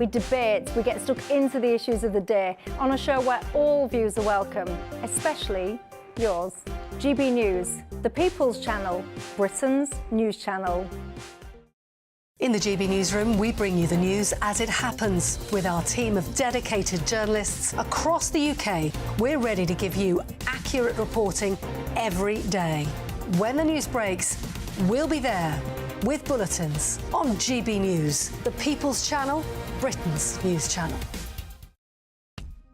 We debate, we get stuck into the issues of the day on a show where all views are welcome, especially yours. GB News, the People's Channel, Britain's news channel. In the GB Newsroom, we bring you the news as it happens. With our team of dedicated journalists across the UK, we're ready to give you accurate reporting every day. When the news breaks, we'll be there with bulletins on GB News, the People's Channel, Britain's news channel.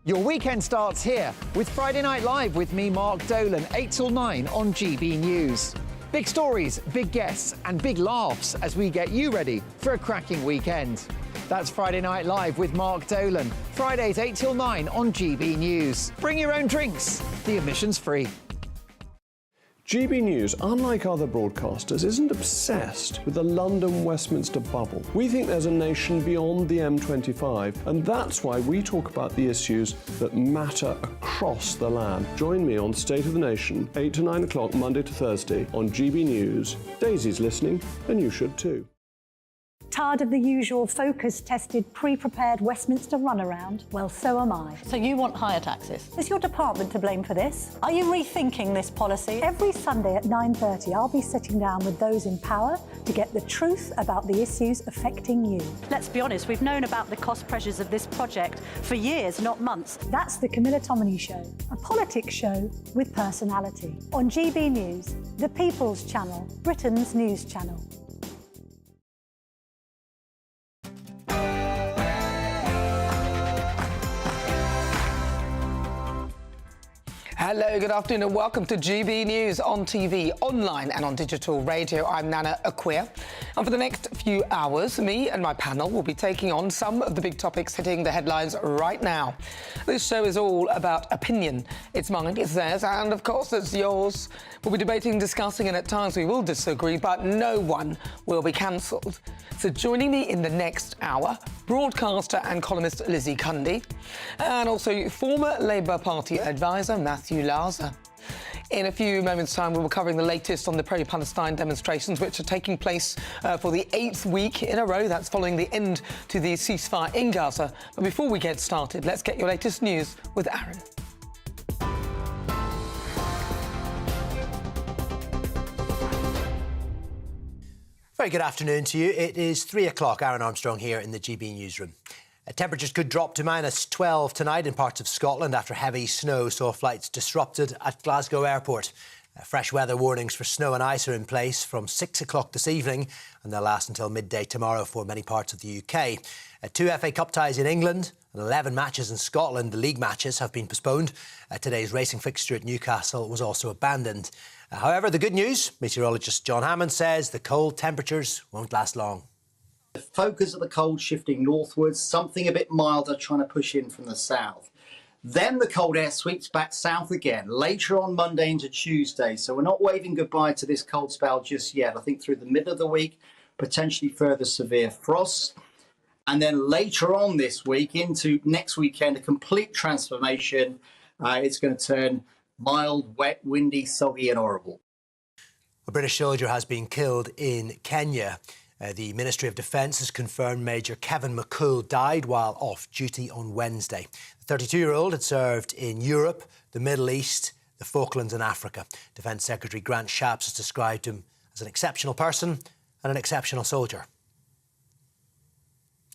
Your weekend starts here with Friday Night Live with me, Mark Dolan, 8 till 9 on GB News. Big stories, big guests and big laughs as we get you ready for a cracking weekend. That's Friday Night Live with Mark Dolan. Fridays 8 till 9 on GB News. Bring your own drinks. The admission's free. GB News, unlike other broadcasters, isn't obsessed with the London-Westminster bubble. We think there's a nation beyond the M25, and that's why we talk about the issues that matter across the land. Join me on State of the Nation, 8 to 9 o'clock, Monday to Thursday, on GB News. Daisy's listening, and you should too. Tired of the usual focus-tested, pre-prepared Westminster runaround? Well, so am I. So you want higher taxes? Is your department to blame for this? Are you rethinking this policy? Every Sunday at 9:30, I'll be sitting down with those in power to get the truth about the issues affecting you. Let's be honest, we've known about the cost pressures of this project for years, not months. That's the Camilla Tominey Show, a politics show with personality. On GB News, the People's Channel, Britain's news channel. Hello, good afternoon and welcome to GB News on TV, online and on digital radio. I'm Nana Akua. And for the next few hours, me and my panel will be taking on some of the big topics hitting the headlines right now. This show is all about opinion. It's mine, it's theirs, and of course it's yours. We'll be debating, discussing, and at times we will disagree, but no one will be cancelled. So joining me in the next hour, broadcaster and columnist Lizzie Cundy, and also former Labour Party advisor Matthew Laza. In a few moments' time, we'll be covering the latest on the pro-Palestine demonstrations, which are taking place for the 8th week in a row. That's following the end to the ceasefire in Gaza. But before we get started, let's get your latest news with Aaron. Very good afternoon to you. It is 3 o'clock. Aaron Armstrong here in the GB Newsroom. Temperatures could drop to -12 tonight in parts of Scotland after heavy snow saw flights disrupted at Glasgow Airport. Fresh weather warnings for snow and ice are in place from 6 o'clock this evening, and they'll last until midday tomorrow for many parts of the UK. 2 FA Cup ties in England and 11 matches in Scotland. The league matches have been postponed. Today's racing fixture at Newcastle was also abandoned. However, the good news, meteorologist John Hammond says the cold temperatures won't last long. The focus of the cold shifting northwards, something a bit milder trying to push in from the south. Then the cold air sweeps back south again, later on Monday into Tuesday. So we're not waving goodbye to this cold spell just yet. I think through the middle of the week, potentially further severe frost. And then later on this week into next weekend, a complete transformation. It's going to turn mild, wet, windy, soggy and horrible. A British soldier has been killed in Kenya. The Ministry of Defence has confirmed Major Kevin McCool died while off duty on Wednesday. The 32-year-old had served in Europe, the Middle East, the Falklands and Africa. Defence Secretary Grant Shapps has described him as an exceptional person and an exceptional soldier.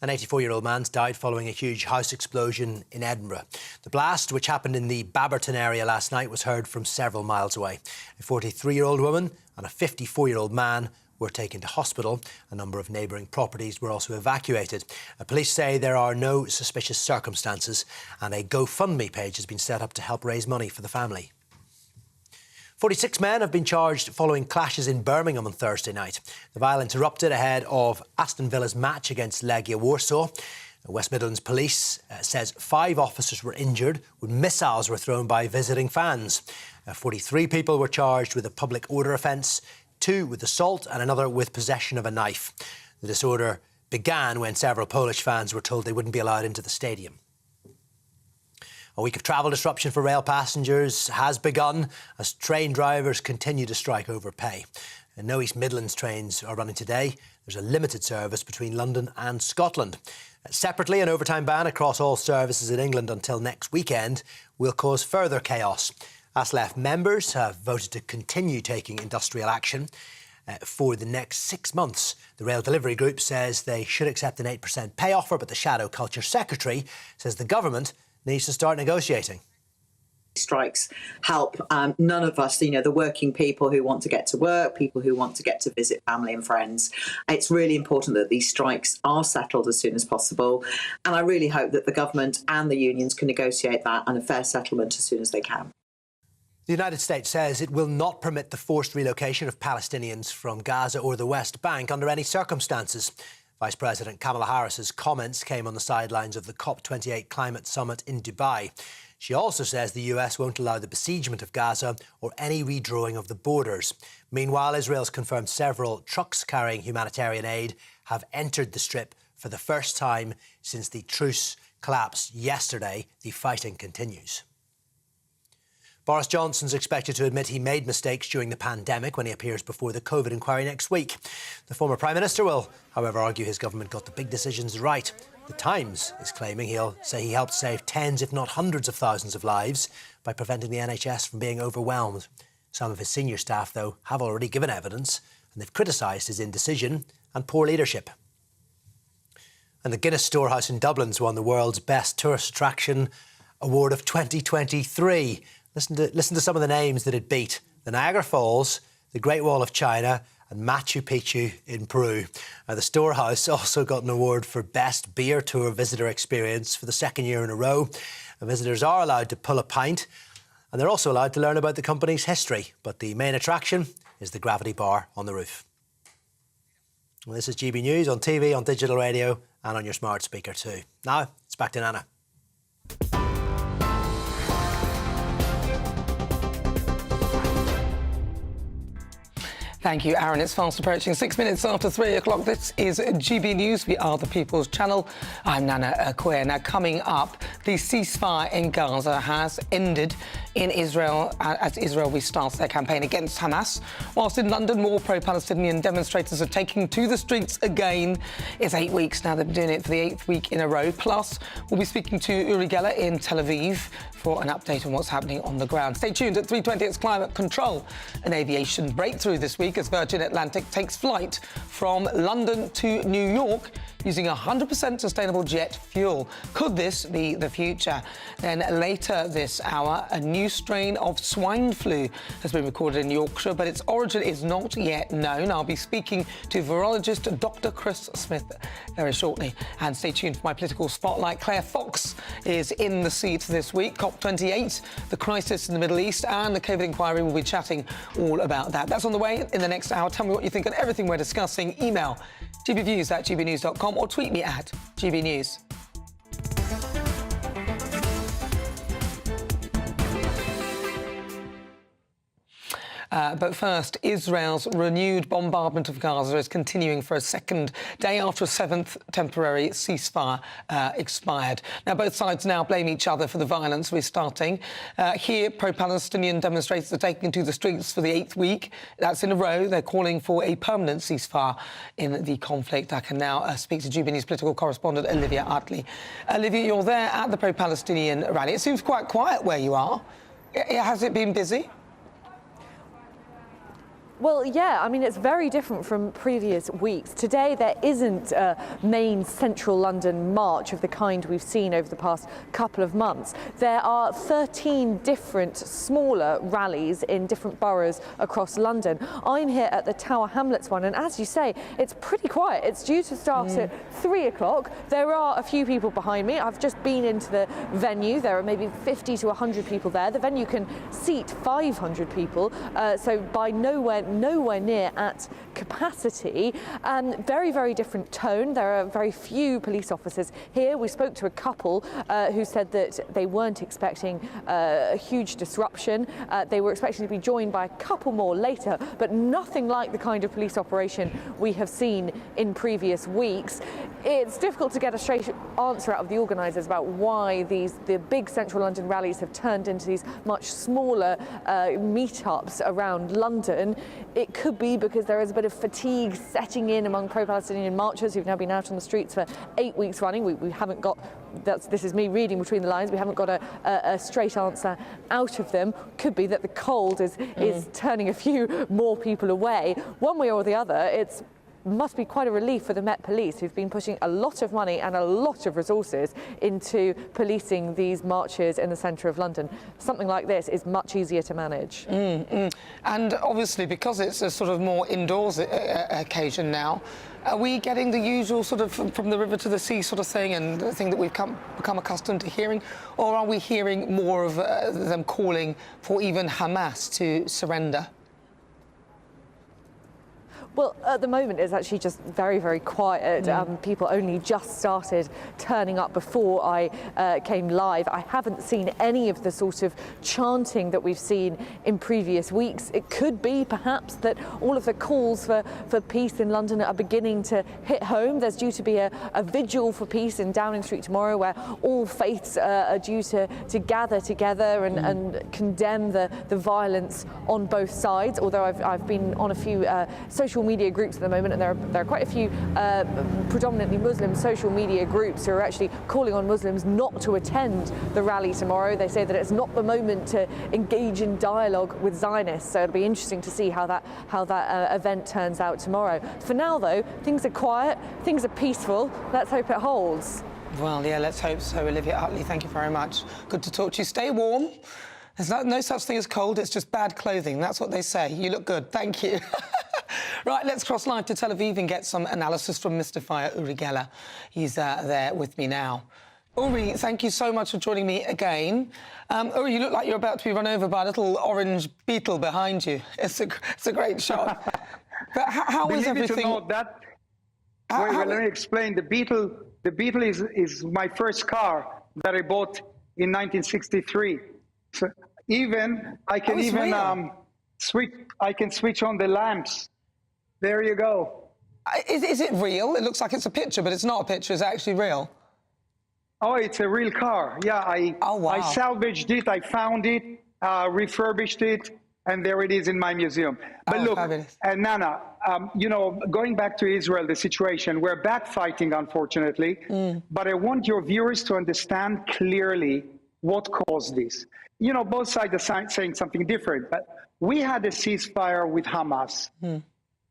An 84-year-old man's died following a huge house explosion in Edinburgh. The blast, which happened in the Babberton area last night, was heard from several miles away. A 43-year-old woman and a 54-year-old man were taken to hospital. A number of neighbouring properties were also evacuated. Police say there are no suspicious circumstances, and a GoFundMe page has been set up to help raise money for the family. 46 men have been charged following clashes in Birmingham on Thursday night. The violence erupted ahead of Aston Villa's match against Legia Warsaw. West Midlands Police says 5 officers were injured when missiles were thrown by visiting fans. 43 people were charged with a public order offence, 2 with assault and another with possession of a knife. The disorder began when several Polish fans were told they wouldn't be allowed into the stadium. A week of travel disruption for rail passengers has begun as train drivers continue to strike over pay. And no East Midlands trains are running today. There's a limited service between London and Scotland. Separately, an overtime ban across all services in England until next weekend will cause further chaos. ASLEF members have voted to continue taking industrial action for the next 6 months. The Rail Delivery Group says they should accept an 8% pay offer, but the Shadow Culture Secretary says the government needs to start negotiating. Strikes help none of us, the working people who want to get to work, people who want to get to visit family and friends. It's really important that these strikes are settled as soon as possible. And I really hope that the government and the unions can negotiate that and a fair settlement as soon as they can. The United States says it will not permit the forced relocation of Palestinians from Gaza or the West Bank under any circumstances. Vice President Kamala Harris's comments came on the sidelines of the COP28 climate summit in Dubai. She also says the US won't allow the besiegement of Gaza or any redrawing of the borders. Meanwhile, Israel's confirmed several trucks carrying humanitarian aid have entered the Strip for the first time since the truce collapsed yesterday. The fighting continues. Boris Johnson's expected to admit he made mistakes during the pandemic when he appears before the COVID inquiry next week. The former Prime Minister will, however, argue his government got the big decisions right. The Times is claiming he'll say he helped save tens, if not hundreds of thousands of lives by preventing the NHS from being overwhelmed. Some of his senior staff, though, have already given evidence and they've criticised his indecision and poor leadership. And the Guinness Storehouse in Dublin's won the world's best tourist attraction award of 2023. Listen to some of the names that it beat. The Niagara Falls, the Great Wall of China and Machu Picchu in Peru. The Storehouse also got an award for Best Beer Tour Visitor Experience for the second year in a row. And visitors are allowed to pull a pint and they're also allowed to learn about the company's history. But the main attraction is the gravity bar on the roof. Well, this is GB News on TV, on digital radio and on your smart speaker too. Now, it's back to Nana. Thank you, Aaron. It's fast approaching 6 minutes after 3 o'clock. This is GB News. We are the People's Channel. I'm Nana Akua. Now, coming up, the ceasefire in Gaza has ended in Israel as Israel restarts their campaign against Hamas. Whilst in London, more pro-Palestinian demonstrators are taking to the streets again. It's 8 weeks now. They've been doing it for the 8th week in a row. Plus, we'll be speaking to Uri Geller in Tel Aviv for an update on what's happening on the ground. Stay tuned at 3:20. It's Climate Control, an aviation breakthrough this week as Virgin Atlantic takes flight from London to New York using 100% sustainable jet fuel. Could this be the future? Then later this hour, a new strain of swine flu has been recorded in Yorkshire, but its origin is not yet known. I'll be speaking to virologist Dr. Chris Smith very shortly. And stay tuned for my political spotlight. Claire Fox is in the seat this week. COP28, the crisis in the Middle East and the COVID inquiry. We'll be chatting all about that. That's on the way in the next hour. Tell me what you think on everything we're discussing. Email gbviews@gbnews.com or tweet me at gbnews. But first, Israel's renewed bombardment of Gaza is continuing for a second day after a 7th temporary ceasefire expired. Now, both sides now blame each other for the violence restarting. Here, pro-Palestinian demonstrators are taking to the streets for the 8th week. That's in a row. They're calling for a permanent ceasefire in the conflict. I can now speak to GB News political correspondent Olivia Utley. Olivia, you're there at the pro-Palestinian rally. It seems quite quiet where you are. Has it been busy? Well, yeah, I mean, it's very different from previous weeks. Today, there isn't a main central London march of the kind we've seen over the past couple of months. There are 13 different smaller rallies in different boroughs across London. I'm here at the Tower Hamlets one, and as you say, it's pretty quiet. It's due to start at 3 o'clock. There are a few people behind me. I've just been into the venue. There are maybe 50 to 100 people there. The venue can seat 500 people, so by nowhere near at capacity. Very, very different tone. There are very few police officers here. We spoke to a couple who said that they weren't expecting a huge disruption. They were expecting to be joined by a couple more later, but nothing like the kind of police operation we have seen in previous weeks. It's difficult to get a straight answer out of the organisers about why the big central London rallies have turned into these much smaller meetups around London. It could be because there is a bit of fatigue setting in among pro-Palestinian marchers who've now been out on the streets for 8 weeks running. We haven't got, this is me reading between the lines, we haven't got a straight answer out of them. Could be that the cold is turning a few more people away. One way or the other, it must be quite a relief for the Met Police, who've been putting a lot of money and a lot of resources into policing these marches in the centre of London. Something like this is much easier to manage. And obviously, because it's a sort of more indoors occasion now, are we getting the usual sort of from the river to the sea sort of thing, and the thing that we've become accustomed to hearing, or are we hearing more of them calling for even Hamas to surrender? Well, at the moment, it's actually just very, very quiet. People only just started turning up before I came live. I haven't seen any of the sort of chanting that we've seen in previous weeks. It could be, perhaps, that all of the calls for peace in London are beginning to hit home. There's due to be a vigil for peace in Downing Street tomorrow, where all faiths are due to gather together and condemn the violence on both sides. Although I've been on a few social media groups at the moment, and there are quite a few predominantly Muslim social media groups who are actually calling on Muslims not to attend the rally tomorrow. They say that it's not the moment to engage in dialogue with Zionists, so it'll be interesting to see how that event turns out tomorrow. For now, though, things are quiet, things are peaceful. Let's hope it holds. Well, yeah, let's hope so. Olivia Utley, thank you very much. Good to talk to you. Stay warm. There's no such thing as cold, it's just bad clothing. That's what they say. You look good. Thank you. Right, let's cross live to Tel Aviv and get some analysis from Mr. Fire Uri Geller. He's there with me now. Uri, thank you so much for joining me again. Uri, you look like you're about to be run over by a little orange beetle behind you. It's a great shot. But how is everything? Believe it or not, let me explain. The beetle is my first car that I bought in 1963. So I can switch on the lamps. There you go. Is it real? It looks like it's a picture, but it's not a picture. It's actually real. Oh, it's a real car. Yeah, I salvaged it. I found it, refurbished it, and there it is in my museum. But look, and Nana, going back to Israel, the situation, we're backfighting, unfortunately. But I want your viewers to understand clearly what caused this. Both sides are saying something different. But we had a ceasefire with Hamas.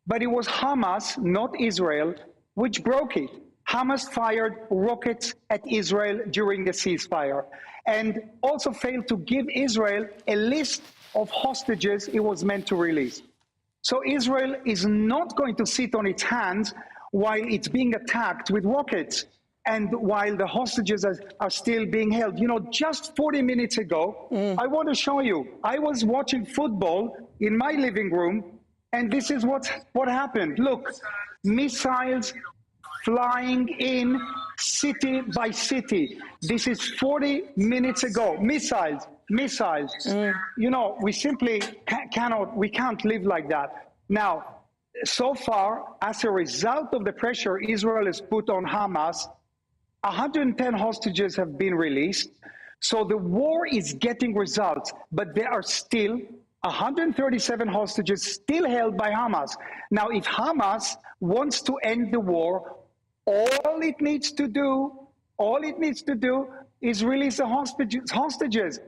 But it was Hamas, not Israel, which broke it. Hamas fired rockets at Israel during the ceasefire and also failed to give Israel a list of hostages it was meant to release. So Israel is not going to sit on its hands while it's being attacked with rockets and while the hostages are still being held. Just 40 minutes ago, I want to show you, I was watching football in my living room, and this is what happened. Look, missiles flying in city by city. This is 40 minutes ago. Missiles. We simply can't live like that. Now, so far, as a result of the pressure Israel has put on Hamas, 110 hostages have been released. So the war is getting results, but there are still 137 hostages still held by Hamas. Now, if Hamas wants to end the war, all it needs to do is release the hostages.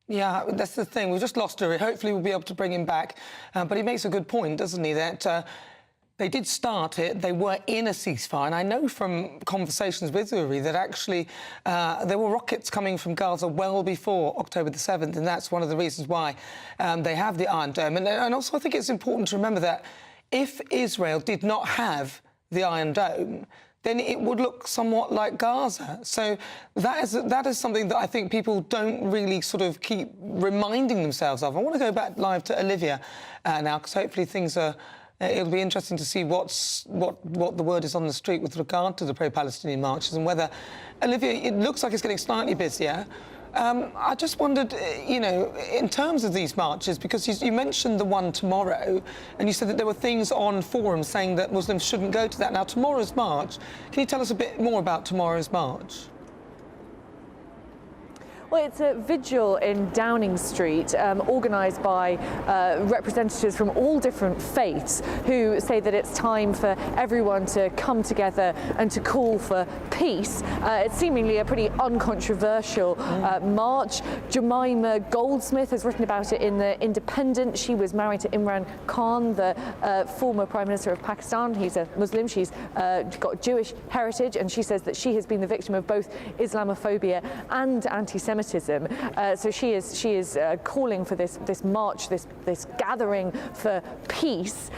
Yeah, that's the thing. We've just lost Uri. Hopefully we'll be able to bring him back. But he makes a good point, doesn't he, that they did start it, they were in a ceasefire, and I know from conversations with Uri that actually there were rockets coming from Gaza well before October the 7th, and that's one of the reasons why they have the Iron Dome. And also I think it's important to remember that if Israel did not have the Iron Dome, then it would look somewhat like Gaza. So that is something that I think people don't really sort of keep reminding themselves of. I want to go back live to Olivia now, because hopefully things are... It'll be interesting to see what the word is on the street with regard to the pro-Palestinian marches, and whether, Olivia, it looks like it's getting slightly busier. I just wondered, in terms of these marches, because you mentioned the one tomorrow, and you said that there were things on forums saying that Muslims shouldn't go to that. Now, tomorrow's march, can you tell us a bit more about tomorrow's march? Well, it's a vigil in Downing Street, organised by representatives from all different faiths who say that it's time for everyone to come together and to call for peace. It's seemingly a pretty uncontroversial march. Jemima Goldsmith has written about it in The Independent. She was married to Imran Khan, the former Prime Minister of Pakistan. He's a Muslim. She's got Jewish heritage, and she says that she has been the victim of both Islamophobia and anti-Semitism. So she is calling for this march, this gathering for peace.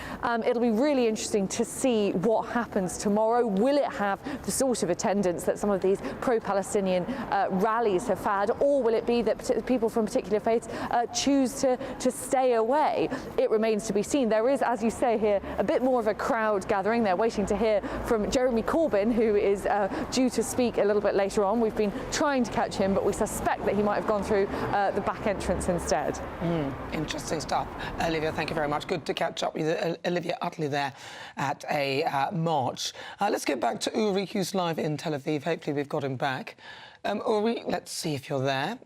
It'll be really interesting to see what happens tomorrow. Will it have the sort of attendance that some of these pro-Palestinian rallies have had, or will it be that people from particular faiths choose to stay away? It remains to be seen. There is, as you say here, a bit more of a crowd gathering. They're waiting to hear from Jeremy Corbyn, who is due to speak a little bit later on. We've been trying to catch him, but we suspect that he might have gone through the back entrance instead. Interesting stuff. Olivia, thank you very much. Good to catch up with Olivia Utley there at a march. Let's get back to Uri, who's live in Tel Aviv. Hopefully we've got him back. Uri, let's see if you're there.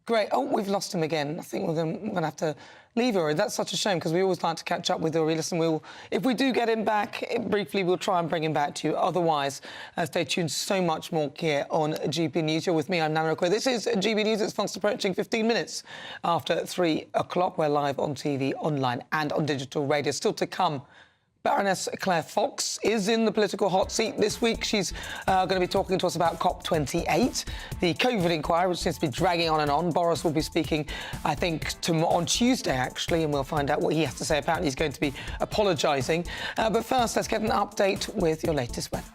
Great. Oh, we've lost him again. I think we're going to have to leave Uri. That's such a shame, because we always like to catch up with Uri. Listen, if we do get him back briefly, we'll try and bring him back to you. Otherwise, stay tuned. So much more here on GB News. You're with me, I'm Nana Akua. This is GB News. It's fast approaching 15 minutes after 3 o'clock. We're live on TV, online and on digital radio. Still to come, Baroness Claire Fox is in the political hot seat this week. She's going to be talking to us about COP28, the COVID inquiry, which seems to be dragging on and on. Boris will be speaking, I think, on Tuesday, actually, and we'll find out what he has to say. Apparently, he's going to be apologising. But first, let's get an update with your latest weather.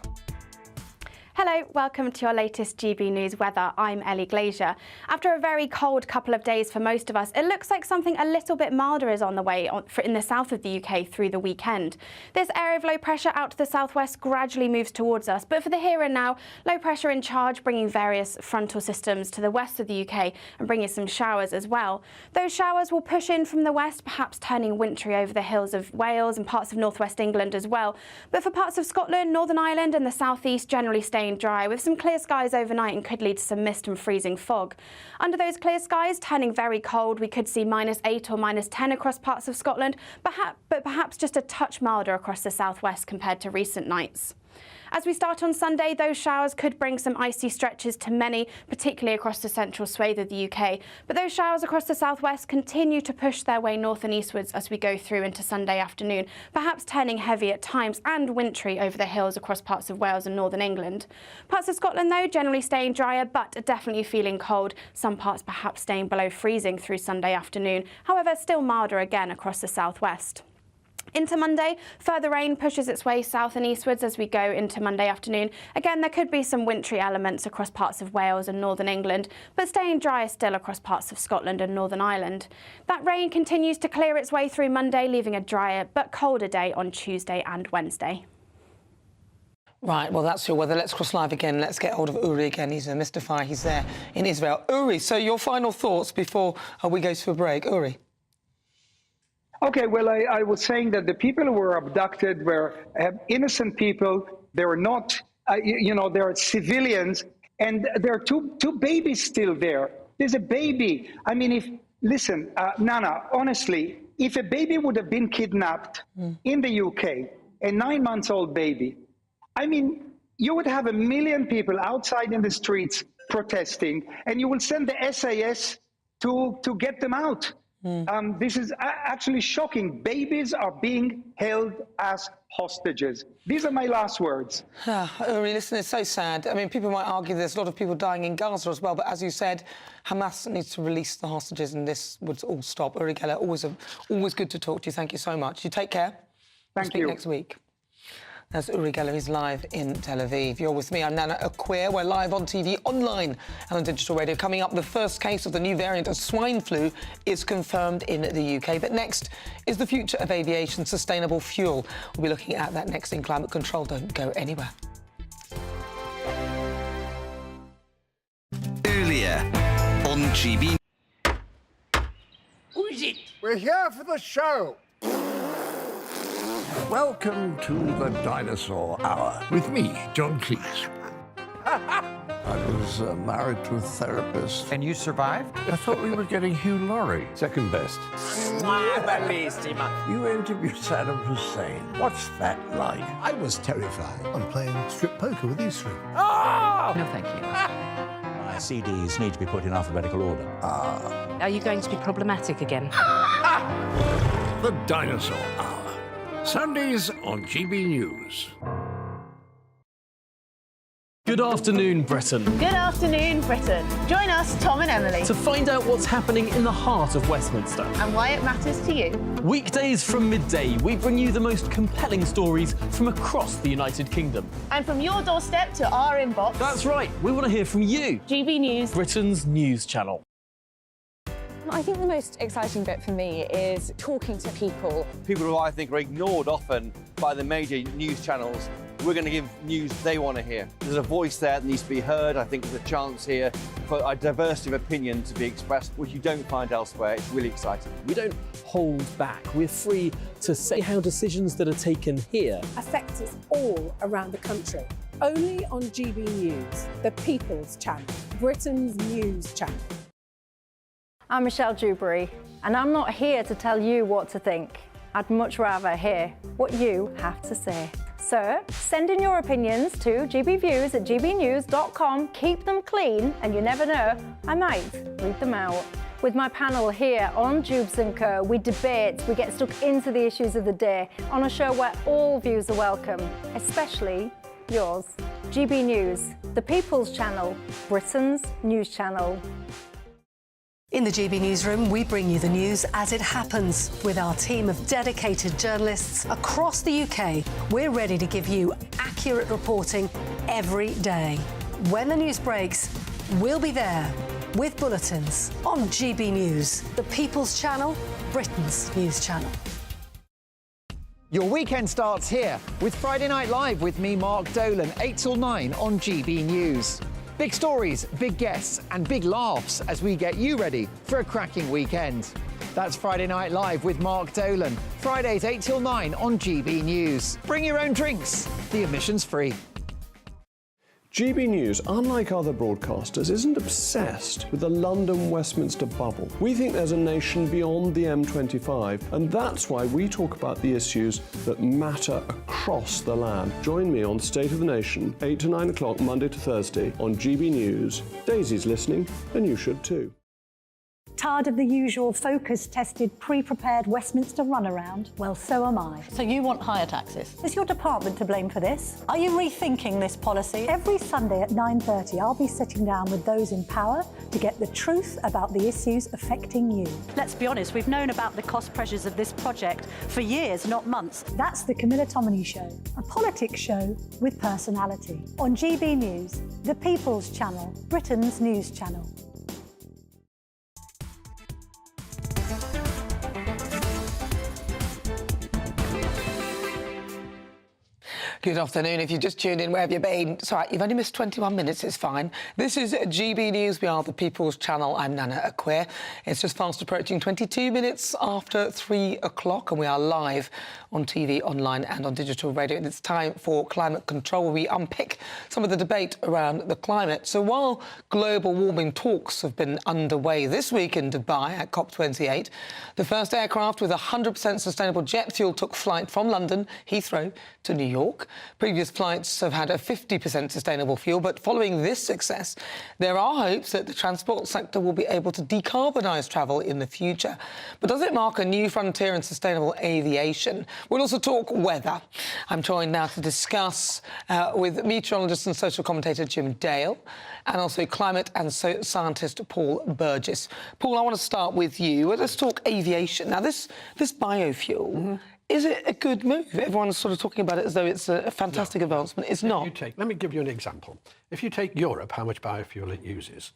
Hello, welcome to your latest GB News weather. I'm Ellie Glazier. After a very cold couple of days for most of us, it looks like something a little bit milder is on the way in the south of the UK through the weekend. This area of low pressure out to the southwest gradually moves towards us, but for the here and now, low pressure in charge, bringing various frontal systems to the west of the UK and bringing some showers as well. Those showers will push in from the west, perhaps turning wintry over the hills of Wales and parts of northwest England as well. But for parts of Scotland, Northern Ireland and the southeast, generally staying dry with some clear skies overnight and could lead to some mist and freezing fog. Under those clear skies, turning very cold, we could see -8 or -10 across parts of Scotland, but perhaps just a touch milder across the southwest compared to recent nights. As we start on Sunday, those showers could bring some icy stretches to many, particularly across the central swathe of the UK. But those showers across the southwest continue to push their way north and eastwards as we go through into Sunday afternoon, perhaps turning heavy at times and wintry over the hills across parts of Wales and northern England. Parts of Scotland, though, generally staying drier, but definitely feeling cold. Some parts perhaps staying below freezing through Sunday afternoon. However, still milder again across the southwest. Into Monday, further rain pushes its way south and eastwards as we go into Monday afternoon. Again, there could be some wintry elements across parts of Wales and northern England, but staying drier still across parts of Scotland and Northern Ireland. That rain continues to clear its way through Monday, leaving a drier but colder day on Tuesday and Wednesday. Right, well, that's your weather. Let's cross live again. Let's get hold of Uri again. He's a mystifier. He's there in Israel. Uri, so your final thoughts before we go to a break. Uri. Okay, well, I was saying that the people who were abducted were innocent people. They were not, they are civilians, and there are two babies still there. There's a baby. I mean, Nana, honestly, if a baby would have been kidnapped in the UK, a 9-month-old baby, I mean, you would have 1 million people outside in the streets protesting, and you will send the SAS to get them out. This is actually shocking. Babies are being held as hostages. These are my last words. Uri, listen, it's so sad. I mean, people might argue there's a lot of people dying in Gaza as well, but as you said, Hamas needs to release the hostages and this would all stop. Uri Geller, always good to talk to you. Thank you so much. You take care. Thank you. Next week. That's Uri Geller. He's live in Tel Aviv. You're with me. I'm Nana Akua. We're live on TV, online and on digital radio. Coming up, the first case of the new variant of swine flu is confirmed in the UK. But next is the future of aviation, sustainable fuel. We'll be looking at that next in Climate Control. Don't go anywhere. Earlier on GB. Who is it? We're here for the show. Welcome to the Dinosaur Hour with me, John Cleese. I was married to a therapist. And you survived? I thought we were getting Hugh Laurie. Second best. You interviewed Saddam Hussein. What's that like? I was terrified. I'm playing strip poker with these three. No, thank you. My CDs need to be put in alphabetical order. Are you going to be problematic again? The Dinosaur Hour. Sundays on GB News. Good afternoon, Britain. Good afternoon, Britain. Join us, Tom and Emily, To find out what's happening in the heart of Westminster. and why it matters to you. Weekdays from midday, we bring you the most compelling stories from across the United Kingdom. And from your doorstep to our inbox. That's right, we want to hear from you. GB News, Britain's news channel. I think the most exciting bit for me is talking to people. People who I think are ignored often by the major news channels. We're going to give news they want to hear. There's a voice there that needs to be heard. I think there's a chance here for a diversity of opinion to be expressed, which you don't find elsewhere. It's really exciting. We don't hold back. We're free to say how decisions that are taken here affect us all around the country. Only on GB News, the People's Channel, Britain's news channel. I'm Michelle Dewberry, and I'm not here to tell you what to think. I'd much rather hear what you have to say. So send in your opinions to gbviews@gbnews.com. Keep them clean, and you never know, I might read them out. With my panel here on Jubes & Co, we debate, we get stuck into the issues of the day on a show where all views are welcome, especially yours. GB News, the People's Channel, Britain's news channel. In the GB Newsroom, we bring you the news as it happens. With our team of dedicated journalists across the UK, we're ready to give you accurate reporting every day. When the news breaks, we'll be there with bulletins on GB News, the People's Channel, Britain's news channel. Your weekend starts here with Friday Night Live with me, Mark Dolan, 8 till 9 on GB News. Big stories, big guests and big laughs as we get you ready for a cracking weekend. That's Friday Night Live with Mark Dolan. Fridays 8 till 9 on GB News. Bring your own drinks. The admission's free. GB News, unlike other broadcasters, isn't obsessed with the London-Westminster bubble. We think there's a nation beyond the M25, and that's why we talk about the issues that matter across the land. Join me on State of the Nation, 8 to 9 o'clock, Monday to Thursday, on GB News. Daisy's listening, and you should too. Tired of the usual focus-tested, pre-prepared Westminster runaround? Well, so am I. So you want higher taxes? Is your department to blame for this? Are you rethinking this policy? Every Sunday at 9:30, I'll be sitting down with those in power to get the truth about the issues affecting you. Let's be honest, we've known about the cost pressures of this project for years, not months. That's the Camilla Tominey Show, a politics show with personality. On GB News, the People's Channel, Britain's news channel. Good afternoon. If you just tuned in, where have you been? Sorry, you've only missed 21 minutes, it's fine. This is GB News. We are the People's Channel. I'm Nana Akua. It's just fast approaching 22 minutes after 3 o'clock, and we are live on TV, online and on digital radio. And it's time for Climate Control, where we unpick some of the debate around the climate. So while global warming talks have been underway this week in Dubai at COP28, the first aircraft with 100% sustainable jet fuel took flight from London, Heathrow, to New York. Previous flights have had a 50% sustainable fuel, but following this success, there are hopes that the transport sector will be able to decarbonise travel in the future. But does it mark a new frontier in sustainable aviation? We'll also talk weather. I'm joined now to discuss with meteorologist and social commentator Jim Dale, and also climate and scientist Paul Burgess. Paul, I want to start with you. Let's talk aviation. Now, this biofuel, is it a good move? Everyone's sort of talking about it as though it's a fantastic advancement. It's not. Let me give you an example. If you take Europe, how much biofuel it uses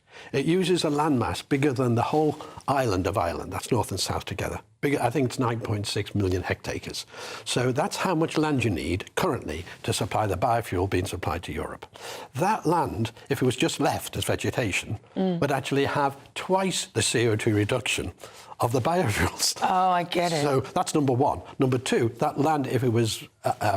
a landmass bigger than the whole island of Ireland. That's north and south together. Bigger, I think it's 9.6 million hectares. So that's how much land you need currently to supply the biofuel being supplied to Europe. That land, if it was just left as vegetation, would actually have twice the CO2 reduction of the biofuels. Oh, I get it. So that's number one. Number two, that land, if it was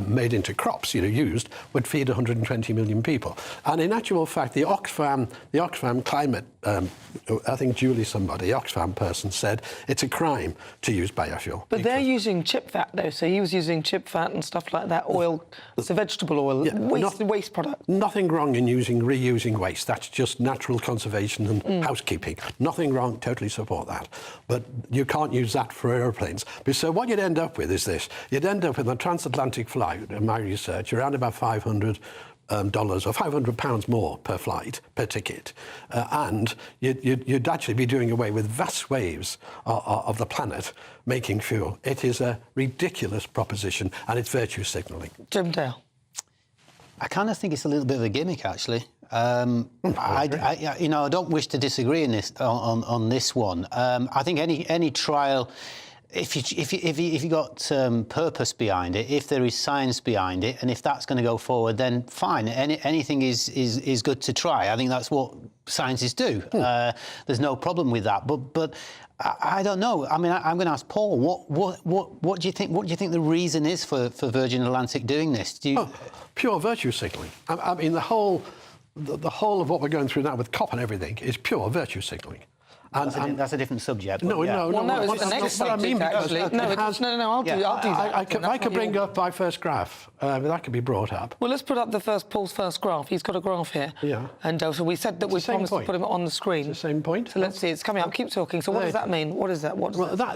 made into crops, used, would feed 120 million people. And in actual fact, the Oxfam climate, I think Julie somebody, the Oxfam person, said it's a crime to use biofuel. But they're using chip fat, though, so he was using chip fat and stuff like that, oil, so vegetable oil, waste product. Nothing wrong in reusing waste. That's just natural conservation and housekeeping. Nothing wrong, totally support that. But you can't use that for aeroplanes. So what you'd end up with is this. You'd end up with a transatlantic flight, in my research, around about $500 or £500 more per flight, per ticket. And you'd actually be doing away with vast swathes of the planet making fuel. It is a ridiculous proposition, and it's virtue signalling. Jim Dale. I kind of think it's a little bit of a gimmick, actually. I don't wish to disagree in this, on this one. I think any trial, if you got purpose behind it, if there is science behind it, and if that's going to go forward, then fine. Anything is good to try. I think that's what scientists do. There's no problem with that. But I don't know. I mean, I'm going to ask Paul. What do you think? What do you think the reason is for Virgin Atlantic doing this? Pure virtue signalling. I mean, the whole of what we're going through now with COP and everything is pure virtue signalling. That's a different subject. No, it's the next subject, actually. I'll do that. If I could bring up my first graph, that could be brought up. Well, let's put up Paul's first graph. He's got a graph here. Yeah. And so we said that we promised to put him on the screen. It's the same point. So let's see, it's coming up. Keep talking. So what does that mean? What is that?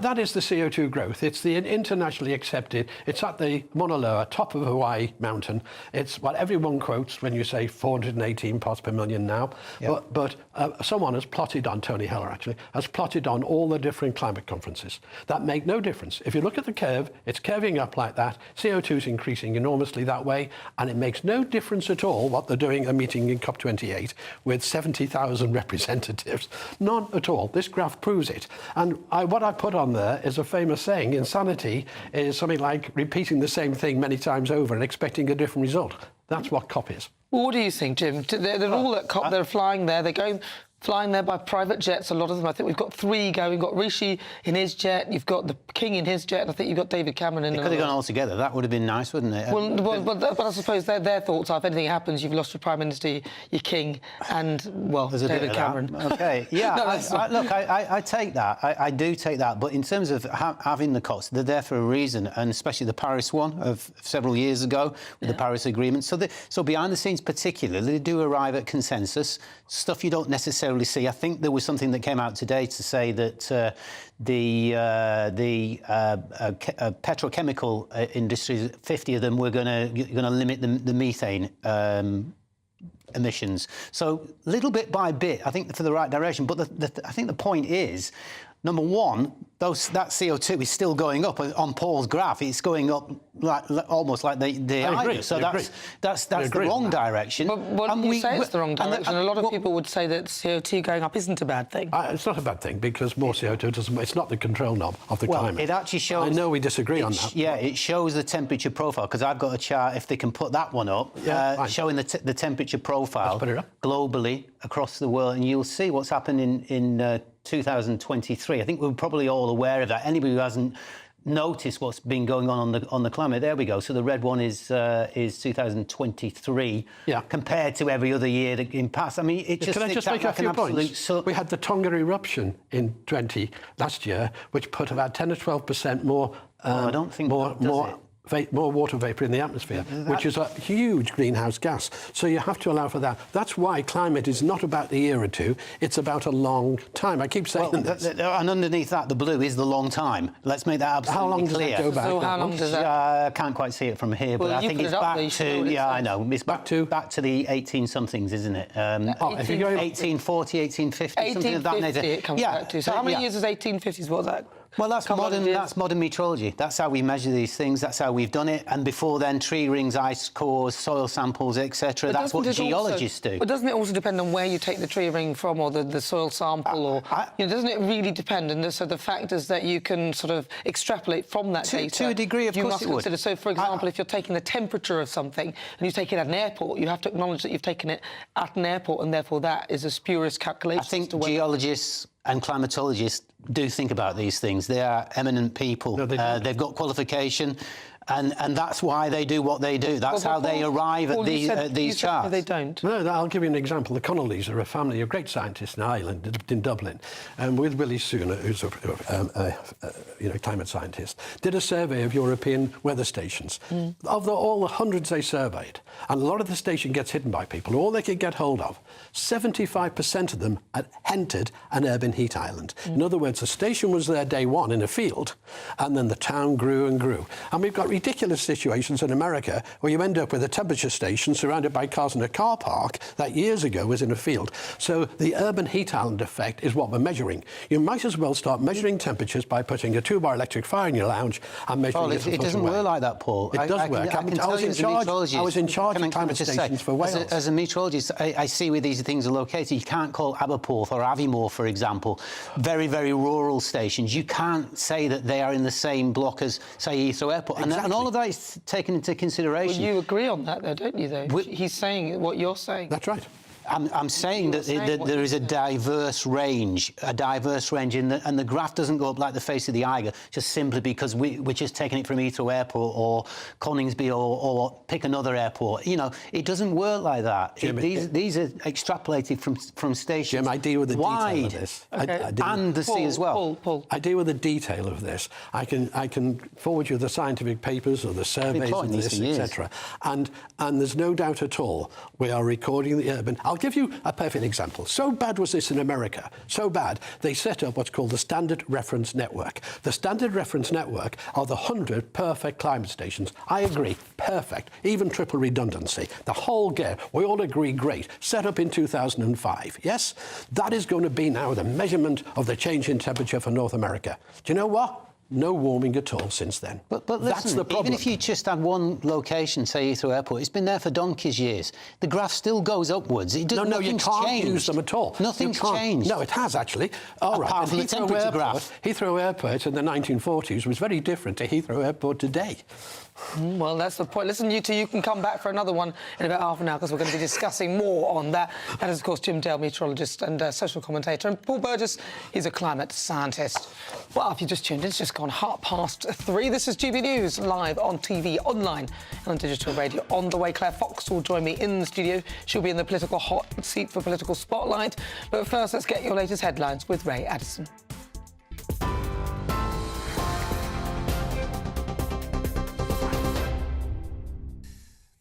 That is the CO2 growth. It's the internationally accepted. It's at the Mauna Loa, top of Hawaii mountain. It's what everyone quotes when you say 418 parts per million now. Yep. But someone has plotted on, Tony Heller actually, has plotted on all the different climate conferences. That make no difference. If you look at the curve, it's curving up like that. CO2 is increasing enormously that way, and it makes no difference at all what they're doing a meeting in COP28 with 70,000 representatives. None at all. This graph proves it. And what I put on there is a famous saying, insanity is something like repeating the same thing many times over and expecting a different result. That's what COP is. Well, what do you think, Jim? They're all at COP, they're flying there, they're going... flying there by private jets, a lot of them. I think we've got 3 going. We've got Rishi in his jet, you've got the King in his jet, and I think you've got David Cameron in... They could have gone all together. That would have been nice, wouldn't it? But I suppose their thoughts are, if anything happens, you've lost your Prime Minister, your King, and, well, David Cameron. OK, yeah, I take that. I do take that. But in terms of having the costs, they're there for a reason, and especially the Paris one of several years ago with the Paris Agreement. So behind the scenes particularly, they do arrive at consensus, stuff you don't necessarily see. I think there was something that came out today to say that the petrochemical industries, 50 of them, were going to limit the methane emissions. So little bit by bit, I think for the right direction. But I think the point is, number one, that CO2 is still going up on Paul's graph. It's going up almost like the agree. So that's the wrong direction. But you say it's the wrong direction. A lot of people would say that CO2 going up isn't a bad thing. It's not a bad thing, because more CO2 doesn't... It's not the control knob of the climate. It actually shows... I know we disagree on that. Yeah, it shows the temperature profile, because I've got a chart, if they can put that one up, showing the temperature profile globally across the world, and you'll see what's happened in 2023. I think we're probably all aware of that. Anybody who hasn't noticed what's been going on the climate, there we go. So the red one is 2023 compared to every other year in past. I mean, it just... Can I just make a few points? We had the Tonga eruption in last year, which put about 10 or 12% more... I don't think more water vapour in the atmosphere, which is a huge greenhouse gas. So you have to allow for that. That's why climate is not about the year or two, it's about a long time. I keep saying this. And underneath that, the blue is the long time. Let's make that absolutely clear. How long does that go back? So how long does that... I can't quite see it from here, but I think it's back to... Yeah, I know. It's back to the 18-somethings, isn't it? 1840, 1850, something of that nature. It comes back to. So how many years is 1850s? What's that? Well, that's modern meteorology. That's how we measure these things. That's how we've done it. And before then, tree rings, ice cores, soil samples, etc. That's what geologists do. But doesn't it also depend on where you take the tree ring from, or the soil sample, doesn't it really depend? And so the fact is that you can sort of extrapolate from that data. To a degree, of course it would. Consider. So, for example, if you're taking the temperature of something and you take it at an airport, you have to acknowledge that you've taken it at an airport, and therefore that is a spurious calculation. I think geologists and climatologists do think about these things. They are eminent people. No, they've got qualification. And that's why they do what they do. That's how they arrive at these charts. They don't. No, I'll give you an example. The Connollys are a family of great scientists in Ireland, in Dublin, and with Willie Sooner, who's a climate scientist, did a survey of European weather stations. Of all the hundreds they surveyed, and a lot of the station gets hidden by people, all they could get hold of, 75% of them had entered an urban heat island. In other words, the station was there day one in a field, and then the town grew and grew. And we've got ridiculous situations in America where you end up with a temperature station surrounded by cars in a car park that years ago was in a field. So the urban heat island effect is what we're measuring. You might as well start measuring temperatures by putting a 2-bar electric fire in your lounge and measuring it. It doesn't work like that, Paul. It does work. I was in charge of climate stations for Wales. As a meteorologist, I see where these things are located. You can't call Aberporth or Aviemore, for example, very, very rural stations. You can't say that they are in the same block as, say, Heathrow Airport. And all of that is taken into consideration. Well, you agree on that, though, don't you, though? He's saying what you're saying. That's right. I'm saying that there is a diverse range, and the graph doesn't go up like the face of the Eiger just simply because we're just taking it from Heathrow Airport or Coningsby or pick another airport. You know, it doesn't work like that. Jim, these are extrapolated from stations. Jim, I deal with the detail of this. Okay. And the sea as well. Paul. I deal with the detail of this. I can forward you the scientific papers or the surveys of this, etc. And there's no doubt at all we are recording the urban. I'll give you a perfect example. So bad was this in America, so bad, they set up what's called the Standard Reference Network. The Standard Reference Network are the 100 perfect climate stations. I agree, perfect, even triple redundancy. The whole game, we all agree, great, set up in 2005, yes? That is going to be now the measurement of the change in temperature for North America. Do you know what? No warming at all since then. But listen, that's the problem. Even if you just had one location, say Heathrow Airport, it's been there for donkey's years. The graph still goes upwards. It doesn't. No, you can't use them at all. Nothing's changed. No, it has actually. All right. Apart from the temperature graph. Heathrow Airport in the 1940s was very different to Heathrow Airport today. Well, that's the point. Listen, you two, you can come back for another one in about half an hour because we're going to be discussing more on that. That is, of course, Jim Dale, meteorologist and social commentator, and Paul Burgess, he's a climate scientist. Well, if you just tuned in, it's just gone 3:30. This is GB News, live on TV, online and on digital radio. On the way, Claire Fox will join me in the studio. She'll be in the political hot seat for Political Spotlight. But first, let's get your latest headlines with Ray Addison.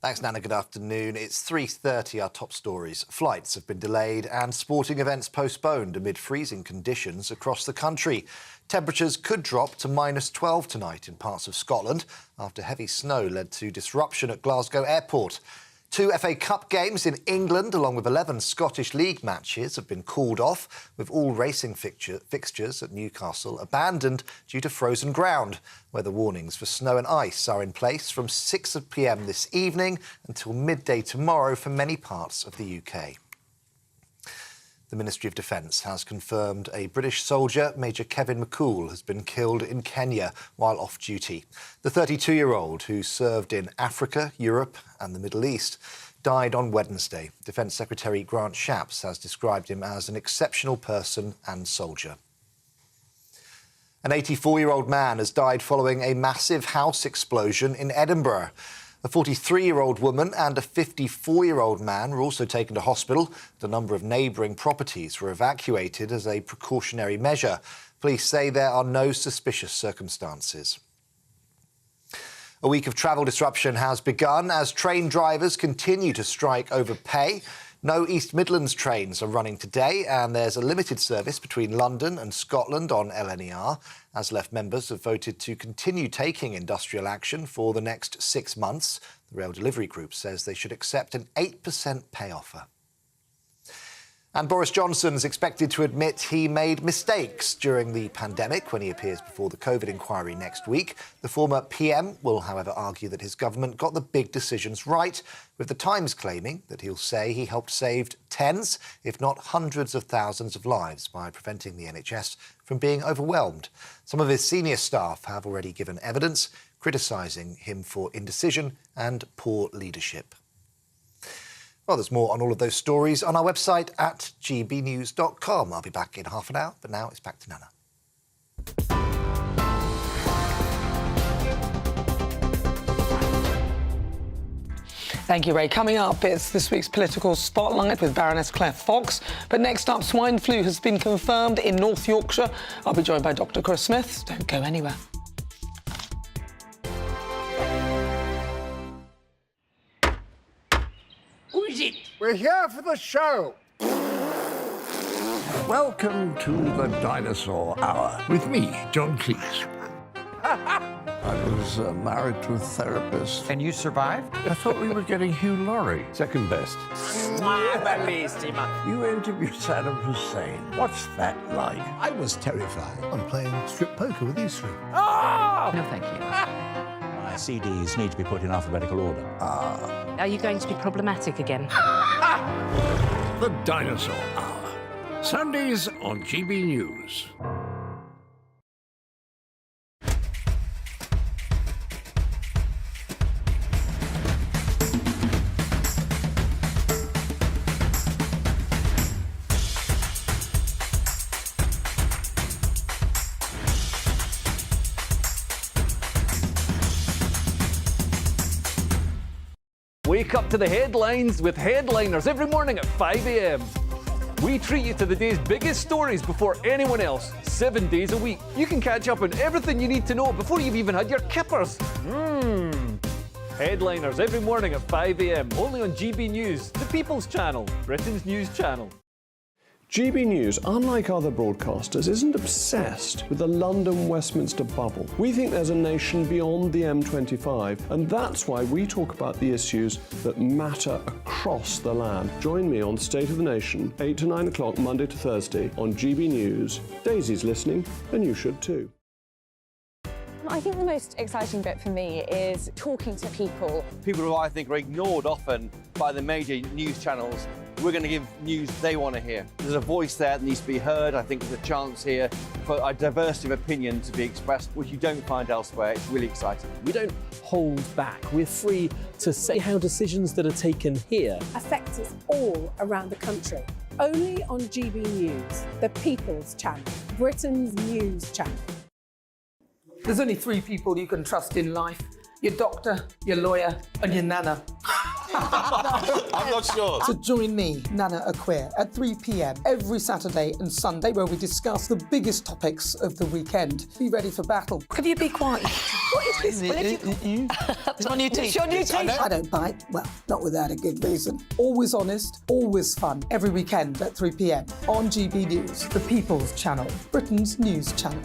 Thanks, Nana. Good afternoon. It's 3:30, our top stories. Flights have been delayed and sporting events postponed amid freezing conditions across the country. Temperatures could drop to -12 tonight in parts of Scotland after heavy snow led to disruption at Glasgow Airport. 2 FA Cup games in England, along with 11 Scottish League matches, have been called off, with all racing fixtures at Newcastle abandoned due to frozen ground. Weather warnings for snow and ice are in place from 6 p.m. this evening until midday tomorrow for many parts of the UK. The Ministry of Defence has confirmed a British soldier, Major Kevin McCool, has been killed in Kenya while off duty. The 32-year-old, who served in Africa, Europe and the Middle East, died on Wednesday. Defence Secretary Grant Shapps has described him as an exceptional person and soldier. An 84-year-old man has died following a massive house explosion in Edinburgh. A 43-year-old woman and a 54-year-old man were also taken to hospital. The number of neighbouring properties were evacuated as a precautionary measure. Police say there are no suspicious circumstances. A week of travel disruption has begun as train drivers continue to strike over pay. No East Midlands trains are running today, and there's a limited service between London and Scotland on LNER, as LEF members have voted to continue taking industrial action for the next 6 months. The Rail Delivery Group says they should accept an 8% pay offer. And Boris Johnson's expected to admit he made mistakes during the pandemic when he appears before the COVID inquiry next week. The former PM will, however, argue that his government got the big decisions right, with The Times claiming that he'll say he helped save tens, if not hundreds of thousands of lives by preventing the NHS from being overwhelmed. Some of his senior staff have already given evidence criticising him for indecision and poor leadership. Well, there's more on all of those stories on our website at gbnews.com. I'll be back in half an hour, but now it's back to Nana. Thank you, Ray. Coming up, it's this week's Political Spotlight with Baroness Claire Fox. But next up, swine flu has been confirmed in North Yorkshire. I'll be joined by Dr. Chris Smith. Don't go anywhere. Who is it? We're here for the show. Welcome to the Dinosaur Hour with me, John Cleese. I was married to a therapist. And you survived? I thought we were getting Hugh Laurie. Second best. You interviewed Saddam Hussein. What's that like? I was terrified. I'm playing strip poker with these three. No, thank you. My CDs need to be put in alphabetical order. Are you going to be problematic again? The Dinosaur Hour. Sundays on GB News. Wake up to the headlines with Headliners every morning at 5 a.m. We treat you to the day's biggest stories before anyone else, 7 days a week. You can catch up on everything you need to know before you've even had your kippers. Headliners every morning at 5 a.m. only on GB News, the People's Channel, Britain's news channel. GB News, unlike other broadcasters, isn't obsessed with the London-Westminster bubble. We think there's a nation beyond the M25, and that's why we talk about the issues that matter across the land. Join me on State of the Nation, 8 to 9 o'clock, Monday to Thursday, on GB News. Daisy's listening, and you should too. I think the most exciting bit for me is talking to people. People who I think are ignored often by the major news channels. We're going to give news they want to hear. There's a voice there that needs to be heard. I think there's a chance here for a diversity of opinion to be expressed, which you don't find elsewhere. It's really exciting. We don't hold back. We're free to say how decisions that are taken here affect us all around the country. Only on GB News, the People's Channel, Britain's news channel. There's only three people you can trust in life. Your doctor, your lawyer, and your nana. I'm not sure. So join me, Nana Akua, at 3 p.m. every Saturday and Sunday, where we discuss the biggest topics of the weekend. Be ready for battle. Could you be quiet? What is this? It's my new teeth. It's your new teeth. I don't bite. Well, not without a good reason. Always honest, always fun. Every weekend at 3 p.m. on GB News, the People's Channel, Britain's news channel.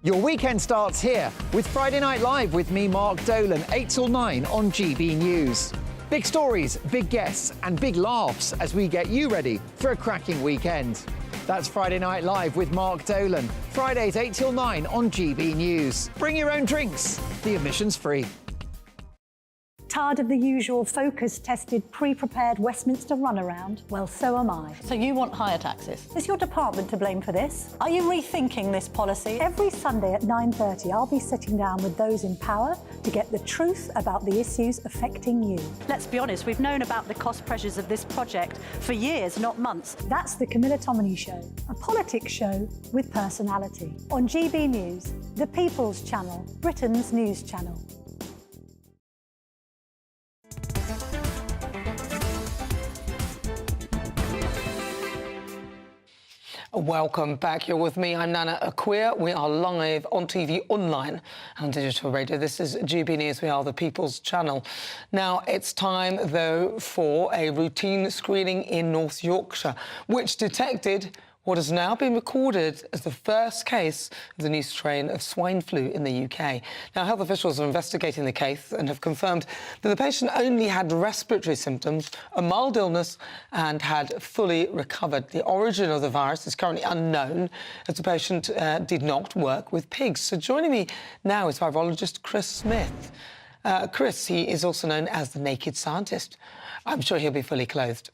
Your weekend starts here with Friday Night Live with me, Mark Dolan, 8 till 9 on GB News. Big stories, big guests and big laughs as we get you ready for a cracking weekend. That's Friday Night Live with Mark Dolan, Fridays 8 till 9 on GB News. Bring your own drinks. The admission's free. Tired of the usual focus-tested, pre-prepared Westminster runaround? Well, so am I. So you want higher taxes? Is your department to blame for this? Are you rethinking this policy? Every Sunday at 9:30, I'll be sitting down with those in power to get the truth about the issues affecting you. Let's be honest, we've known about the cost pressures of this project for years, not months. That's the Camilla Tominey Show, a politics show with personality. On GB News, the People's Channel, Britain's news channel. Welcome back. You're with me. I'm Nana Akua. We are live on TV, online and digital radio. This is GB News. We are the People's Channel. Now, it's time, though, for a routine screening in North Yorkshire, which detected what has now been recorded as the first case of the new strain of swine flu in the UK. Now, health officials are investigating the case and have confirmed that the patient only had respiratory symptoms, a mild illness, and had fully recovered. The origin of the virus is currently unknown, as the patient did not work with pigs. So joining me now is virologist Chris Smith. Chris, he is also known as the Naked Scientist. I'm sure he'll be fully clothed.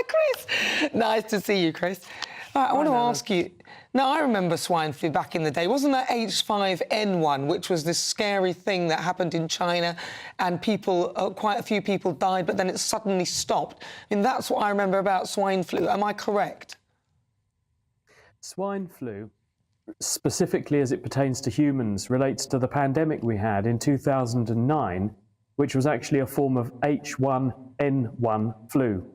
Chris, nice to see you, Chris. I want to ask you, now I remember swine flu back in the day. Wasn't that H5N1, which was this scary thing that happened in China and people, quite a few people died, but then it suddenly stopped? I mean, that's what I remember about swine flu. Am I correct? Swine flu, specifically as it pertains to humans, relates to the pandemic we had in 2009 which was actually a form of H1N1 flu.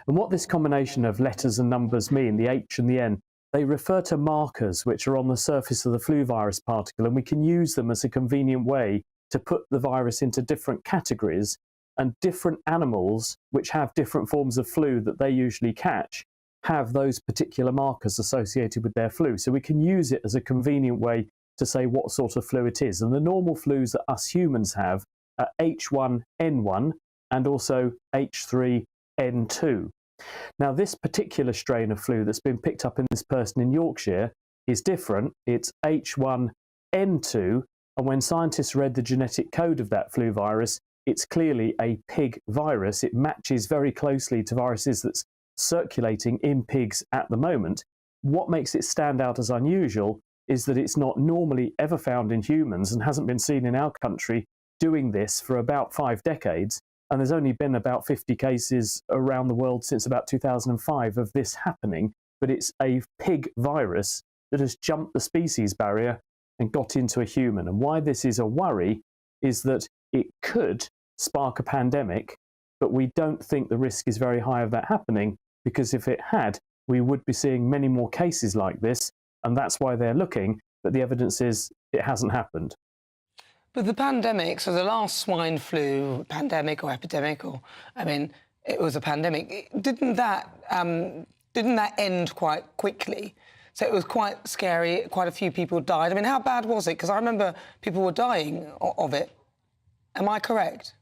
And what this combination of letters and numbers mean, the H and the N, they refer to markers which are on the surface of the flu virus particle, and we can use them as a convenient way to put the virus into different categories, and different animals which have different forms of flu that they usually catch have those particular markers associated with their flu. So we can use it as a convenient way to say what sort of flu it is. And the normal flus that us humans have are H1N1 and also H3N2. Now, this particular strain of flu that's been picked up in this person in Yorkshire is different. It's H1N2, and when scientists read the genetic code of that flu virus, it's clearly a pig virus. It matches very closely to viruses that's circulating in pigs at the moment. What makes it stand out as unusual is that it's not normally ever found in humans and hasn't been seen in our country doing this for about 5 decades. And there's only been about 50 cases around the world since about 2005 of this happening. But it's a pig virus that has jumped the species barrier and got into a human. And why this is a worry is that it could spark a pandemic, but we don't think the risk is very high of that happening, because if it had, we would be seeing many more cases like this, and that's why they're looking, but the evidence is it hasn't happened. But the pandemic, so the last swine flu pandemic or epidemic, or, I mean, it was a pandemic, didn't that end quite quickly? So it was quite scary, quite a few people died. I mean, how bad was it? Because I remember people were dying of it. Am I correct?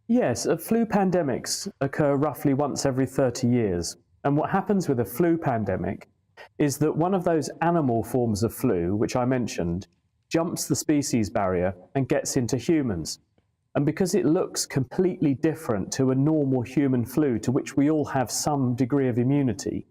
Yes, flu pandemics occur roughly once every 30 years. And what happens with a flu pandemic is that one of those animal forms of flu, which I mentioned, jumps the species barrier and gets into humans. And because it looks completely different to a normal human flu, to which we all have some degree of immunity,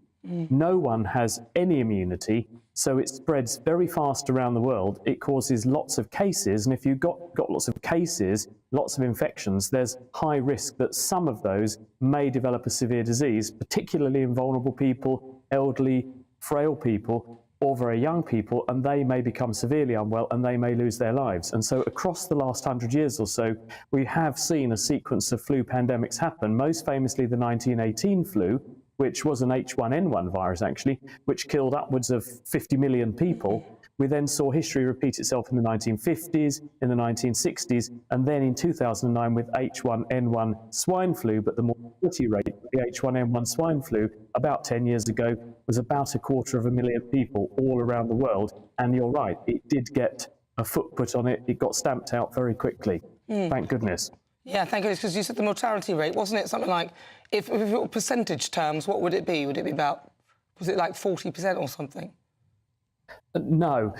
no one has any immunity, so it spreads very fast around the world. It causes lots of cases, and if you've got lots of cases, lots of infections, there's high risk that some of those may develop a severe disease, particularly in vulnerable people, elderly, frail people, or very young people, and they may become severely unwell and they may lose their lives. And so across the last 100 years or so, we have seen a sequence of flu pandemics happen, most famously the 1918 flu, which was an H1N1 virus, actually, which killed upwards of 50 million people. We then saw history repeat itself in the 1950s, in the 1960s, and then in 2009 with H1N1 swine flu, but the mortality rate of the H1N1 swine flu about 10 years ago was about 250,000 people all around the world. And you're right, it did get a foot put on it. It got stamped out very quickly. Thank goodness. Yeah, thank goodness, because you said the mortality rate, wasn't it something like, if it were percentage terms, what would it be? Would it be about, was it like 40% or something? No.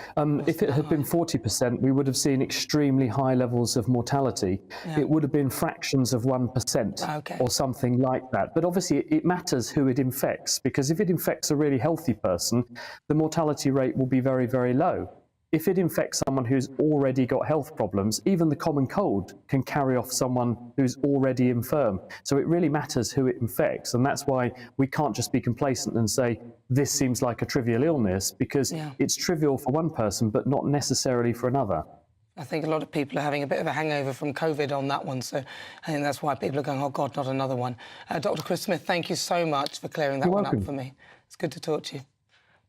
If it had been 40%, we would have seen extremely high levels of mortality. Yeah. It would have been fractions of 1% or something like that. But obviously, it matters who it infects, because if it infects a really healthy person, the mortality rate will be very, very low. If it infects someone who's already got health problems, even the common cold can carry off someone who's already infirm. So it really matters who it infects. And that's why we can't just be complacent and say, this seems like a trivial illness, because it's trivial for one person, but not necessarily for another. I think a lot of people are having a bit of a hangover from COVID on that one. So I think that's why people are going, oh, God, not another one. Dr. Chris Smith, thank you so much for clearing that one up for me. It's good to talk to you.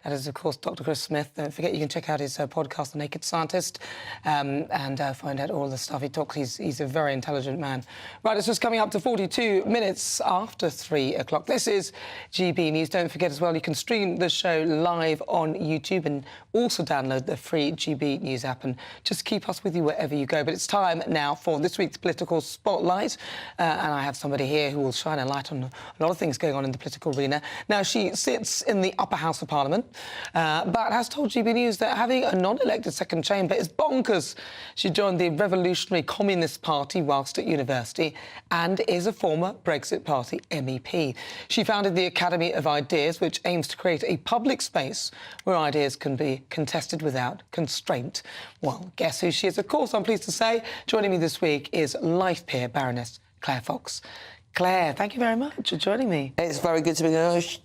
That is, of course, Dr. Chris Smith. Don't forget, you can check out his podcast, The Naked Scientist, and find out all the stuff he talks. He's a very intelligent man. Right, it's just coming up to 42 minutes after 3 o'clock. This is GB News. Don't forget as well, you can stream the show live on YouTube and also download the free GB News app, and just keep us with you wherever you go. But it's time now for this week's Political Spotlight, and I have somebody here who will shine a light on a lot of things going on in the political arena. Now, she sits in the upper house of Parliament, but has told GB News that having a non-elected second chamber is bonkers. She joined the Revolutionary Communist Party whilst at university and is a former Brexit Party MEP. She founded the Academy of Ideas, which aims to create a public space where ideas can be contested without constraint. Well, guess who she is? Of course, I'm pleased to say, joining me this week is Life Peer Baroness Claire Fox. Claire, thank you very much for joining me. It's very good to be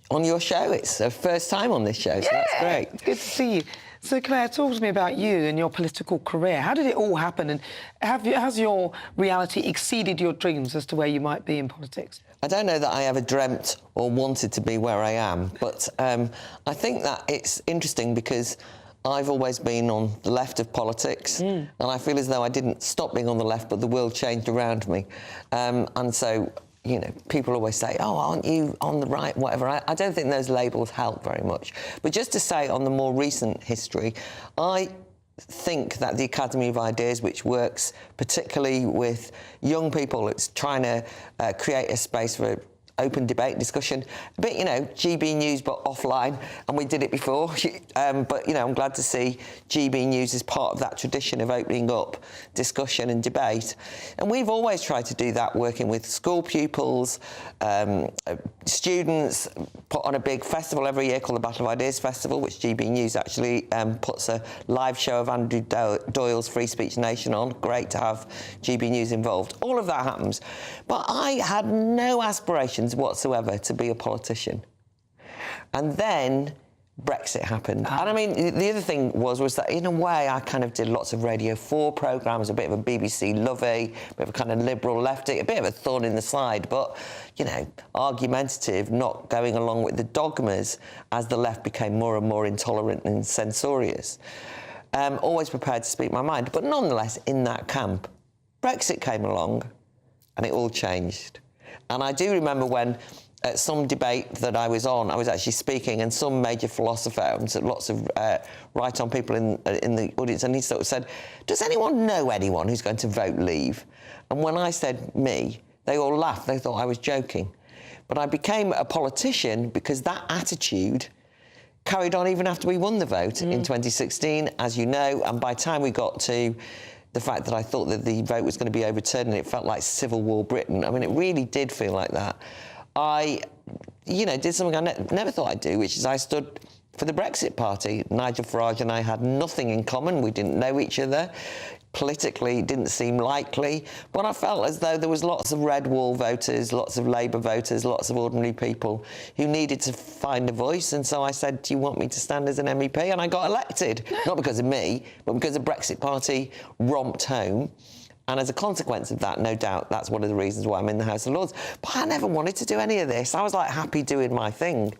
on your show. It's the first time on this show, so that's great. Good to see you. So, Claire, talk to me about you and your political career. How did it all happen, and has your reality exceeded your dreams as to where you might be in politics? I don't know that I ever dreamt or wanted to be where I am, but I think that it's interesting because I've always been on the left of politics, and I feel as though I didn't stop being on the left, but the world changed around me. And so, you know, people always say, oh, aren't you on the right, whatever. I don't think those labels help very much. But just to say on the more recent history, I think that the Academy of Ideas, which works particularly with young people, it's trying to create a space for open debate, discussion, a bit, you know, GB News but offline, and we did it before. But, you know, I'm glad to see GB News is part of that tradition of opening up discussion and debate. And we've always tried to do that, working with school pupils, students, put on a big festival every year called the Battle of Ideas Festival, which GB News actually puts a live show of Andrew Doyle's Free Speech Nation on. Great to have GB News involved. All of that happens. But I had no aspirations whatsoever to be a politician. And then Brexit happened. And I mean, the other thing was that in a way I kind of did lots of Radio 4 programmes, a bit of a BBC lovey, a bit of a kind of liberal lefty, a bit of a thorn in the side, but, you know, argumentative, not going along with the dogmas as the left became more and more intolerant and censorious. Always prepared to speak my mind, but nonetheless in that camp. Brexit came along and it all changed. And I do remember when at some debate that I was on, I was actually speaking, and some major philosopher, and lots of right-on people in the audience, and he sort of said, does anyone know anyone who's going to vote Leave? And when I said me, they all laughed. They thought I was joking. But I became a politician because that attitude carried on even after we won the vote in 2016, as you know, and by the time we got to the fact that I thought that the vote was going to be overturned and it felt like Civil War Britain. I mean, it really did feel like that. I, you know, did something I never thought I'd do, which is I stood for the Brexit Party. Nigel Farage and I had nothing in common. We didn't know each other. Politically, it didn't seem likely. But I felt as though there was lots of red wall voters, lots of Labour voters, lots of ordinary people who needed to find a voice. And so I said, do you want me to stand as an MEP? And I got elected. Not because of me, but because the Brexit Party romped home. And as a consequence of that, no doubt, that's one of the reasons why I'm in the House of Lords. But I never wanted to do any of this. I was, like, happy doing my thing.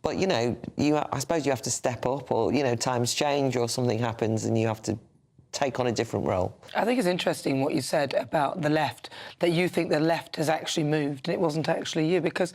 But, you know, I suppose you have to step up, or, you know, times change or something happens and you have to take on a different role. I think it's interesting what you said about the left, that you think the left has actually moved and it wasn't actually you, because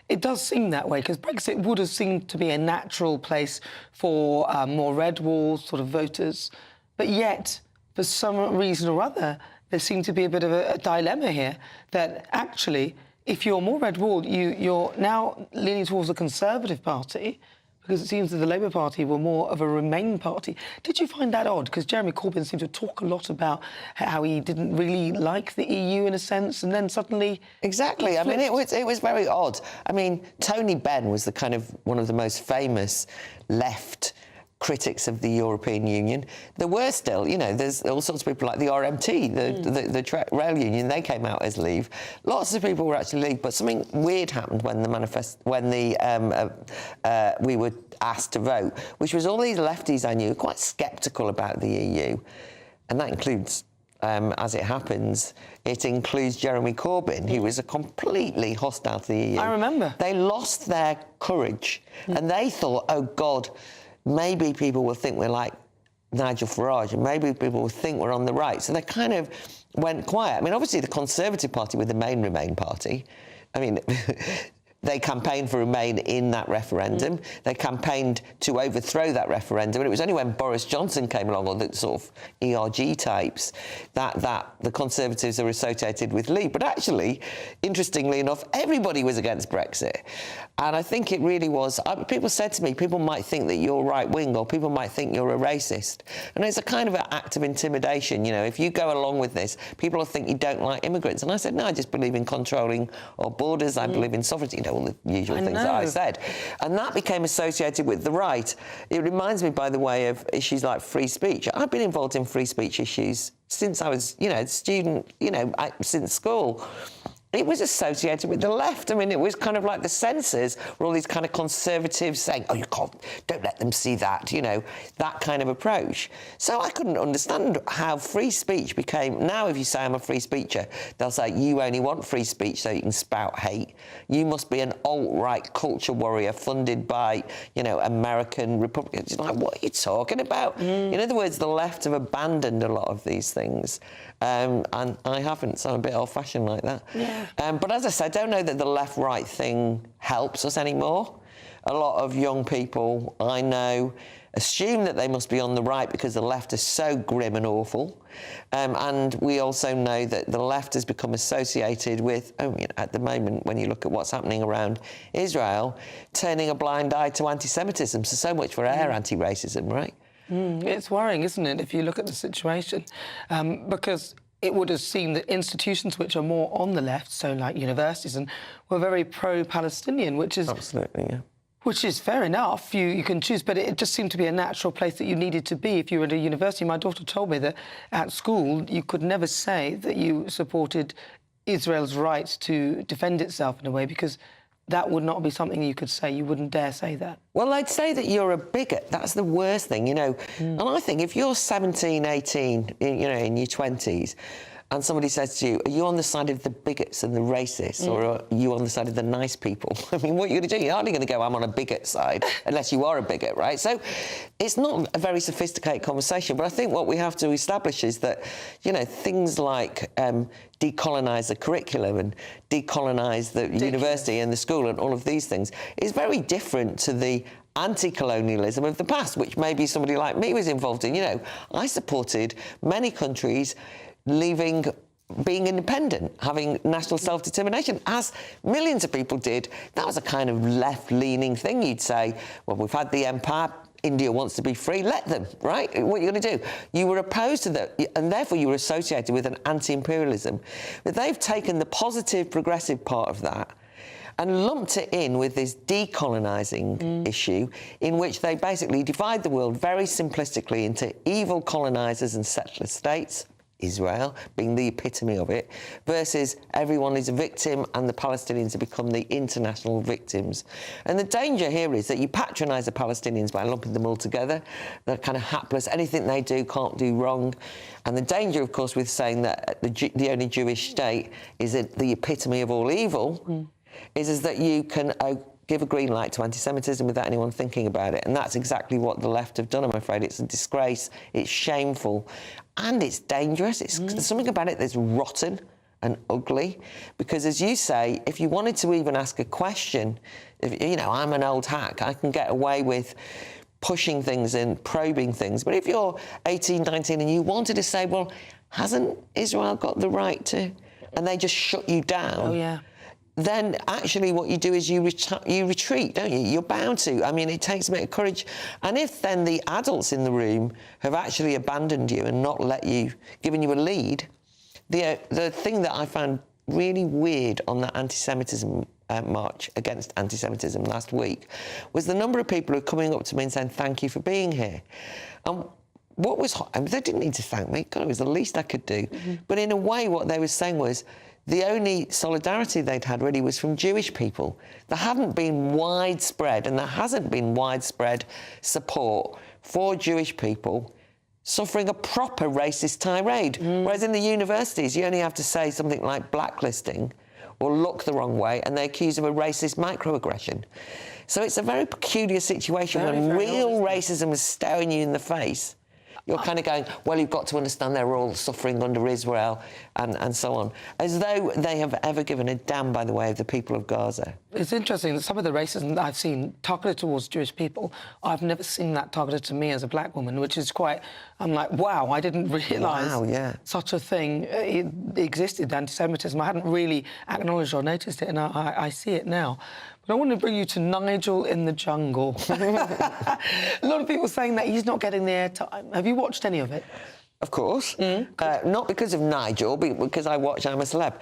it does seem that way, because Brexit would have seemed to be a natural place for more red wall sort of voters, but yet, for some reason or other, there seemed to be a bit of a dilemma here, that actually, if you're more red wall, you're now leaning towards the Conservative Party, because it seems that the Labour Party were more of a Remain party. Did you find that odd? Because Jeremy Corbyn seemed to talk a lot about how he didn't really like the EU in a sense, and then suddenly... Exactly. I mean, it was very odd. I mean, Tony Benn was the kind of one of the most famous left critics of the European Union. There were still, you know, there's all sorts of people like the RMT, the rail union, they came out as Leave. Lots of people were actually Leave, but something weird happened when we were asked to vote, which was all these lefties I knew quite sceptical about the EU, and that includes, as it happens, it includes Jeremy Corbyn, who was completely hostile to the EU. I remember. They lost their courage, and they thought, oh God, maybe people will think we're like Nigel Farage, and maybe people will think we're on the right. So they kind of went quiet. I mean, obviously the Conservative Party were the main Remain party. I mean, they campaigned for Remain in that referendum. They campaigned to overthrow that referendum. And it was only when Boris Johnson came along, or the sort of ERG types, that the Conservatives are associated with Leave. But actually, interestingly enough, everybody was against Brexit. And I think it really was... people said to me, people might think that you're right-wing, or people might think you're a racist. And it's a kind of an act of intimidation, you know. If you go along with this, people will think you don't like immigrants. And I said, no, I just believe in controlling our borders. I believe in sovereignty. You know, all the usual things that I said. And that became associated with the right. It reminds me, by the way, of issues like free speech. I've been involved in free speech issues since I was, you know, a student, you know, since school. it was associated with the left. I mean, it was kind of like the censors were all these kind of conservatives saying, oh, you can't, don't let them see that, you know, that kind of approach. So I couldn't understand how free speech became, now if you say I'm a free speecher, they'll say, you only want free speech so you can spout hate. You must be an alt-right culture warrior funded by, you know, American Republicans. It's like, what are you talking about? In other words, the left have abandoned a lot of these things. And I haven't, so I'm a bit old-fashioned like that. Yeah. But as I said, I don't know that the left-right thing helps us anymore. A lot of young people I know assume that they must be on the right because the left is so grim and awful. And we also know that the left has become associated with, at the moment, when you look at what's happening around Israel, turning a blind eye to anti-Semitism. So much for our anti-racism, right? It's worrying, isn't it, if you look at the situation? Because it would have seemed that institutions which are more on the left, so like universities, and were very pro-Palestinian, which is... Absolutely, yeah. Which is fair enough, you can choose, but it just seemed to be a natural place that you needed to be if you were at a university. My daughter told me that at school you could never say that you supported Israel's right to defend itself in a way, because that would not be something you could say. You wouldn't dare say that. Well, I'd say that you're a bigot. That's the worst thing, you know. And I think if you're 17, 18, in your 20s, and somebody says to you, are you on the side of the bigots and the racists, or are you on the side of the nice people? I mean, what are you going to do? You're hardly going to go, I'm on a bigot side, unless you are a bigot, right? So it's not a very sophisticated conversation, but I think what we have to establish is that, you know, things like decolonise the curriculum and decolonise the university and the school and all of these things is very different to the anti-colonialism of the past, which maybe somebody like me was involved in. You know, I supported many countries being independent, having national self-determination, as millions of people did. That was a kind of left-leaning thing. You'd say, well, we've had the empire, India wants to be free, let them, right? What are you going to do? You were opposed to that, and therefore you were associated with an anti-imperialism. But they've taken the positive, progressive part of that and lumped it in with this decolonising issue, in which they basically divide the world very simplistically into evil colonisers and settler states, Israel being the epitome of it, versus everyone is a victim and the Palestinians have become the international victims. And the danger here is that you patronise the Palestinians by lumping them all together. They're kind of hapless. Anything they do can't do wrong. And the danger, of course, with saying that the only Jewish state is the epitome of all evil is that you can give a green light to anti-Semitism without anyone thinking about it. And that's exactly what the left have done, I'm afraid. It's a disgrace, it's shameful, and it's dangerous. There's something about it that's rotten and ugly. Because, as you say, if you wanted to even ask a question, you know, I'm an old hack, I can get away with pushing things and probing things. But if you're 18, 19 and you wanted to say, well, hasn't Israel got the right to... And they just shut you down. Then actually what you do is you retreat, don't you? You're bound to. I mean, it takes a bit of courage. And if then the adults in the room have actually abandoned you and not given you a lead, the thing that I found really weird on that anti-Semitism march against anti-Semitism last week was the number of people who are coming up to me and saying, thank you for being here. And what was hot, I mean, they didn't need to thank me. God, it was the least I could do. But in a way, what they were saying was, the only solidarity they'd had really was from Jewish people. There hadn't been widespread, and there hasn't been widespread support for Jewish people suffering a proper racist tirade. Whereas in the universities, you only have to say something like blacklisting or look the wrong way, and they accuse of a racist microaggression. So it's a very peculiar situation when real racism is staring you in the face. You're kind of going, well, you've got to understand they're all suffering under Israel and so on, as though they have ever given a damn, by the way, of the people of Gaza. It's interesting that some of the racism that I've seen targeted towards Jewish people, I've never seen that targeted to me as a black woman, which is quite... I'm like, wow, I didn't realise such a thing existed, anti-Semitism. I hadn't really acknowledged or noticed it, and I see it now. But I want to bring you to Nigel in the Jungle. A lot of people saying that he's not getting the airtime. Have you watched any of it? Of course. Not because of Nigel, but because I watch I'm a Celeb.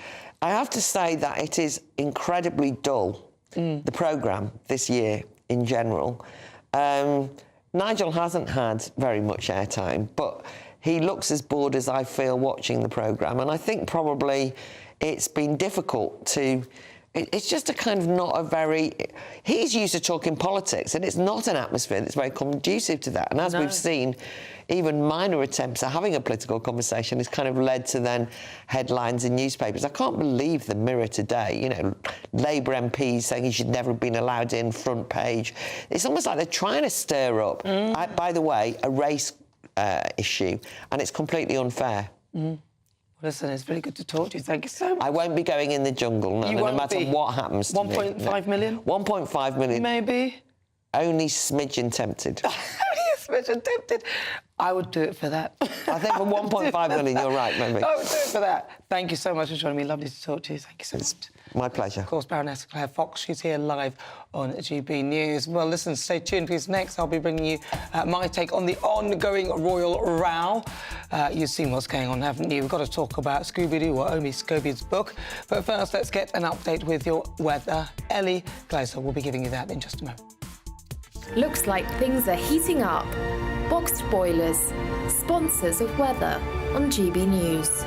I have to say that it is incredibly dull, the programme this year in general. Nigel hasn't had very much airtime, but he looks as bored as I feel watching the programme. And I think probably it's been difficult to... It's just a kind of not a very... He's used to talking politics, and it's not an atmosphere that's very conducive to that. And as we've seen, even minor attempts at having a political conversation has kind of led to then headlines in newspapers. I can't believe the Mirror today, you know, Labour MPs saying he should never have been allowed in, front page. It's almost like they're trying to stir up, by the way, a race issue, and it's completely unfair. Listen, it's really good to talk to you. Thank you so much. I won't be going in the jungle, no matter what happens to me. 1.5 million? 1.5 million. Maybe. Only smidgen tempted. Only a smidgen tempted. I would do it for that. I think for 1.5 million, you're right, maybe. I would do it for that. Thank you so much for joining me. Lovely to talk to you. Thank you so much. My pleasure. Of course, Baroness Claire Fox, she's here live on GB News. Well, listen, stay tuned, because next I'll be bringing you my take on the ongoing royal row. You've seen what's going on, haven't you? We've got to talk about Scooby-Doo, or only Scooby's book. But first, let's get an update with your weather. Ellie Gleiser will be giving you that in just a moment. Looks like things are heating up. Boxed boilers, sponsors of weather on GB News.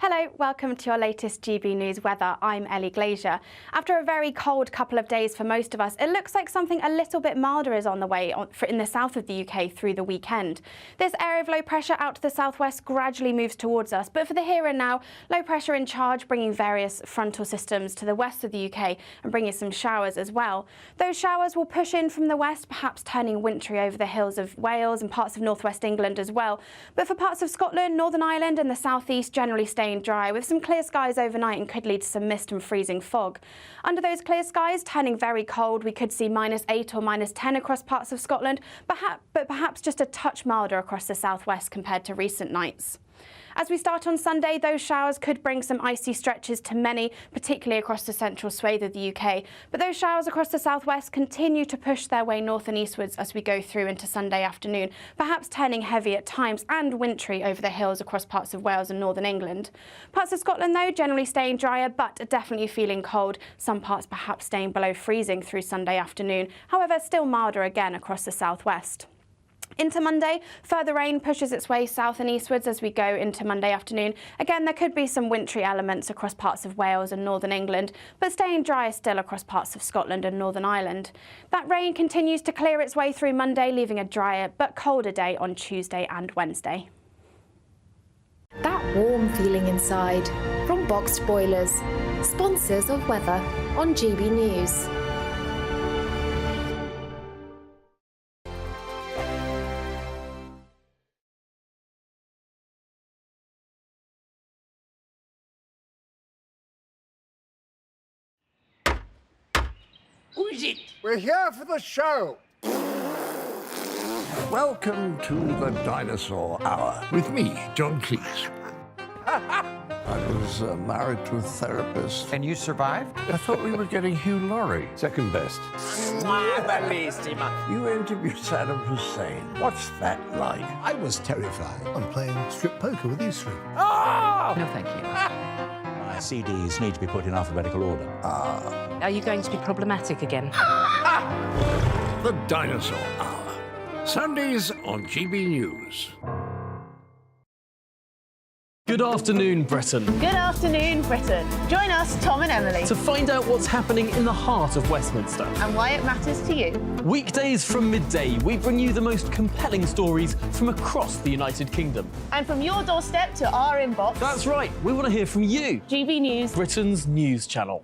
Hello, welcome to your latest GB News weather. I'm Ellie Glazier. After a very cold couple of days for most of us, it looks like something a little bit milder is on the way in the south of the UK through the weekend. This area of low pressure out to the southwest gradually moves towards us, but for the here and now, low pressure in charge, bringing various frontal systems to the west of the UK and bringing some showers as well. Those showers will push in from the west, perhaps turning wintry over the hills of Wales and parts of northwest England as well. But for parts of Scotland, Northern Ireland and the southeast, generally staying dry, with some clear skies overnight, and could lead to some mist and freezing fog. Under those clear skies, turning very cold, we could see -8 or -10 across parts of Scotland, but perhaps just a touch milder across the southwest compared to recent nights. As we start on Sunday, those showers could bring some icy stretches to many, particularly across the central swathe of the UK. But those showers across the southwest continue to push their way north and eastwards as we go through into Sunday afternoon, perhaps turning heavy at times and wintry over the hills across parts of Wales and northern England. Parts of Scotland, though, generally staying drier, but definitely feeling cold. Some parts perhaps staying below freezing through Sunday afternoon. However, still milder again across the southwest. Into Monday, further rain pushes its way south and eastwards as we go into Monday afternoon. Again, there could be some wintry elements across parts of Wales and northern England, but staying dry still across parts of Scotland and Northern Ireland. That rain continues to clear its way through Monday, leaving a drier but colder day on Tuesday and Wednesday. That warm feeling inside from Boxed Boilers, sponsors of weather on GB News. Who is it? We're here for the show. Welcome to the Dinosaur Hour with me, John Cleese. I was married to a therapist. And you survived? I thought we were getting Hugh Laurie. Second best. You interviewed Saddam Hussein. What's that like? I was terrified. I'm playing strip poker with these three. No, thank you. My CDs need to be put in alphabetical order. Are you going to be problematic again? The Dinosaur Hour. Sundays on GB News. Good afternoon, Britain. Good afternoon, Britain. Join us, Tom and Emily, To find out what's happening in the heart of Westminster. and why it matters to you. Weekdays from midday, we bring you the most compelling stories from across the United Kingdom. And from your doorstep to our inbox, That's right, we want to hear from you, GB News. Britain's news channel.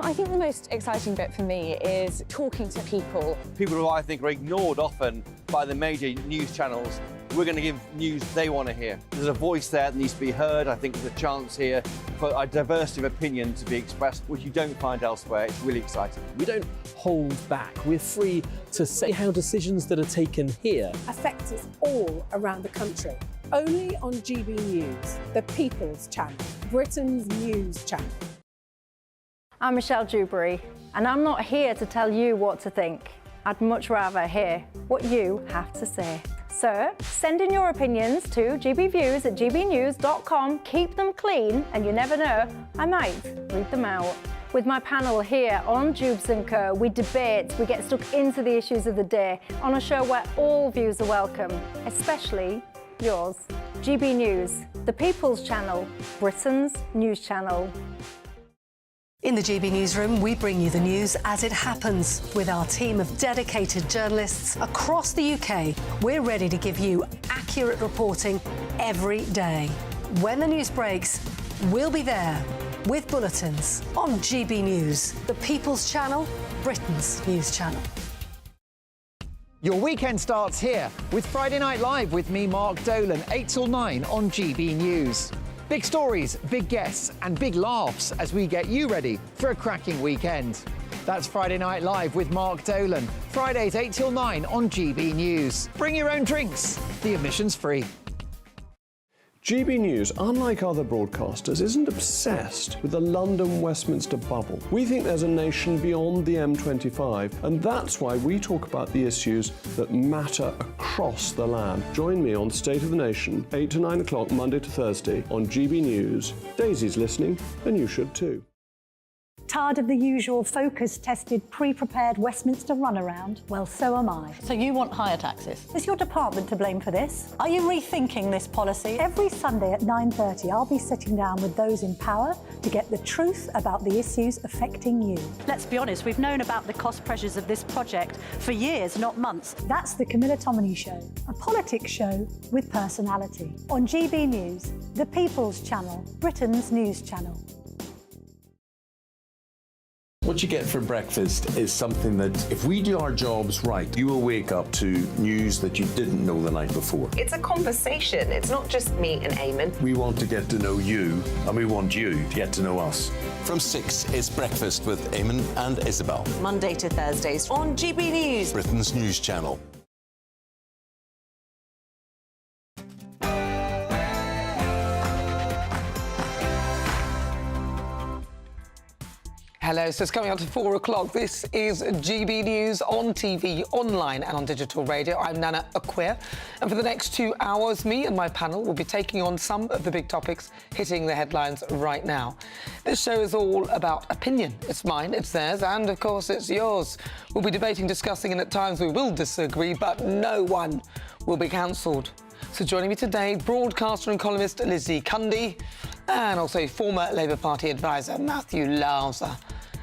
I think the most exciting bit for me is talking to people. People who I think are ignored often by the major news channels. We're going to give news they want to hear. There's a voice there that needs to be heard. I think there's a chance here for a diversity of opinion to be expressed, which you don't find elsewhere. It's really exciting. We don't hold back. We're free to say how decisions that are taken here affect us all around the country. Only on GB News, the People's Channel, Britain's news channel. I'm Michelle Dewberry, and I'm not here to tell you what to think. I'd much rather hear what you have to say. So send in your opinions to gbviews@gbnews.com. Keep them clean, and you never know, I might read them out. With my panel here on Jubes & Co, we debate, we get stuck into the issues of the day on a show where all views are welcome, especially yours. GB News, the People's Channel, Britain's news channel. In the GB Newsroom, we bring you the news as it happens. With our team of dedicated journalists across the UK, we're ready to give you accurate reporting every day. When the news breaks, we'll be there with bulletins on GB News, the People's Channel, Britain's news channel. Your weekend starts here with Friday Night Live with me, Mark Dolan, 8 till 9 on GB News. Big stories, big guests and big laughs as we get you ready for a cracking weekend. That's Friday Night Live with Mark Dolan. Fridays 8 till 9 on GB News. Bring your own drinks. The admission's free. GB News, unlike other broadcasters, isn't obsessed with the London-Westminster bubble. We think there's a nation beyond the M25, and that's why we talk about the issues that matter across the land. Join me on State of the Nation, 8 to 9 o'clock, Monday to Thursday, on GB News. Daisy's listening, and you should too. Tired of the usual focus-tested, pre-prepared Westminster runaround? Well, so am I. So you want higher taxes? Is your department to blame for this? Are you rethinking this policy? Every Sunday at 9:30, I'll be sitting down with those in power to get the truth about the issues affecting you. Let's be honest, we've known about the cost pressures of this project for years, not months. That's the Camilla Tominey Show, a politics show with personality. On GB News, the People's Channel, Britain's news channel. What you get for breakfast is something that, if we do our jobs right, you will wake up to news that you didn't know the night before. It's a conversation. It's not just me and Eamon. We want to get to know you, and we want you to get to know us. From 6, it's Breakfast with Eamon and Isabel. Monday to Thursdays on GB News, Britain's news channel. Hello, so it's coming up to 4 o'clock. This is GB News on TV, online and on digital radio. I'm Nana Akua. And for the next 2 hours, me and my panel will be taking on some of the big topics hitting the headlines right now. This show is all about opinion. It's mine, it's theirs, and of course it's yours. We'll be debating, discussing, and at times we will disagree, but no one will be cancelled. So joining me today, broadcaster and columnist Lizzie Cundy, and also former Labour Party advisor Matthew Lauser.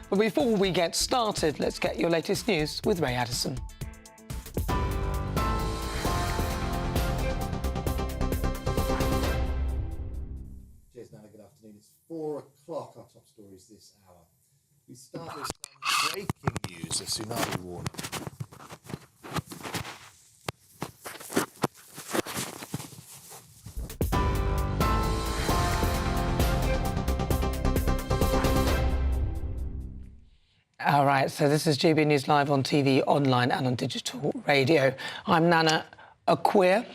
But before we get started, let's get your latest news with Ray Addison. Cheers, Nana. Good afternoon. It's 4 o'clock. Our top stories this hour. We start with some breaking news, a tsunami warning. All right, so this is GB News Live on TV, online and on digital radio. I'm Nana Akua.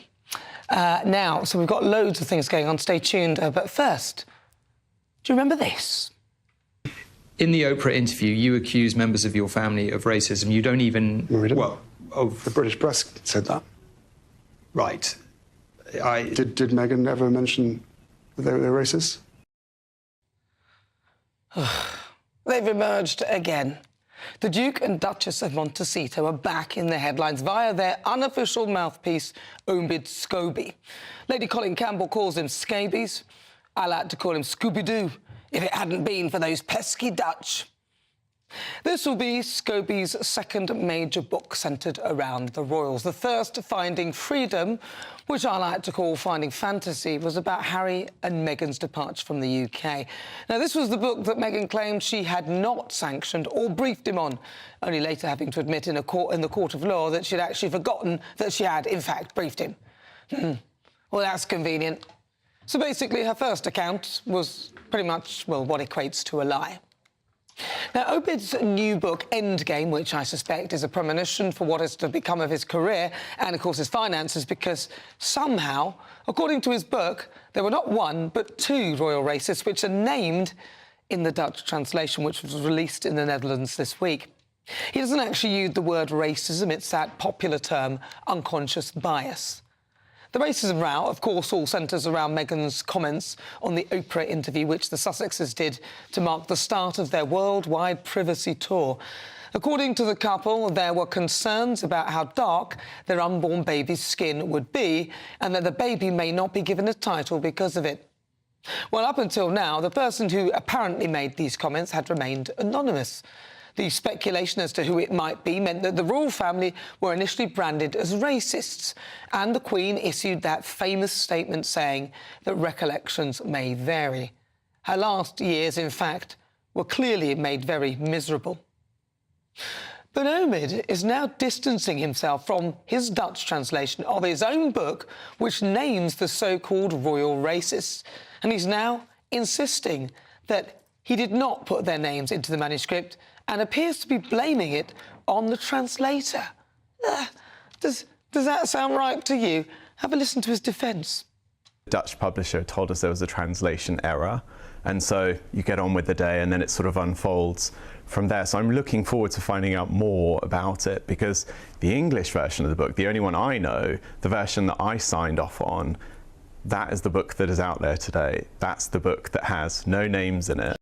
Now, so we've got loads of things going on. Stay tuned. But first, do you remember this? In the Oprah interview, you accused members of your family of racism. You don't even... Well, the British press said that. Right. Did Meghan ever mention that they were racist? They've emerged again. The Duke and Duchess of Montecito are back in the headlines via their unofficial mouthpiece, Omid Scobie. Lady Colin Campbell calls him scabies. I like to call him Scooby-Doo, if it hadn't been for those pesky Dutch. This will be Scobie's second major book centred around the royals. The first, Finding Freedom, which I like to call Finding Fantasy, was about Harry and Meghan's departure from the UK. Now, this was the book that Meghan claimed she had not sanctioned or briefed him on, only later having to admit in the court of law that she'd actually forgotten that she had, in fact, briefed him. Well, that's convenient. So basically, her first account was pretty much, well, what equates to a lie. Now, Omid's new book, Endgame, which I suspect is a premonition for what is to become of his career and, of course, his finances, because somehow, according to his book, there were not one but 2 royal racists, which are named in the Dutch translation, which was released in the Netherlands this week. He doesn't actually use the word racism, it's that popular term, unconscious bias. The racism row, of course, all centres around Meghan's comments on the Oprah interview, which the Sussexes did to mark the start of their worldwide privacy tour. According to the couple, there were concerns about how dark their unborn baby's skin would be and that the baby may not be given a title because of it. Well, up until now, the person who apparently made these comments had remained anonymous. The speculation as to who it might be meant that the royal family were initially branded as racists, and the Queen issued that famous statement saying that recollections may vary. Her last years, in fact, were clearly made very miserable. But Omid is now distancing himself from his Dutch translation of his own book, which names the so-called royal racists. And he's now insisting that he did not put their names into the manuscript and appears to be blaming it on the translator. Does that sound right to you? Have a listen to his defence. The Dutch publisher told us there was a translation error, and so you get on with the day and then it sort of unfolds from there. So I'm looking forward to finding out more about it, because the English version of the book, the only one I know, the version that I signed off on, that is the book that is out there today. That's the book that has no names in it.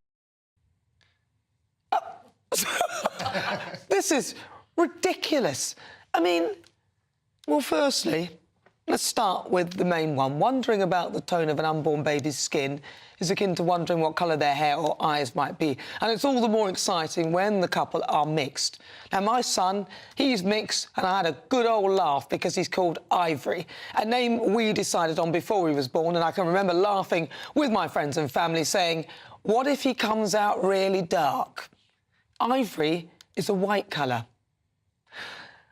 This is ridiculous. I mean, well, firstly, let's start with the main one. Wondering about the tone of an unborn baby's skin is akin to wondering what colour their hair or eyes might be. And it's all the more exciting when the couple are mixed. Now, my son, he's mixed, and I had a good old laugh because he's called Ivory, a name we decided on before he was born, and I can remember laughing with my friends and family saying, what if he comes out really dark? Ivory is a white colour.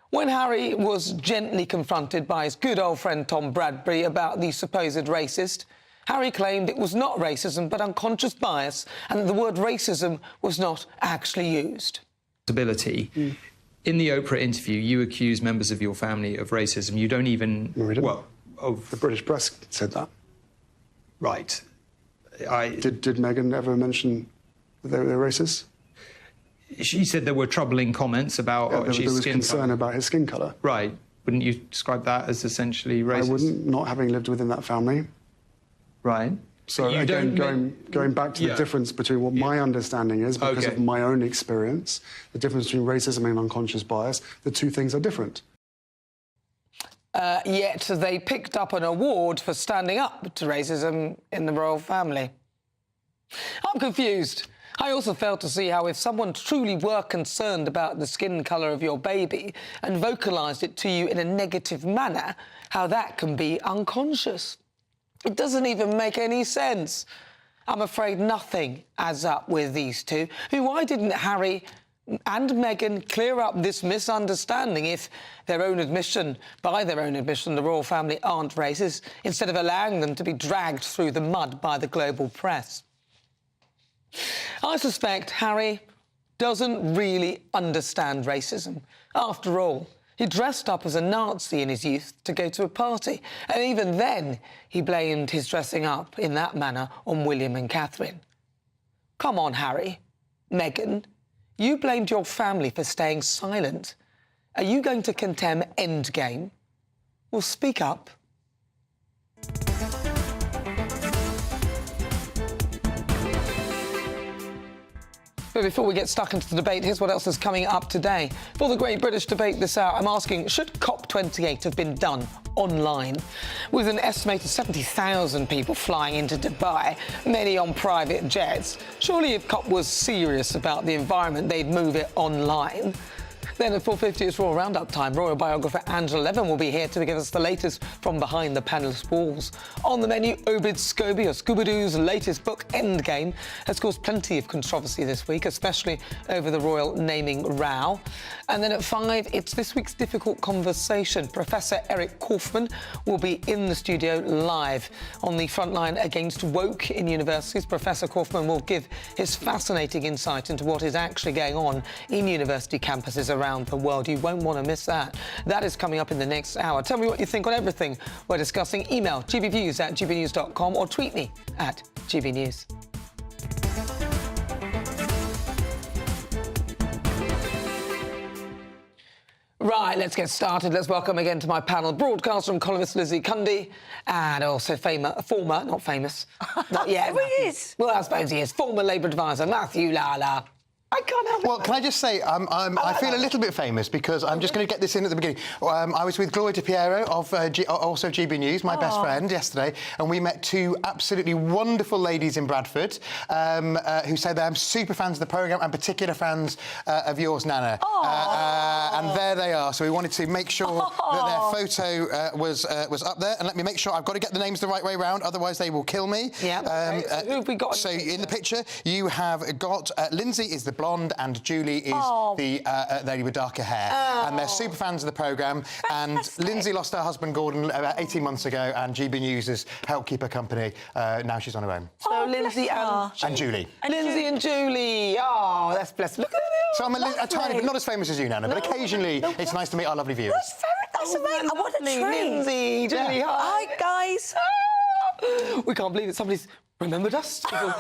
When Harry was gently confronted by his good old friend Tom Bradbury about the supposed racist, Harry claimed it was not racism but unconscious bias, and that the word racism was not actually used. Ability. In the Oprah interview, you accuse members of your family of racism. You don't even... Well, the British press said that. Right. Did Meghan ever mention that they were racist? She said there were troubling comments about there was concern about his skin colour. Right. Wouldn't you describe that as essentially racist? I wouldn't, not having lived within that family. Right. So again, going back to the difference between what my understanding is, because of my own experience, the difference between racism and unconscious bias, the two things are different. Yet they picked up an award for standing up to racism in the royal family. I'm confused. I also fail to see how if someone truly were concerned about the skin colour of your baby and vocalised it to you in a negative manner, how that can be unconscious. It doesn't even make any sense. I'm afraid nothing adds up with these two. Why didn't Harry and Meghan clear up this misunderstanding if by their own admission, the royal family aren't racist, instead of allowing them to be dragged through the mud by the global press? I suspect Harry doesn't really understand racism. After all, he dressed up as a Nazi in his youth to go to a party, and even then he blamed his dressing up in that manner on William and Catherine. Come on, Harry. Meghan, you blamed your family for staying silent. Are you going to condemn Endgame? Well, speak up. But before we get stuck into the debate, here's what else is coming up today. For the Great British Debate this hour, I'm asking, should COP28 have been done online? With an estimated 70,000 people flying into Dubai, many on private jets, surely if COP was serious about the environment, they'd move it online. Then at 4:50, it's Royal Roundup time. Royal biographer Angela Levin will be here to give us the latest from behind the panelist walls. On the menu, Obid Scobie, or Scooby-Doo's latest book, Endgame, has caused plenty of controversy this week, especially over the royal naming row. And then at 5, it's this week's difficult conversation. Professor Eric Kaufman will be in the studio live. On the front line against woke in universities, Professor Kaufman will give his fascinating insight into what is actually going on in university campuses around the world. You won't want to miss that. That is coming up in the next hour. Tell me what you think on everything we're discussing. Email gbviews@gbnews.com or tweet me at gbnews. Right, let's get started. Let's welcome again to my panel broadcaster and columnist Lizzie Cundy, and also former, not famous, not yet. Well, he is. Well, I suppose he is. Former Labour advisor Matthew Lala. I can't help it. Well, can I just say, I feel a little bit famous because I'm just going to get this in at the beginning. I was with Gloria DiPiero of also GB News, my best friend, yesterday, and we met two absolutely wonderful ladies in Bradford who said they're super fans of the programme and particular fans of yours, Nana. And there they are. So we wanted to make sure that their photo was up there. And let me make sure I've got to get the names the right way round, otherwise they will kill me. Yeah. So who have we got? So in the picture, you have got Lindsay is the blonde and Julie is the lady with darker hair. And they're super fans of the programme. And Lindsay lost her husband, Gordon, about 18 months ago, and GB News has helped keep her company. Now she's on her own. So Lindsay and Julie. Lindsay and Julie. Oh, that's blessed. Look at them. So I'm a tiny, not as famous as you, Nana, but occasionally it's nice to meet our lovely viewers. That's amazing. What a treat. Lindsay, Julie, hi, guys. We can't believe it. Somebody's remembered us. No.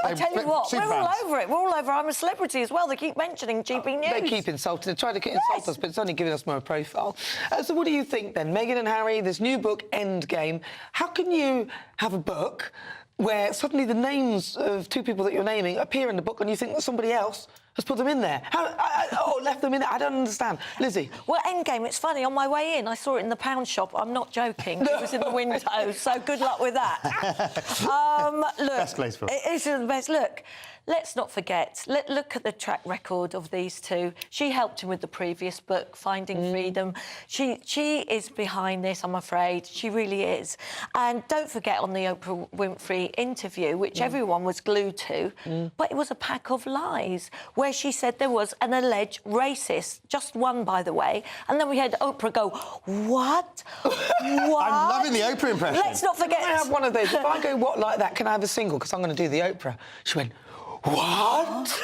I tell you what, we're all over it. We're all over. I'm a celebrity as well. They keep mentioning GB News. They keep insulting. They try to insult us, but it's only giving us more profile. So what do you think, then? Meghan and Harry, this new book, Endgame. How can you have a book where suddenly the names of two people that you're naming appear in the book and you think that somebody else has put them in there? Left them in there? I don't understand. Lizzie? Well, Endgame, it's funny. On my way in, I saw it in the pound shop. I'm not joking. It was in the window, so good luck with that. Look, best place for it. It is the best. Look, let's not forget. Look at the track record of these two. She helped him with the previous book, Finding Freedom. She is behind this, I'm afraid. She really is. And don't forget on the Oprah Winfrey interview, which everyone was glued to, but it was a pack of lies, where she said there was an alleged racist, just one, by the way, and then we had Oprah go, what? What? I'm loving the Oprah impression. Let's not forget... Can I have one of those? If I go, what, like that, can I have a single? Because I'm going to do the Oprah. She went, what?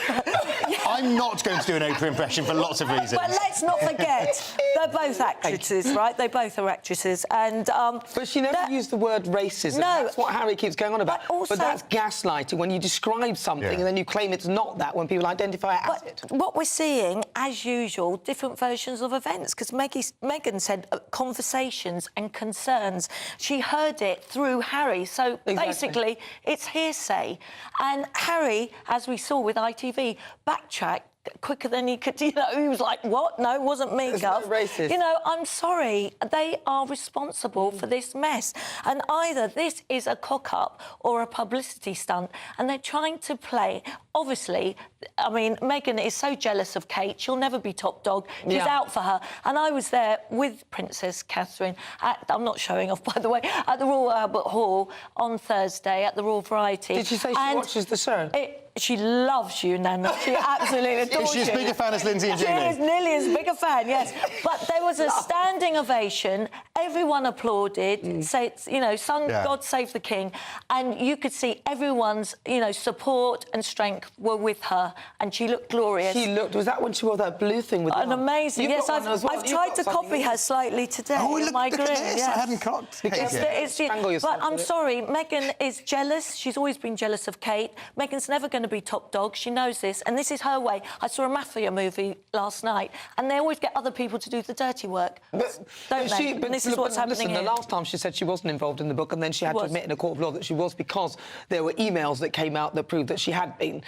I'm not going to do an Oprah impression for lots of reasons. But let's not forget, they're both actresses, right? They both are actresses, and... but she never used the word racism. No. That's what Harry keeps going on about. But that's gaslighting, when you describe something and then you claim it's not that when people identify it as it. What we're seeing, as usual, different versions of events, because Meghan said conversations and concerns. She heard it through Harry, so basically it's hearsay. And Harry, as we saw with ITV, backtracked quicker than he could, he was like, what? No, it wasn't me, Gov. Racist. I'm sorry. They are responsible for this mess. And either this is a cock-up or a publicity stunt, and they're trying to play... Obviously, I mean, Meghan is so jealous of Kate. She'll never be top dog. She's out for her. And I was there with Princess Catherine I'm not showing off, by the way, at the Royal Albert Hall on Thursday at the Royal Variety. Did she say she watches the show? She loves you, Nana. She absolutely adores you. Is she as big a fan as Lindsay and Julie? She is nearly as big a fan, yes. But there was a standing ovation. Everyone applauded. Say, God save the King. And you could see everyone's, support and strength were with her. And she looked glorious. Was that when she wore that blue thing with amazing, yes. I've tried to copy her slightly today. Oh, look at this. Yes. I hadn't caught Kate But I'm sorry, Meghan is jealous. She's always been jealous of Kate. Meghan's never going to be top dog. She knows this, and this is her way. I saw a mafia movie last night, and they always get other people to do the dirty work. Don't they? This is what's happening here. The last time she said she wasn't involved in the book, and then she had to admit in a court of law that she was, because there were emails that came out that proved that she had been.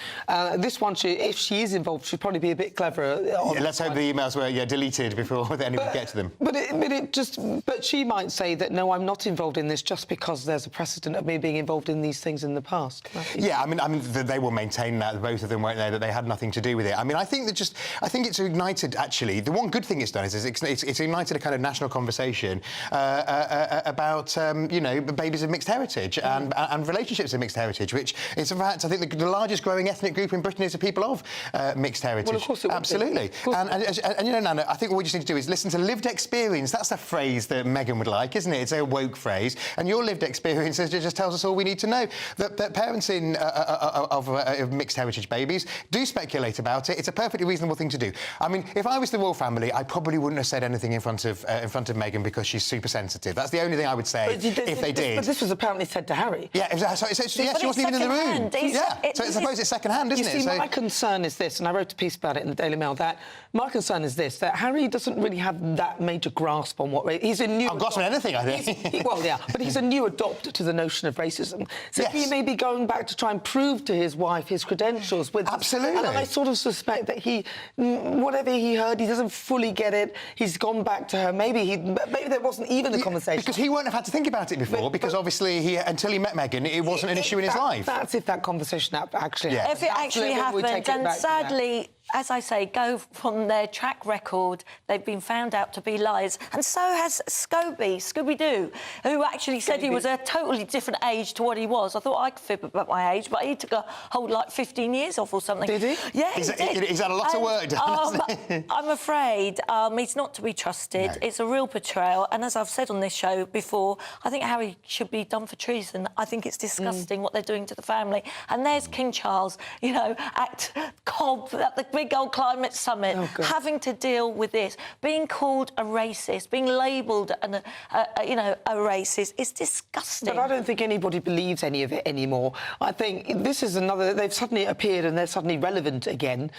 This one, if she is involved, she'd probably be a bit cleverer. Let's hope the emails were deleted before anyone gets to them. But she might say that, no, I'm not involved in this just because there's a precedent of me being involved in these things in the past. Yeah, I mean, they will maintain that, both of them, won't they, that they had nothing to do with it. I mean, I think it's ignited, actually. The one good thing it's done is it's ignited a kind of national conversation about, babies of mixed heritage and relationships of mixed heritage, which is, in fact, I think the largest growing ethnic group in Britain is the people of mixed heritage. Well, of course it would absolutely. And Nana, I think what we just need to do is listen to lived experience. That's a phrase that Meghan would like, isn't it? It's a woke phrase. And your lived experience just tells us all we need to know. That parents of mixed heritage babies do speculate about it. It's a perfectly reasonable thing to do. I mean, if I was the royal family, I probably wouldn't have said anything in front of Meghan, because she's super sensitive. That's the only thing I would say if they did. But this was apparently said to Harry. Yeah, she wasn't even in the room. So I suppose it's second-hand, isn't it? You see, my concern is this, and I wrote a piece about it in the Daily Mail, that my concern is this, that Harry doesn't really have that major grasp on what... He's a new... grasp on anything, I think. Well, yeah, but he's a new adopter to the notion of racism. So he may be going back to try and prove to his wife his credentials with... Absolutely. And I sort of suspect that whatever he heard, he doesn't fully get it. He's gone back to her. Maybe there wasn't even a conversation. Because he wouldn't have had to think about it before, because obviously, until he met Meghan, it wasn't an issue in his life. That's if that conversation actually happened. If it actually happened, and sadly, as I say, go from their track record, they've been found out to be liars. And so has Scooby-Doo, who actually said he was a totally different age to what he was. I thought I could fib about my age, but he took a whole, 15 years off or something. Did he? Yeah, he's had a lot of work done, hasn't he? I'm afraid he's not to be trusted. No. It's a real betrayal. And as I've said on this show before, I think Harry should be done for treason. I think it's disgusting what they're doing to the family. And there's King Charles, at Cobb, at the big old climate summit, having to deal with this, being called a racist, being labelled a racist. It's disgusting. But I don't think anybody believes any of it anymore. I think this is another... They've suddenly appeared and they're suddenly relevant again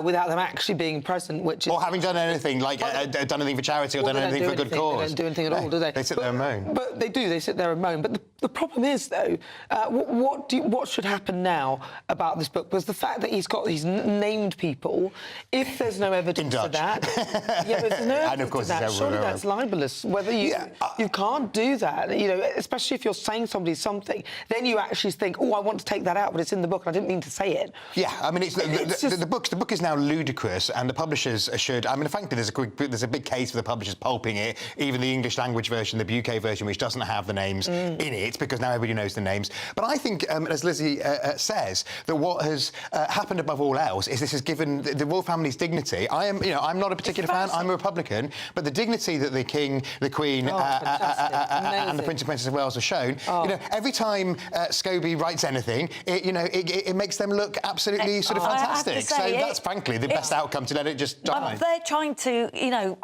without them actually being present, which is... Or having done anything, done anything for charity or done anything for a good cause. They don't do anything at all, do they? They sit there and moan. But they do, they sit there and moan. But the problem is, though, what should happen now about this book? Because the fact that he's named people, if there's no evidence of that... there's no and of course, surely that's libelous. Whether you can't do that, especially if you're saying something, then you actually think, I want to take that out, but it's in the book, and I didn't mean to say it. Yeah, I mean, the book is now ludicrous, and the publishers should... I mean, frankly, there's a big case for the publishers pulping it, even the English language version, the UK version, which doesn't have the names in it, because now everybody knows the names. But I think, as Lizzie says, that what has happened above all else is this has given the royal family's dignity. I'm not a particular fan. I'm a Republican, but the dignity that the King, the Queen, and the Prince and Princess of Wales have shown. Every time Scobie writes anything, it makes them look absolutely sort of fantastic. So that's frankly the best outcome, to let it just die. They're trying to,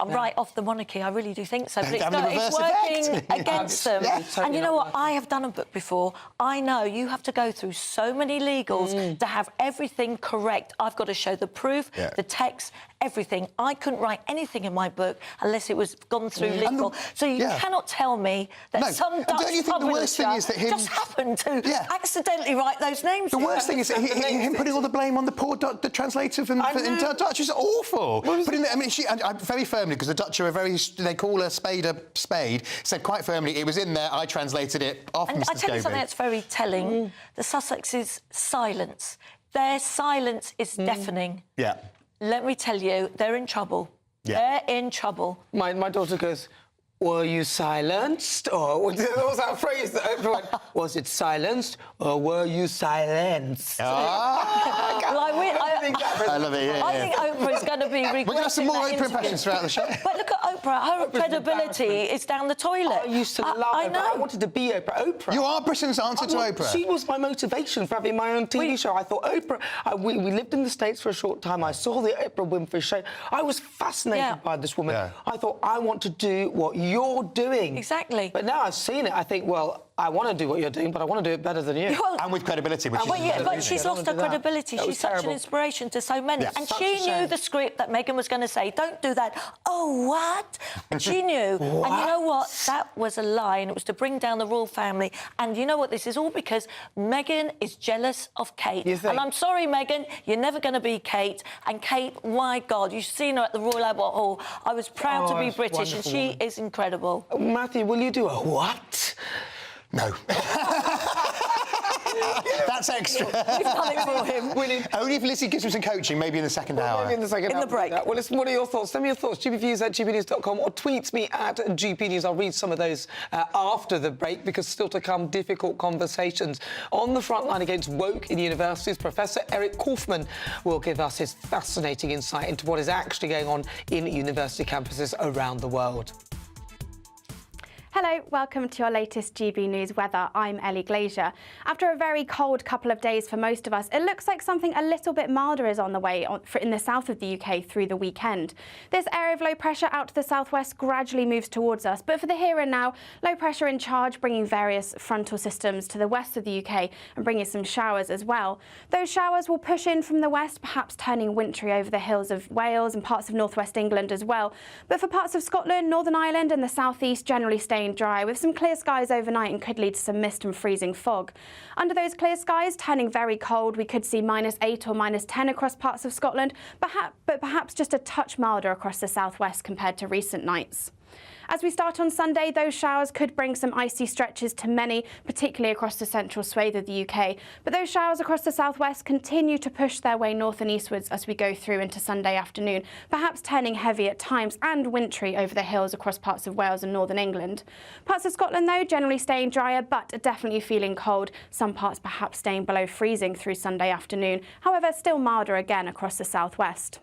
write off the monarchy. I really do think so. But it's working against them. And you know what? I have done a book before. I know you have to go through so many legals to have everything correct. I've got to show the proof, the text, everything. I couldn't write anything in my book unless it was gone through legal. So you cannot tell me that some Dutch don't you think the worst thing is that just happened to accidentally write those names? The worst thing is him putting all the blame on the poor the translator in Dutch is awful. I'm very firmly, because the Dutch are they call a spade, said quite firmly, it was in there, I translated it off, Mr. Scobie. I tell you something that's very telling. The Sussexes' silence. Their silence is deafening. Yeah. Let me tell you, they're in trouble. Yeah. They're in trouble. My daughter goes, were you silenced? Or what was that phrase that Oprah went, was it silenced or were you silenced? I love it, I think Oprah's going to be regretting. We're going to have some more Oprah impressions throughout the show. But look at Oprah. Her credibility is down the toilet. I used to love Oprah. I wanted to be Oprah. You are Britain's answer to Oprah. She was my motivation for having my own TV show. I thought Oprah... We lived in the States for a short time. I saw the Oprah Winfrey show. I was fascinated by this woman. Yeah. I thought, I want to do what you're doing. Exactly. But now I've seen it, I think, well, I want to do what you're doing, but I want to do it better than you. Well, and with credibility, which is... but she's lost her credibility. She's such an inspiration to so many. Yes. And she knew the script that Meghan was going to say, don't do that. Oh, what? And she knew. What? And you know what? That was a lie, and it was to bring down the royal family. And you know what? This is all because Meghan is jealous of Kate. And I'm sorry, Meghan, you're never going to be Kate. And Kate, my God, you've seen her at the Royal Albert Hall. I was proud to be British, and she is incredible. Matthew, will you do a what? No. That's extra. You've done it for him. Only if Lizzie gives him some coaching, maybe in the second hour. Maybe in the second hour. In the break. Well, listen, what are your thoughts? Send me your thoughts. gbviews@gbnews.com or tweet me at GBNews. I'll read some of those after the break, because still to come, difficult conversations. On the front line against woke in universities, Professor Eric Kaufman will give us his fascinating insight into what is actually going on in university campuses around the world. Hello, welcome to your latest GB News weather. I'm Ellie Glazier. After a very cold couple of days for most of us, it looks like something a little bit milder is on the way in the south of the UK through the weekend. This area of low pressure out to the southwest gradually moves towards us, but for the here and now, low pressure in charge, bringing various frontal systems to the west of the UK and bringing some showers as well. Those showers will push in from the west, perhaps turning wintry over the hills of Wales and parts of northwest England as well. But for parts of Scotland, Northern Ireland and the southeast, generally staying dry with some clear skies overnight and could lead to some mist and freezing fog. Under those clear skies, turning very cold, we could see -8 or -10 across parts of Scotland, but perhaps just a touch milder across the southwest compared to recent nights. As we start on Sunday, those showers could bring some icy stretches to many, particularly across the central swathe of the UK. But those showers across the southwest continue to push their way north and eastwards as we go through into Sunday afternoon, perhaps turning heavy at times and wintry over the hills across parts of Wales and northern England. Parts of Scotland, though, generally staying drier, but definitely feeling cold. Some parts perhaps staying below freezing through Sunday afternoon. However, still milder again across the southwest.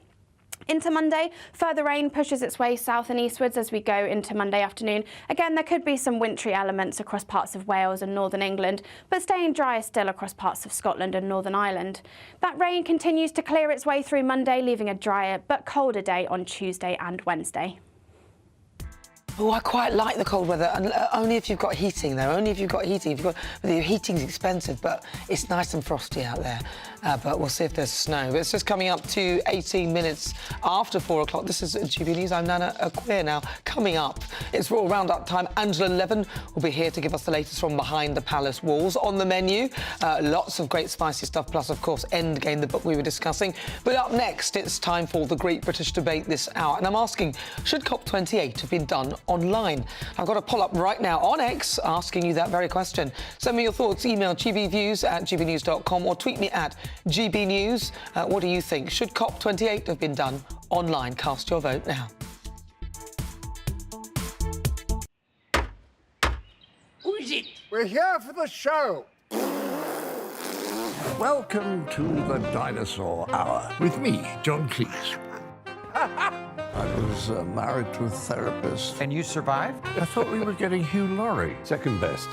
Into Monday, further rain pushes its way south and eastwards as we go into Monday afternoon. Again, there could be some wintry elements across parts of Wales and northern England, but staying drier still across parts of Scotland and Northern Ireland. That rain continues to clear its way through Monday, leaving a drier but colder day on Tuesday and Wednesday. Oh, I quite like the cold weather, and only if you've got heating, though. Only if you've got heating. Your heating's expensive, but it's nice and frosty out there. But we'll see if there's snow. But it's just coming up to 18 minutes after 4 o'clock. This is GB News. I'm Nana Akua now. Coming up, it's Royal Roundup time. Angela Levin will be here to give us the latest from behind the palace walls. On the menu, lots of great spicy stuff, plus, of course, Endgame, the book we were discussing. But up next, it's time for the Great British Debate this hour. And I'm asking, should COP28 have been done online? I've got a poll up right now on X asking you that very question. Send me your thoughts. Email gbviews@gbnews.com or tweet me at GBNews. What do you think? Should COP28 have been done online? Cast your vote now. Who is it? We're here for the show. Welcome to the Dinosaur Hour with me, John Cleese. I was married to a therapist. And you survived? I thought we were getting Hugh Laurie. Second best.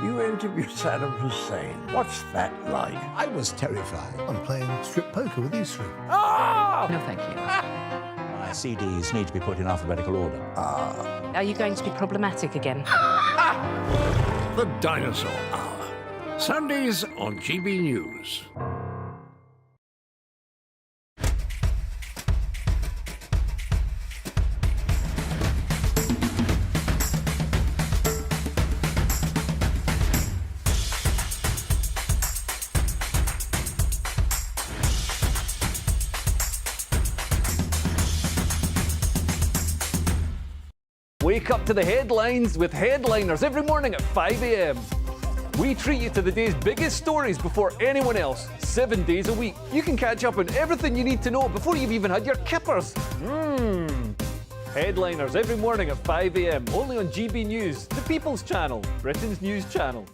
You interviewed Saddam Hussein. What's that like? I was terrified. I'm playing strip poker with these three. Oh! No, thank you. My CDs need to be put in alphabetical order. Are you going to be problematic again? The Dinosaur Hour. Sundays on GB News. Wake up to the headlines with Headliners every morning at 5 a.m. We treat you to the day's biggest stories before anyone else, 7 days a week. You can catch up on everything you need to know before you've even had your kippers. Headliners every morning at 5 a.m. only on GB News, the People's Channel, Britain's news channel.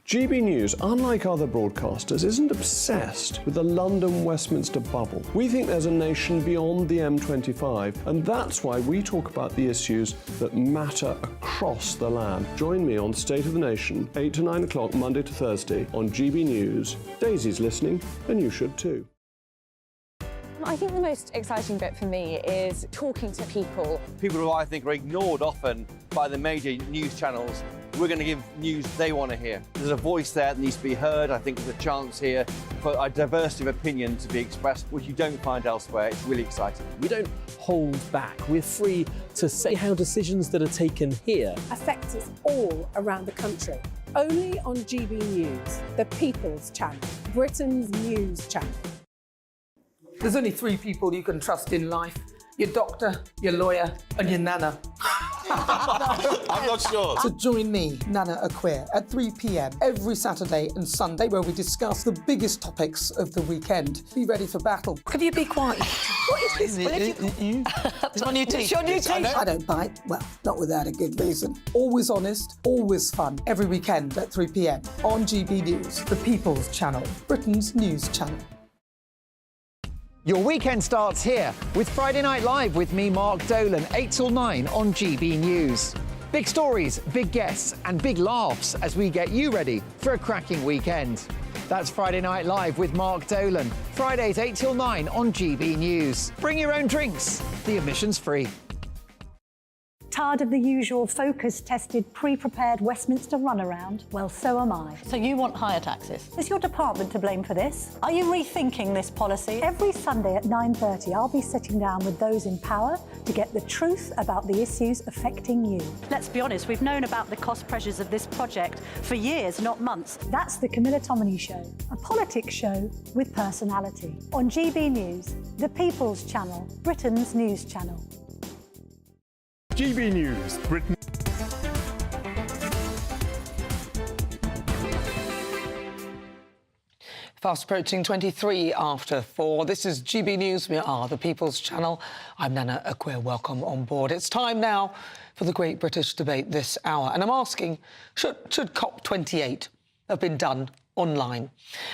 GB News, unlike other broadcasters, isn't obsessed with the London-Westminster bubble. We think there's a nation beyond the M25, and that's why we talk about the issues that matter across the land. Join me on State of the Nation, 8 to 9 o'clock, Monday to Thursday, on GB News. Daisy's listening, and you should too. I think the most exciting bit for me is talking to people. People who I think are ignored often by the major news channels. We're going to give news they want to hear. There's a voice there that needs to be heard. I think there's a chance here for a diversity of opinion to be expressed, which you don't find elsewhere. It's really exciting. We don't hold back. We're free to say how decisions that are taken here affect us all around the country. Only on GB News, the People's Channel, Britain's news channel. There's only 3 people you can trust in life. Your doctor, your lawyer, and your nana. I'm not sure. So join me, Nana Akua, at 3 p.m. every Saturday and Sunday, where we discuss the biggest topics of the weekend. Be ready for battle. Could you be quiet? What is this? It's my new teeth. It's your new teeth. I don't bite. Well, not without a good reason. Always honest, always fun. Every weekend at 3 p.m. on GB News, the People's Channel, Britain's news channel. Your weekend starts here with Friday Night Live with me, Mark Dolan, 8 till 9 on GB News. Big stories, big guests and big laughs as we get you ready for a cracking weekend. That's Friday Night Live with Mark Dolan. Fridays 8 till 9 on GB News. Bring your own drinks. The admission's free. Tired of the usual focus-tested, pre-prepared Westminster runaround? Well, so am I. So you want higher taxes? Is your department to blame for this? Are you rethinking this policy? Every Sunday at 9:30, I'll be sitting down with those in power to get the truth about the issues affecting you. Let's be honest, we've known about the cost pressures of this project for years, not months. That's the Camilla Tominey Show, a politics show with personality. On GB News, the People's Channel, Britain's news channel. GB News, Britain. Fast approaching 23 after 4. This is GB News. We are the People's Channel. I'm Nana Akua. Welcome on board. It's time now for the Great British Debate this hour. And I'm asking, should COP28 have been done online?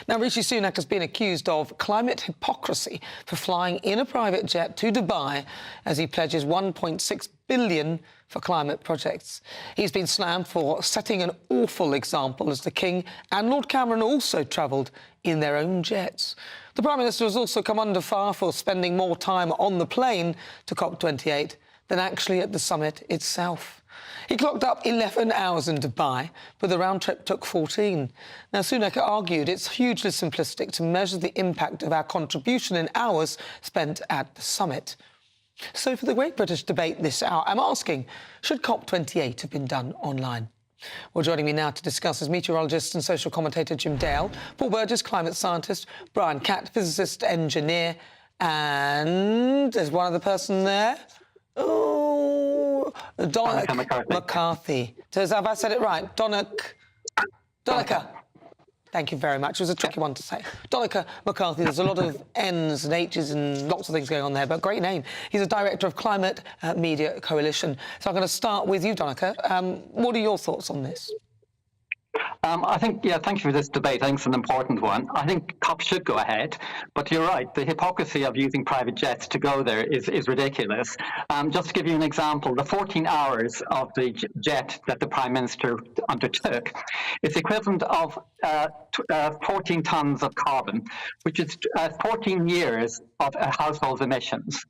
Now, Rishi Sunak has been accused of climate hypocrisy for flying in a private jet to Dubai as he pledges $1.6 billion for climate projects. He's been slammed for setting an awful example as the King and Lord Cameron also travelled in their own jets. The Prime Minister has also come under fire for spending more time on the plane to COP28 than actually at the summit itself. He clocked up 11 hours in Dubai, but the round trip took 14. Now, Sunak argued it's hugely simplistic to measure the impact of our contribution in hours spent at the summit. So for the Great British Debate this hour, I'm asking, should COP28 have been done online? Well, joining me now to discuss is meteorologist and social commentator Jim Dale, Paul Burgess, climate scientist, Brian Catt, physicist, engineer, and there's one other person there. Oh, Donica McCarthy. Have I said it right? Donica. Thank you very much. It was a tricky one to say. Donica McCarthy. There's a lot of N's and H's and lots of things going on there, but great name. He's a director of Climate Media Coalition. So I'm going to start with you, Donica. What are your thoughts on this? I think, thank you for this debate. I think it's an important one. I think COP should go ahead, but you're right. The hypocrisy of using private jets to go there is ridiculous. Just to give you an example, the 14 hours of the jet that the Prime Minister undertook is equivalent of 14 tons of carbon, which is 14 years of a household's emissions.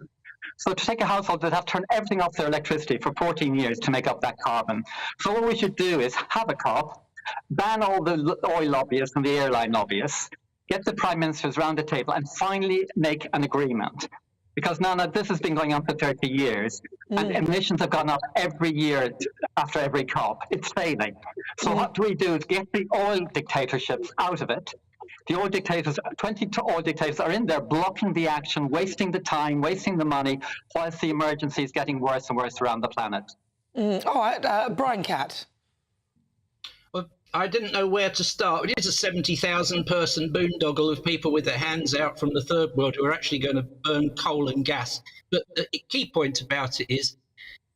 So to take a household, they'd have to turn everything off their electricity for 14 years to make up that carbon. So what we should do is have a COP, ban all the oil lobbyists and the airline lobbyists, get the prime ministers around the table and finally make an agreement. Because, Nana, this has been going on for 30 years and emissions have gone up every year after every COP. It's failing. So what we do is get the oil dictatorships out of it. The oil dictators, 20 oil dictators are in there blocking the action, wasting the time, wasting the money, whilst the emergency is getting worse and worse around the planet. All right, Brian Catt. Well, I didn't know where to start. It is a 70,000 person boondoggle of people with their hands out from the third world who are actually going to burn coal and gas. But the key point about it is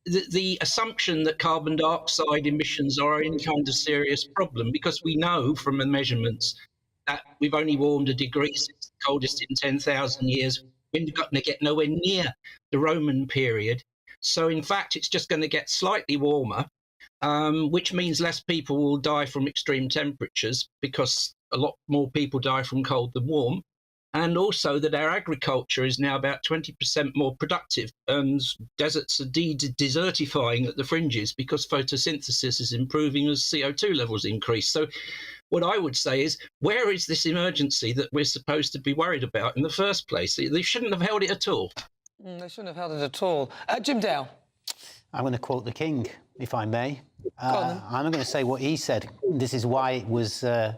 the assumption that carbon dioxide emissions are any kind of serious problem, because we know from the measurements that we've only warmed a degree since the coldest in 10,000 years. We're not going to get nowhere near the Roman period. So, in fact, it's just going to get slightly warmer, which means less people will die from extreme temperatures because a lot more people die from cold than warm. And also that our agriculture is now about 20% more productive, and deserts are desertifying at the fringes because photosynthesis is improving as CO2 levels increase. So what I would say is, where is this emergency that we're supposed to be worried about in the first place? They shouldn't have held it at all. They shouldn't have held it at all. Jim Dale. I'm going to quote the King, if I may. I'm going to say what he said. This is why it was held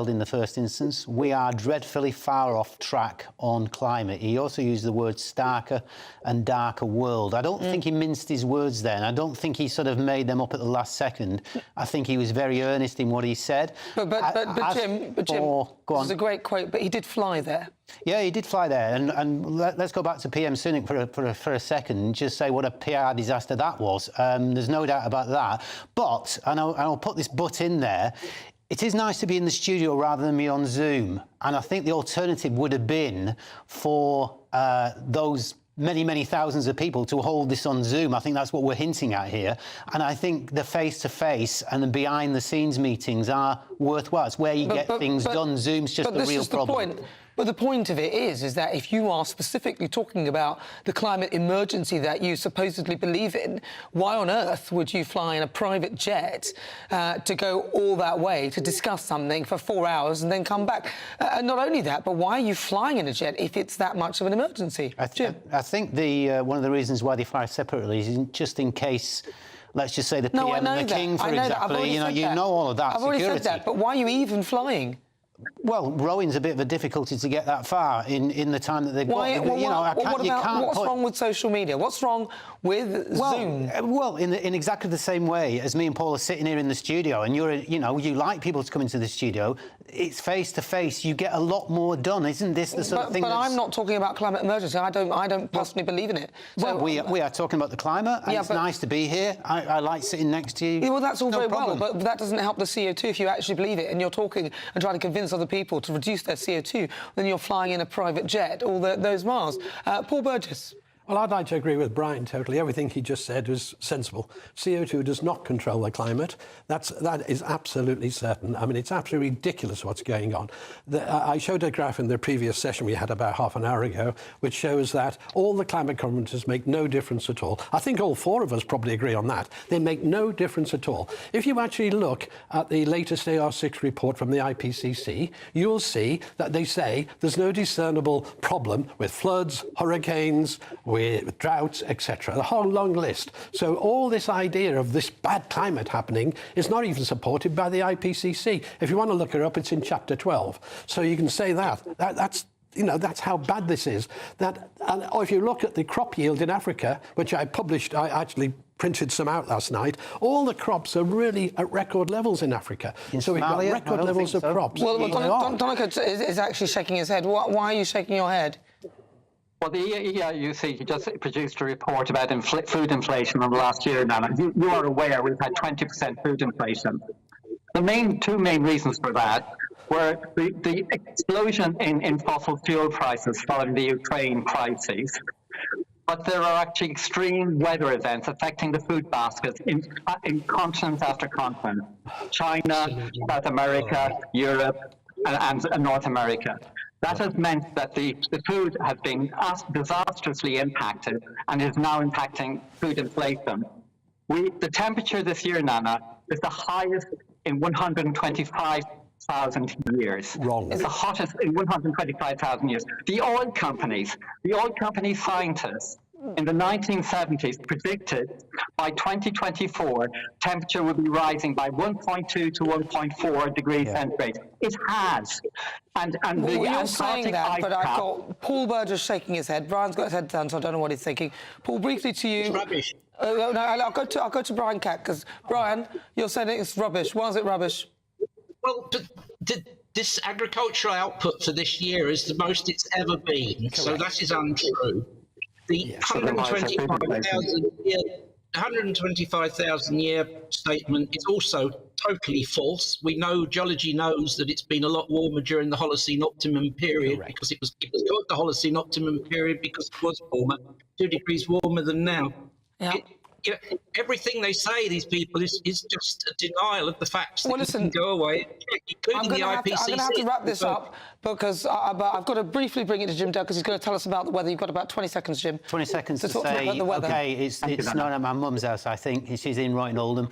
in the first instance. We are dreadfully far off track on climate. He also used the word starker and darker world. I don't think he minced his words then. I don't think he sort of made them up at the last second. I think he was very earnest in what he said. But Jim, this is a great quote, but he did fly there. Yeah, he did fly there. And let's go back to PM Sunak for a second and just say what a PR disaster that was. There's no doubt about that. But, and I'll put this but in there, It is nice to be in the studio rather than be on Zoom. And I think the alternative would have been for those many thousands of people to hold this on Zoom. I think that's what we're hinting at here. And I think the face-to-face and the behind-the-scenes meetings are worthwhile. It's where you get things done. Zoom's just a real problem. But the point of it is that if you are specifically talking about the climate emergency that you supposedly believe in, why on earth would you fly in a private jet to go all that way to discuss something for 4 hours and then come back? And not only that, but why are you flying in a jet if it's that much of an emergency? I think one of the reasons why they fly separately is just in case. Let's just say the PM and the King, for example. You know all of that. I've already said that, but why are you even flying? Well, rowing's a bit of a difficulty to get that far in the time that they've got. What's wrong with social media? What's wrong with Zoom? Well, in exactly the same way as me and Paul are sitting here in the studio, and you like people to come into the studio. It's face to face. You get a lot more done, isn't this the sort of thing? But I'm not talking about climate emergency. I don't personally believe in it. So, well, we are talking about the climate, and it's nice to be here. I like sitting next to you. Yeah, well, that's all very well, but that doesn't help the CO2 if you actually believe it, and you're talking and trying to convince other people to reduce their CO2, then you're flying in a private jet all those miles. Paul Burgess. Well, I'd like to agree with Brian totally. Everything he just said was sensible. CO2 does not control the climate. That is absolutely certain. I mean, it's absolutely ridiculous what's going on. I showed a graph in the previous session we had about half an hour ago, which shows that all the climate conferences make no difference at all. I think all four of us probably agree on that. They make no difference at all. If you actually look at the latest AR6 report from the IPCC, you'll see that they say there's no discernible problem with floods, hurricanes, with droughts, etc. The whole long list. So all this idea of this bad climate happening is not even supported by the IPCC. If you want to look it up, it's in chapter 12. So you can say that's how bad this is. Or if you look at the crop yield in Africa, which I actually printed some out last night, all the crops are really at record levels in Africa. So we've got record levels of crops. Well, Donica is actually shaking his head. Why are you shaking your head? Well, the EIUC just produced a report about food inflation in the last year now. You are aware we've had 20% food inflation. The two main reasons for that were the explosion in fossil fuel prices following the Ukraine crisis. But there are actually extreme weather events affecting the food baskets in continent after continent. China, South America, Europe, and North America. That has meant that the food has been disastrously impacted and is now impacting food inflation. The temperature this year, Nana, is the highest in 125,000 years. Wrong. It's the hottest in 125,000 years. The oil company scientists in the 1970s predicted by 2024 temperature would be rising by 1.2 to 1.4 degrees centigrade. It has. And you're saying that, but I've got Paul Burgess shaking his head. Brian's got his head down, so I don't know what he's thinking. Paul, briefly to you. It's rubbish. No, I'll go to Brian Catt, because Brian, you're saying it's rubbish. Why is it rubbish? Well, this agricultural output for this year is the most it's ever been. Correct. So that is untrue. The 125,000 year statement is also totally false. We know, geology knows that it's been a lot warmer during the Holocene optimum period because it was called the Holocene optimum period because it was warmer, 2 degrees warmer than now. Yeah. Everything they say, these people, is just a denial of the facts that can go away, including the IPCC. I'm going to have to wrap this up because I've got to briefly bring it to Jim Dale because he's going to tell us about the weather. You've got about 20 seconds, Jim. 20 seconds to say, about the weather. OK, it's snowing at my mum's house, I think. She's in Royton Oldham.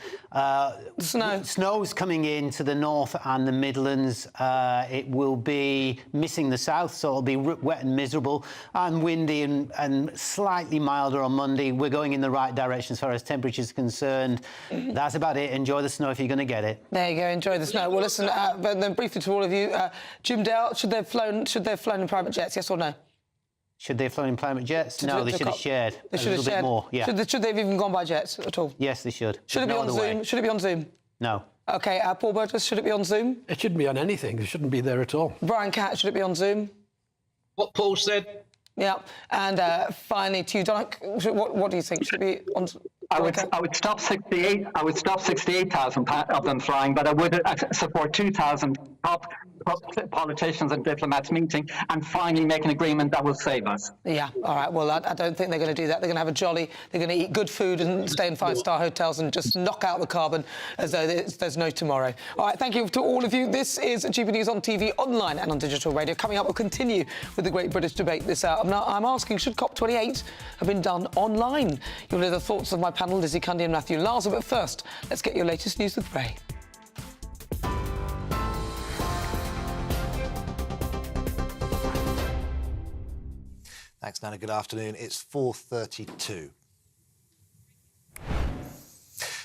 Snow's coming in to the north and the Midlands. It will be missing the south, so it'll be wet and miserable and windy and slightly milder on Monday. We're going in the right direction as far as temperature is concerned. That's about it. Enjoy the snow if you're going to get it. There you go. Enjoy the snow. Well, listen, but then briefly to all of you, Jim Dale, should they have flown in private jets? Yes or no? Should they have flown in private jets? No, they should have shared. They should have shared a little bit more. Yeah. Should they have even gone by jets at all? Yes, they should. Should it be on Zoom? Should it be on Zoom? No. OK, Paul Burgess, should it be on Zoom? It shouldn't be on anything. It shouldn't be there at all. Brian Catt, should it be on Zoom? What Paul said. Yeah. And finally, to you, Donna, what do you think? Should it be on? I would stop 68. I would stop 68,000 of them flying, but I would support 2,000 top politicians and diplomats meeting and finally make an agreement that will save us. Yeah, all right. Well, I don't think they're going to do that. They're going to have a jolly. They're going to eat good food and stay in five-star hotels and just knock out the carbon as though there's no tomorrow. All right, thank you to all of you. This is GB News on TV, online and on digital radio. Coming up, we'll continue with the Great British Debate this hour. Now, I'm asking, should COP28 have been done online? You'll hear the thoughts of my panel, Lizzie Cundy and Matthew Larser. But first, let's get your latest news with Ray. Thanks, Nana. Good afternoon. It's 4:32.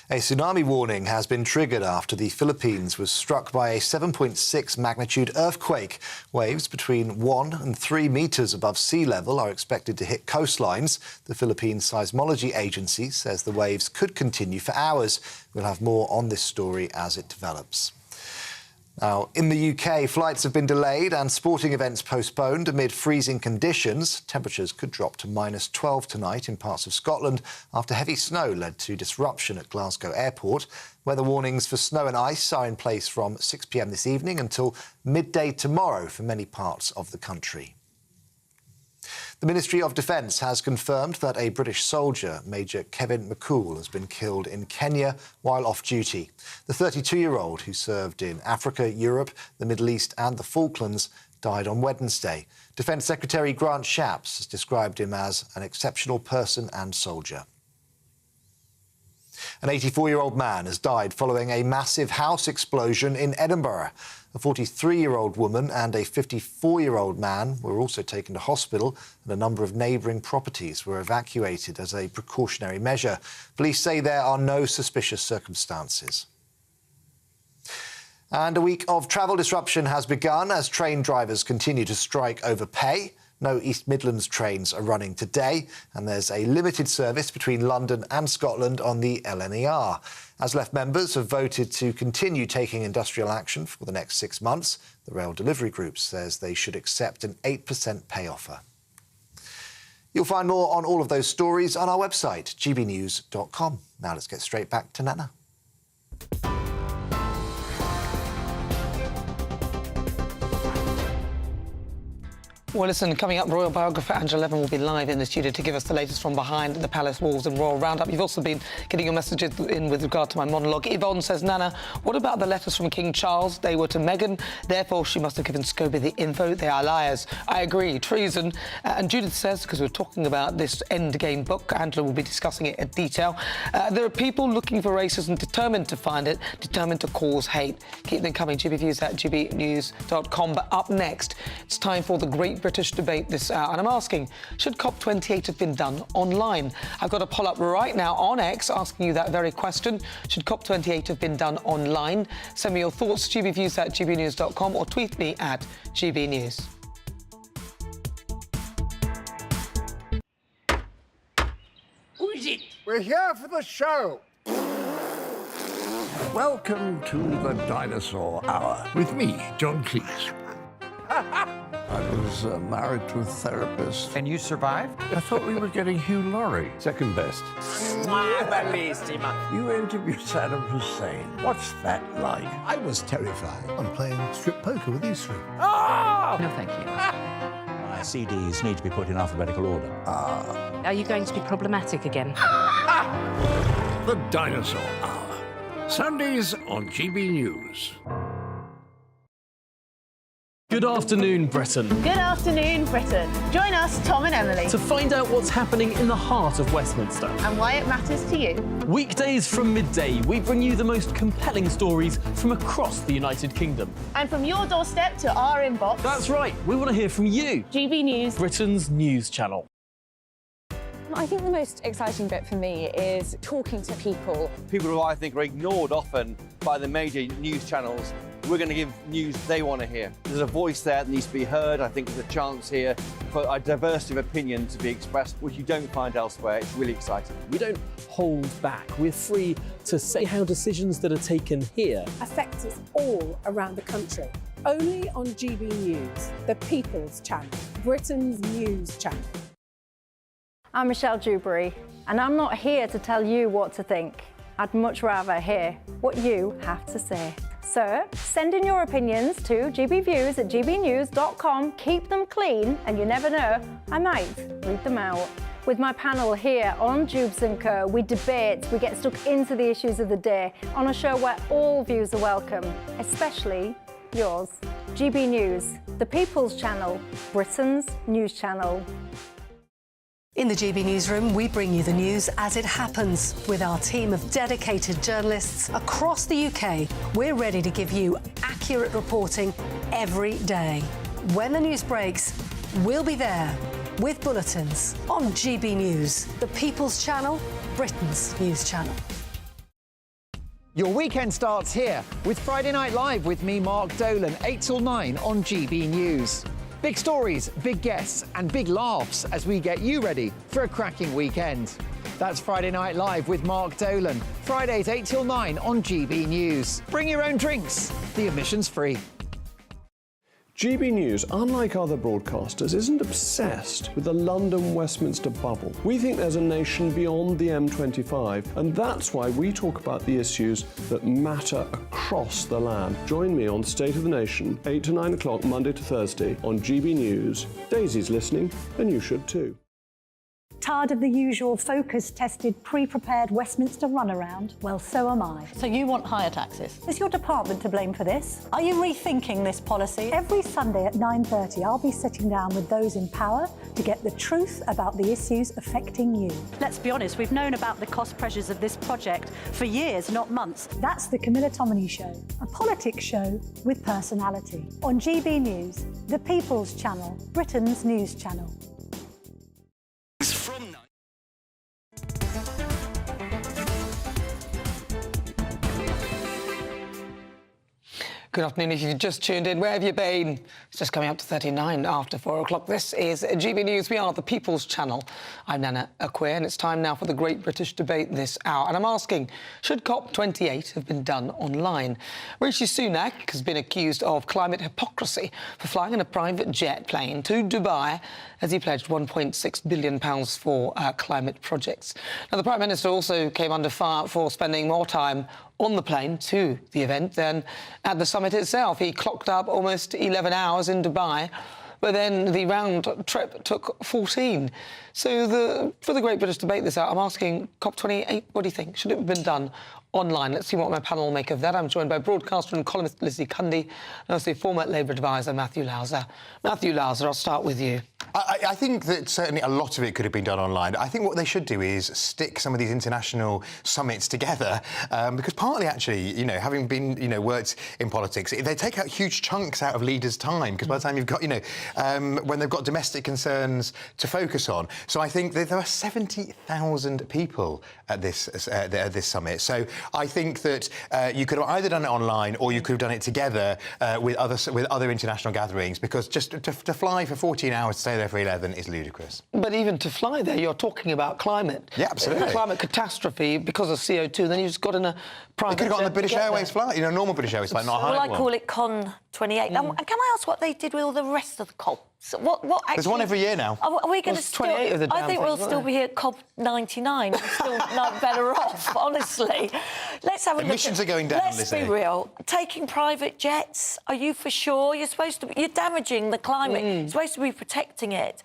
A tsunami warning has been triggered after the Philippines was struck by a 7.6 magnitude earthquake. Waves between 1 and 3 metres above sea level are expected to hit coastlines. The Philippine Seismology Agency says the waves could continue for hours. We'll have more on this story as it develops. Now, in the UK, flights have been delayed and sporting events postponed amid freezing conditions. Temperatures could drop to -12 tonight in parts of Scotland after heavy snow led to disruption at Glasgow Airport. Weather warnings for snow and ice are in place from 6 p.m. this evening until midday tomorrow for many parts of the country. The Ministry of Defence has confirmed that a British soldier, Major Kevin McCool, has been killed in Kenya while off duty. The 32-year-old, who served in Africa, Europe, the Middle East and the Falklands, died on Wednesday. Defence Secretary Grant Shapps has described him as an exceptional person and soldier. An 84-year-old man has died following a massive house explosion in Edinburgh. A 43-year-old woman and a 54-year-old man were also taken to hospital, and a number of neighbouring properties were evacuated as a precautionary measure. Police say there are no suspicious circumstances. And a week of travel disruption has begun as train drivers continue to strike over pay. No East Midlands trains are running today, and there's a limited service between London and Scotland on the LNER. ASLEF members have voted to continue taking industrial action for the next 6 months. The Rail Delivery Group says they should accept an 8% pay offer. You'll find more on all of those stories on our website, gbnews.com. Now let's get straight back to Nana. Well, listen, coming up, royal biographer Angela Levin will be live in the studio to give us the latest from behind the palace walls and royal roundup. You've also been getting your messages in with regard to my monologue. Yvonne says, Nana, what about the letters from King Charles? They were to Meghan. Therefore, she must have given Scobie the info. They are liars. I agree. Treason. And Judith says, because we're talking about this Endgame book, Angela will be discussing it in detail. There are people looking for racism, determined to find it, determined to cause hate. Keep them coming. GBviews at gbnews.com. But up next, it's time for the Great British Debate this hour, and I'm asking, should COP28 have been done online? I've got a poll up right now on X asking you that very question. Should COP28 have been done online? Send me your thoughts, gbviews at gbnews.com, or tweet me at gbnews. Who is it? We're here for the show. Welcome to the Dinosaur Hour with me, John Cleese. I was married to a therapist. And you survived? I thought we were getting Hugh Laurie. Second best. You interviewed Saddam Hussein. What's that like? I was terrified. I'm playing strip poker with these three. Oh! No, thank you. My CDs need to be put in alphabetical order. Are you going to be problematic again? The Dinosaur Hour. Sundays on GB News. Good afternoon, Britain. Good afternoon, Britain. Join us, Tom and Emily, To find out what's happening in the heart of Westminster. and why it matters to you. Weekdays from midday, we bring you the most compelling stories from across the United Kingdom. And from your doorstep to our inbox. That's right, we want to hear from you. GB News, Britain's news channel. I think the most exciting bit for me is talking to people. People who I think are ignored often by the major news channels. We're going to give news they want to hear. There's a voice there that needs to be heard. I think there's a chance here for a diversity of opinion to be expressed, which you don't find elsewhere. It's really exciting. We don't hold back. We're free to say how decisions that are taken here affect us all around the country. Only on GB News, the People's Channel, Britain's news channel. I'm Michelle Dewberry, and I'm not here to tell you what to think. I'd much rather hear what you have to say. So send in your opinions to gbviews@gbnews.com. Keep them clean, and you never know, I might read them out. With my panel here on Jubes & Co, we debate, we get stuck into the issues of the day on a show where all views are welcome, especially yours. GB News, the People's Channel, Britain's news channel. In the GB Newsroom, we bring you the news as it happens. With our team of dedicated journalists across the UK, we're ready to give you accurate reporting every day. When the news breaks, we'll be there with bulletins on GB News, the People's Channel, Britain's news channel. Your weekend starts here with Friday Night Live with me, Mark Dolan, 8 till 9 on GB News. Big stories, big guests and big laughs as we get you ready for a cracking weekend. That's Friday Night Live with Mark Dolan. Fridays 8 till 9 on GB News. Bring your own drinks. The admission's free. GB News, unlike other broadcasters, isn't obsessed with the London-Westminster bubble. We think there's a nation beyond the M25, and that's why we talk about the issues that matter across the land. Join me on State of the Nation, 8 to 9 o'clock, Monday to Thursday, on GB News. Daisy's listening, and you should too. Tired of the usual focus-tested, pre-prepared Westminster runaround? Well, so am I. So you want higher taxes? Is your department to blame for this? Are you rethinking this policy? Every Sunday at 9:30, I'll be sitting down with those in power to get the truth about the issues affecting you. Let's be honest, we've known about the cost pressures of this project for years, not months. That's the Camilla Tominey Show, a politics show with personality. On GB News, the People's Channel, Britain's news channel. Good afternoon. If you've just tuned in, where have you been? It's just coming up to 39 after 4 o'clock. This is GB News. We are the People's Channel. I'm Nana Akua, and it's time now for the Great British Debate this hour. And I'm asking, should COP28 have been done online? Rishi Sunak has been accused of climate hypocrisy for flying in a private jet plane to Dubai as he pledged £1.6 billion for climate projects. Now, the Prime Minister also came under fire for spending more time on the plane to the event than at the summit itself. He clocked up almost 11 hours in Dubai, but then the round trip took 14. So for the Great British Debate this hour, I'm asking COP28, what do you think? Should it have been done online? Let's see what my panel will make of that. I'm joined by broadcaster and columnist Lizzie Cundy and also former Labour advisor Matthew Lowser. Matthew Lowser, I'll start with you. I think that certainly a lot of it could have been done online. I think what they should do is stick some of these international summits together, because partly, actually, you know, having been, you know, worked in politics, they take out huge chunks out of leaders' time, because by the time you've got, you know, when they've got domestic concerns to focus on. So I think that there are 70,000 people at this summit. So I think that you could have either done it online or you could have done it together with other international gatherings, because just to fly for 14 hours to stay there for 11 is ludicrous. But even to fly there, you're talking about climate. Yeah, absolutely. Climate catastrophe because of CO2. Then you just got in a private. They could have got on the British Airways flight, you know, normal British Airways flight, not a high one. Well, I call it Con 28. And can I ask what they did with all the rest of the COP? So what actually, there's one every year now. Are we going to still? 28 of the damn I think we'll still be here at COP 99. We're still not better off, honestly. Let's have a look. Emissions are going down. Let's be real. Taking private jets. Are you for sure? You're supposed to. You're damaging the climate. You're supposed to be protecting it.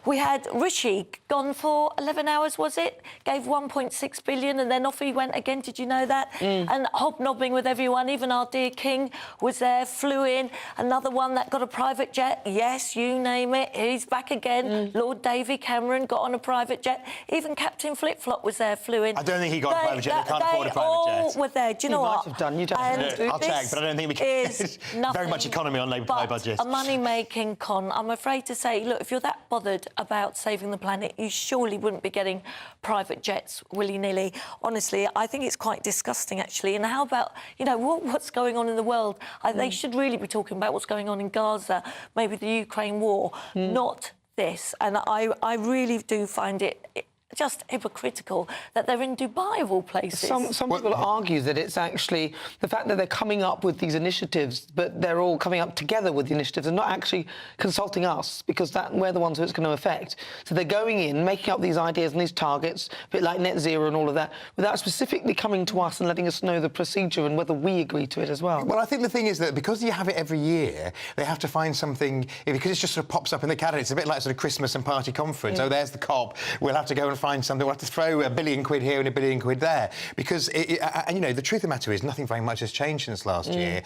We had Rishi gone for 11 hours, was it? Gave 1.6 billion, and then off he went again. Did you know that? And hobnobbing with everyone. Even our dear King was there, flew in. Another one that got a private jet. Yes, you name it. He's back again. Lord Davy Cameron got on a private jet. Even Captain Flip-Flop was there, flew in. I don't think he got a private jet. They can't afford a private jet. They all were there. Do you know what? Might have done. You don't know. I'll check, but I don't think we can. It's very much economy on Labour Party budgets. A money-making con. I'm afraid to say, look, if you're that bothered about saving the planet, you surely wouldn't be getting private jets willy-nilly. Honestly, I think it's quite disgusting, actually. And how about, you know, what's going on in the world? They should really be talking about what's going on in Gaza, maybe the Ukraine war, not this. And I really do find it just hypocritical that they're in Dubai of all places. Some people argue that it's actually the fact that they're coming up with these initiatives, but they're all coming up together with the initiatives and not actually consulting us, because we're the ones who it's going to affect. So they're going in, making up these ideas and these targets, a bit like net zero and all of that, without specifically coming to us and letting us know the procedure and whether we agree to it as well. Well, I think the thing is that because you have it every year, they have to find something, because it just sort of pops up in the calendar. It's a bit like sort of Christmas and party conference. Oh, there's the COP. We'll have to go and find something. We'll have to throw £1 billion here and £1 billion there. Because, and, you know, the truth of the matter is nothing very much has changed since last year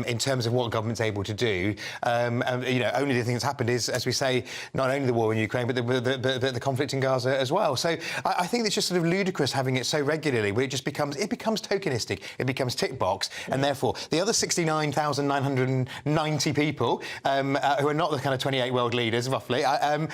in terms of what government's able to do. You know, only the thing that's happened is, as we say, not only the war in Ukraine, but the conflict in Gaza as well. So I think it's just sort of ludicrous having it so regularly, where it becomes tokenistic, it becomes tick box, and therefore the other 69,990 people who are not the kind of 28 world leaders, roughly, are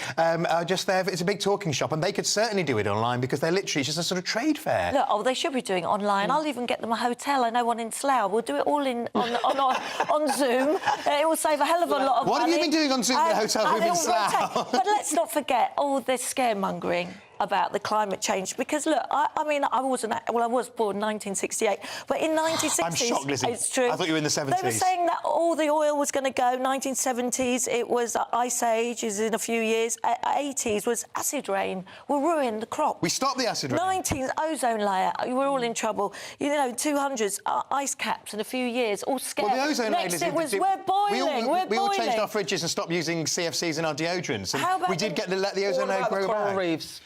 just there. It's a big talking shop, and they could certainly do it online because they're literally just a sort of trade fair. Look, they should be doing it online. I'll even get them a hotel. I know one in Slough. We'll do it all on Zoom. It will save a hell of a lot of money. What have you been doing on Zoom in a hotel room in Slough? But let's not forget all this scaremongering about the climate change, because look, I mean, I was born in 1968, but in 1960s, I'm shocked, Lizzie. It's true. I thought you were in the 70s. They were saying that all the oil was going to go. 1970s, it was ice age, is in a few years. 80s was acid rain. Will ruin the crop. We stopped the acid rain. 19th, ozone layer. We're all in trouble. You know, 200s, ice caps in a few years. All scared. Well, the ozone layer Next, it was we're boiling. We all changed our fridges and stopped using CFCs in our deodorants. And how about we did get to let the ozone layer grow back. Reefs?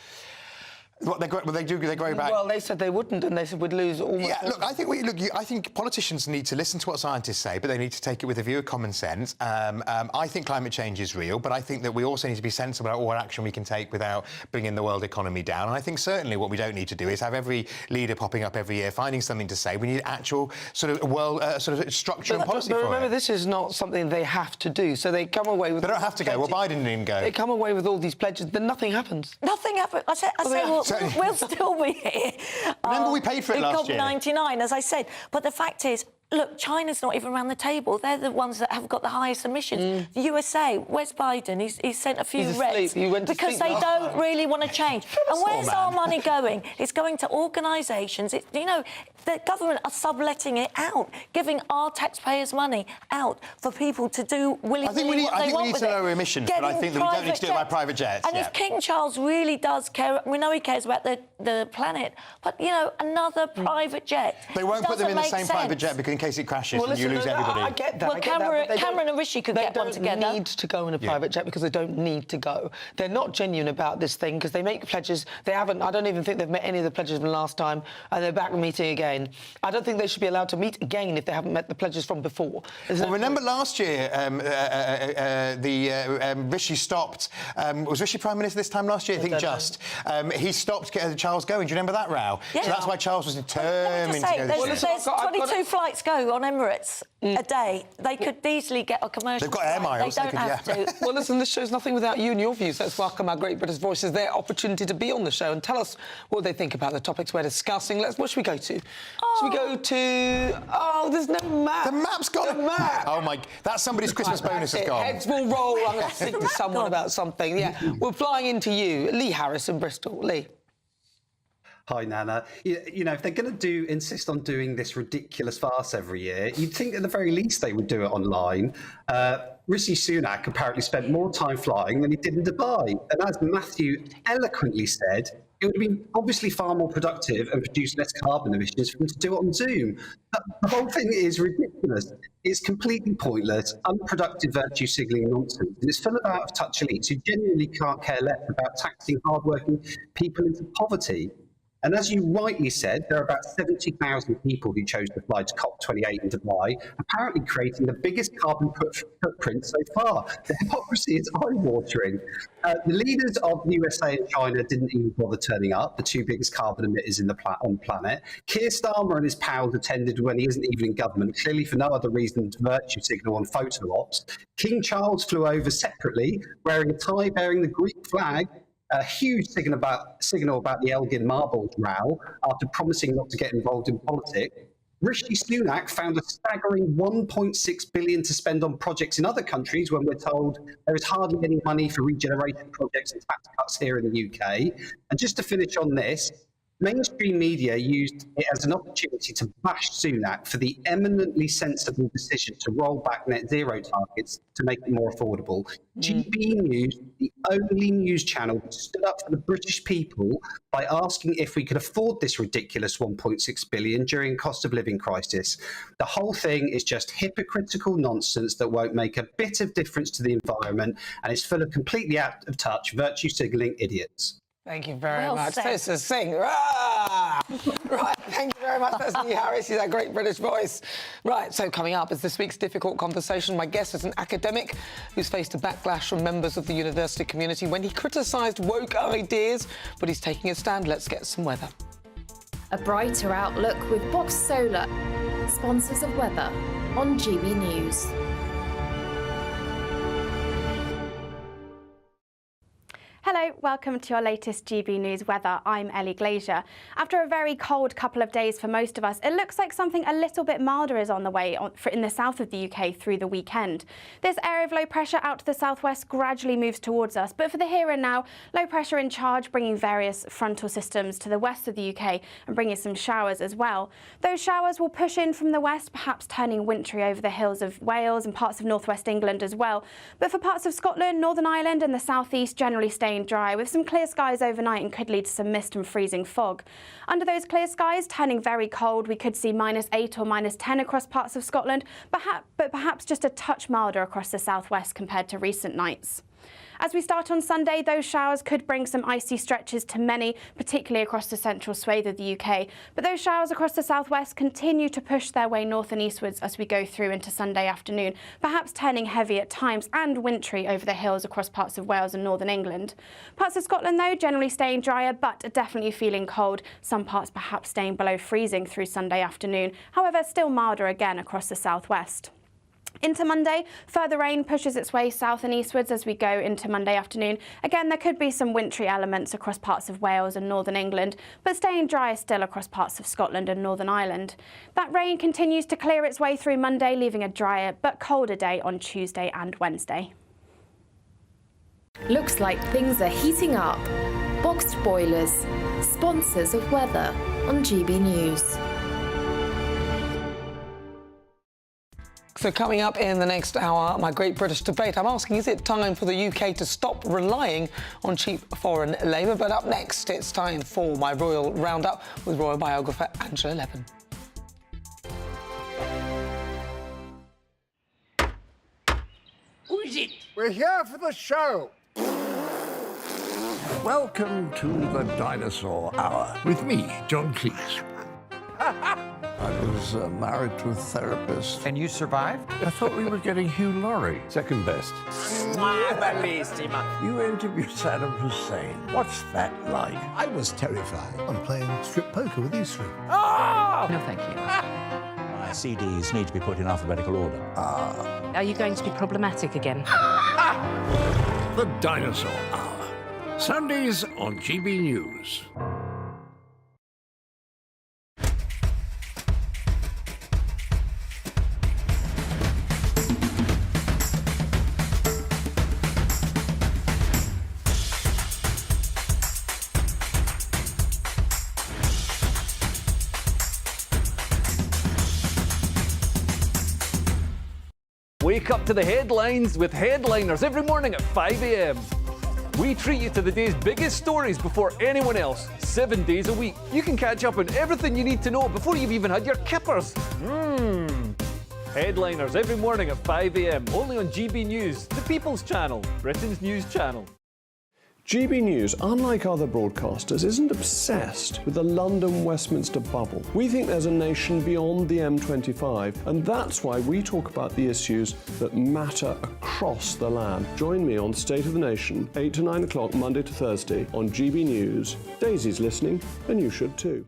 What they grow back? Well, they said they wouldn't, and they said we'd lose almost. Yeah, look, I think politicians need to listen to what scientists say, but they need to take it with a view of common sense. I think climate change is real, but I think that we also need to be sensible about what action we can take without bringing the world economy down. And I think certainly what we don't need to do is have every leader popping up every year finding something to say. We need actual sort of world sort of structure and policy. But remember, this is not something they have to do. So they come away with. They don't have to go. Well, Biden didn't go. They come away with all these pledges, then nothing happens. Nothing happens. I say, we'll still be here. Remember, we paid for it last year. In COP99, as I said. But the fact is, look, China's not even around the table. They're the ones that have got the highest emissions. The USA, where's Biden? He's sent a few reps because they don't really want to change. And where's our money going? It's going to organisations. You know, the government are subletting it out, giving our taxpayers' money out for people to do willingly what they want with it. I think we need to lower emissions, but I think that we don't need to do it by private jets. And if King Charles really does care, we know he cares about the planet, but, you know, another private jet. They won't put them in the same private jet because in case it crashes and you lose everybody. I get that. Well, Cameron and Rishi could get one together. They don't need to go in a private jet because they don't need to go. They're not genuine about this thing because they make pledges. They haven't. I don't even think they've met any of the pledges from last time, and they're back meeting again. I don't think they should be allowed to meet again if they haven't met the pledges from before. Well, remember last year, Rishi stopped. Was Rishi Prime Minister this time last year? I think just. He stopped Charles going. Do you remember that row? Yeah. So that's why Charles was determined to go this year. There's 22 flights go on Emirates a day. They could easily get a commercial. They've got air miles. They don't have to. Well, listen, this show's nothing without you and your views. Let's welcome our Great British Voices, their opportunity to be on the show and tell us what they think about the topics we're discussing. What should we go to? Should we go to... Oh, there's no map. The map's gone. The map. Oh, my... That's somebody's Christmas bonus has gone. Heads will roll. I'm going to speak to someone about something. Yeah, we're flying into you. Lee Harris in Bristol. Lee. Hi, Nana. You know, if they're going to insist on doing this ridiculous farce every year, you'd think at the very least they would do it online. Rishi Sunak apparently spent more time flying than he did in Dubai. And as Matthew eloquently said, it would be obviously far more productive and produce less carbon emissions for them to do it on Zoom. But the whole thing is ridiculous. It's completely pointless, unproductive virtue signalling nonsense. And it's full of out-of-touch elites who genuinely can't care less about taxing hardworking people into poverty. And as you rightly said, there are about 70,000 people who chose to fly to COP28 in Dubai, apparently creating the biggest carbon footprint so far. The hypocrisy is eye-watering. The leaders of the USA and China didn't even bother turning up, the two biggest carbon emitters on the planet. Keir Starmer and his pals attended when he isn't even in government, clearly for no other reason than virtue signal on photo ops. King Charles flew over separately, wearing a tie bearing the Greek flag, a huge signal about the Elgin Marbles row after promising not to get involved in politics. Rishi Sunak found a staggering $1.6 billion to spend on projects in other countries when we're told there is hardly any money for regeneration projects and tax cuts here in the UK. And just to finish on this, mainstream media used it as an opportunity to bash Sunak for the eminently sensible decision to roll back net zero targets to make it more affordable. GB News, the only news channel that stood up for the British people by asking if we could afford this ridiculous $1.6 billion during cost of living crisis. The whole thing is just hypocritical nonsense that won't make a bit of difference to the environment, and it's full of completely out of touch, virtue signalling idiots. Thank you very Well much. said. So succinct. Right, thank you very much. That's Lee Harris. He's that great British voice. Right, so coming up is this week's difficult conversation. My guest is an academic who's faced a backlash from members of the university community when he criticised woke ideas, but he's taking a stand. Let's get some weather. A brighter outlook with Box Solar, sponsors of weather on GB News. Hello, welcome to your latest GB News weather. I'm Ellie Glazier. After a very cold couple of days for most of us, it looks like something a little bit milder is on the way in the south of the UK through the weekend. This area of low pressure out to the southwest gradually moves towards us, but for the here and now, low pressure in charge, bringing various frontal systems to the west of the UK and bringing some showers as well. Those showers will push in from the west, perhaps turning wintry over the hills of Wales and parts of northwest England as well. But for parts of Scotland, Northern Ireland and the southeast, generally staying dry with some clear skies overnight and could lead to some mist and freezing fog. Under those clear skies, turning very cold, we could see -8 or -10 across parts of Scotland, but perhaps just a touch milder across the southwest compared to recent nights. As we start on Sunday, those showers could bring some icy stretches to many, particularly across the central swathe of the UK. But those showers across the southwest continue to push their way north and eastwards as we go through into Sunday afternoon, perhaps turning heavy at times and wintry over the hills across parts of Wales and northern England. Parts of Scotland, though, generally staying drier, but definitely feeling cold. Some parts perhaps staying below freezing through Sunday afternoon. However, still milder again across the southwest. Into Monday, further rain pushes its way south and eastwards as we go into Monday afternoon. Again, there could be some wintry elements across parts of Wales and northern England, but staying dry still across parts of Scotland and Northern Ireland. That rain continues to clear its way through Monday, leaving a drier but colder day on Tuesday and Wednesday. Looks like things are heating up. Boxed boilers, sponsors of weather on GB News. So coming up in the next hour, my Great British Debate. I'm asking, is it time for the UK to stop relying on cheap foreign labour? But up next, it's time for my Royal Roundup with royal biographer Angela Levin. Who is it? We're here for the show. Welcome to the Dinosaur Hour with me, John Cleese. I was married to a therapist. And you survived? I thought we were getting Hugh Laurie. Second best. You interviewed Saddam Hussein. What's that like? I was terrified. I'm playing strip poker with these three. No, thank you. My CDs need to be put in alphabetical order. Are you going to be problematic again? The Dinosaur Hour. Sundays on GB News. Wake up to the headlines with Headliners every morning at 5 a.m. We treat you to the day's biggest stories before anyone else, 7 days a week. You can catch up on everything you need to know before you've even had your kippers. Headliners every morning at 5 a.m. only on GB News, the People's Channel, Britain's news channel. GB News, unlike other broadcasters, isn't obsessed with the London-Westminster bubble. We think there's a nation beyond the M25, and that's why we talk about the issues that matter across the land. Join me on State of the Nation, 8 to 9 o'clock, Monday to Thursday, on GB News. Daisy's listening, and you should too.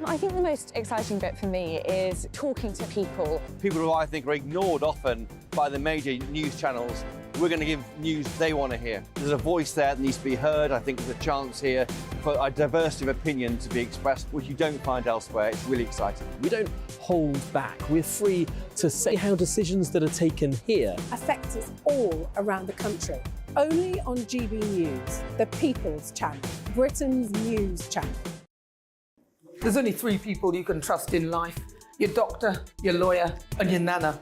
I think the most exciting bit for me is talking to people. People who I think are ignored often by the major news channels. We're going to give news they want to hear. There's a voice there that needs to be heard. I think there's a chance here for a diversity of opinion to be expressed, which you don't find elsewhere. It's really exciting. We don't hold back. We're free to say how decisions that are taken here affect us all around the country. Only on GB News, the People's Channel, Britain's news channel. There's only 3 people you can trust in life: your doctor, your lawyer, and your nana.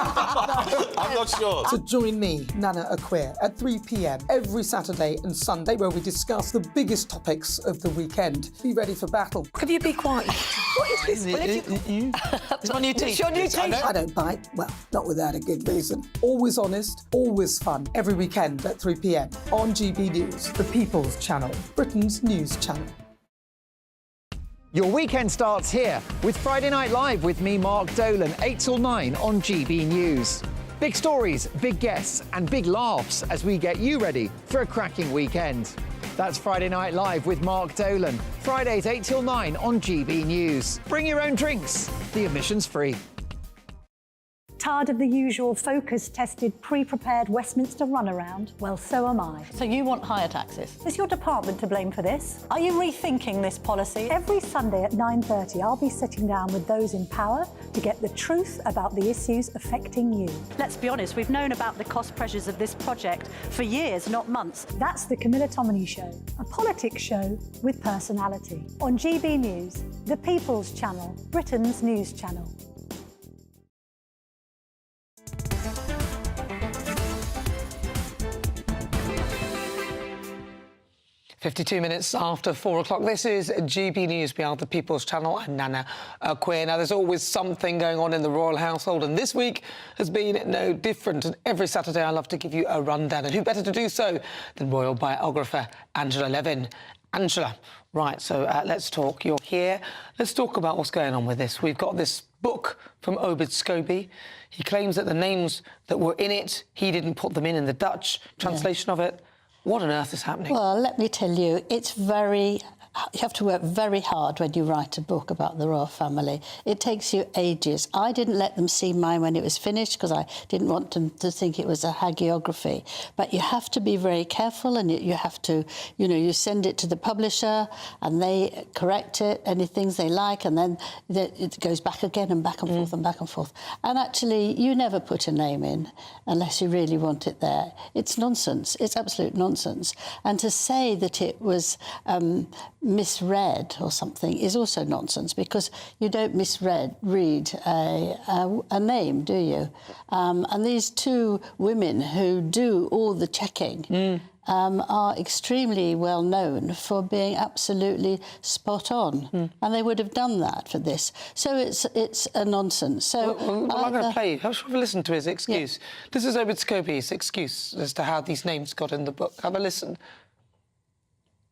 I'm not sure. So join me, Nana Akua, at 3 p.m. every Saturday and Sunday, where we discuss the biggest topics of the weekend. Be ready for battle. Could you be quiet? What is this? It's my new teeth. It's your new teeth. I don't bite. Well, not without a good reason. Always honest, always fun. Every weekend at 3 p.m. on GB News, the People's Channel, Britain's news channel. Your weekend starts here with Friday Night Live with me, Mark Dolan, 8 till 9 on GB News. Big stories, big guests and big laughs as we get you ready for a cracking weekend. That's Friday Night Live with Mark Dolan. Fridays 8 till 9 on GB News. Bring your own drinks. The admission's free. Tired of the usual focus-tested, pre-prepared Westminster runaround? Well, so am I. So you want higher taxes? Is your department to blame for this? Are you rethinking this policy? Every Sunday at 9:30, I'll be sitting down with those in power to get the truth about the issues affecting you. Let's be honest, we've known about the cost pressures of this project for years, not months. That's the Camilla Tominey Show, a politics show with personality. On GB News, the People's Channel, Britain's news channel. 52 minutes after 4 o'clock. This is GB News. We are the People's Channel. I'm Nana Akua. Now, there's always something going on in the royal household, and this week has been no different. And every Saturday, I love to give you a rundown. And who better to do so than royal biographer Angela Levin. Angela, right, so let's talk. You're here. Let's talk about what's going on with this. We've got this book from Obed Scobie. He claims that the names that were in it, he didn't put them in the Dutch translation of it. What on earth is happening? Well, let me tell you, you have to work very hard when you write a book about the royal family. It takes you ages. I didn't let them see mine when it was finished because I didn't want them to think it was a hagiography. But you have to be very careful, and you have to, you send it to the publisher and they correct it, any things they like, and then it goes back again and back and forth and back and forth. And actually, you never put a name in unless you really want it there. It's nonsense. It's absolute nonsense. And to say that it was misread or something is also nonsense, because you don't read a name, do you? And these 2 women who do all the checking are extremely well known for being absolutely spot on, and they would have done that for this. So it's a nonsense. So I'm going to play. How should we listen to his excuse? Yeah. This is Obed Scobie's excuse as to how these names got in the book. Have a listen.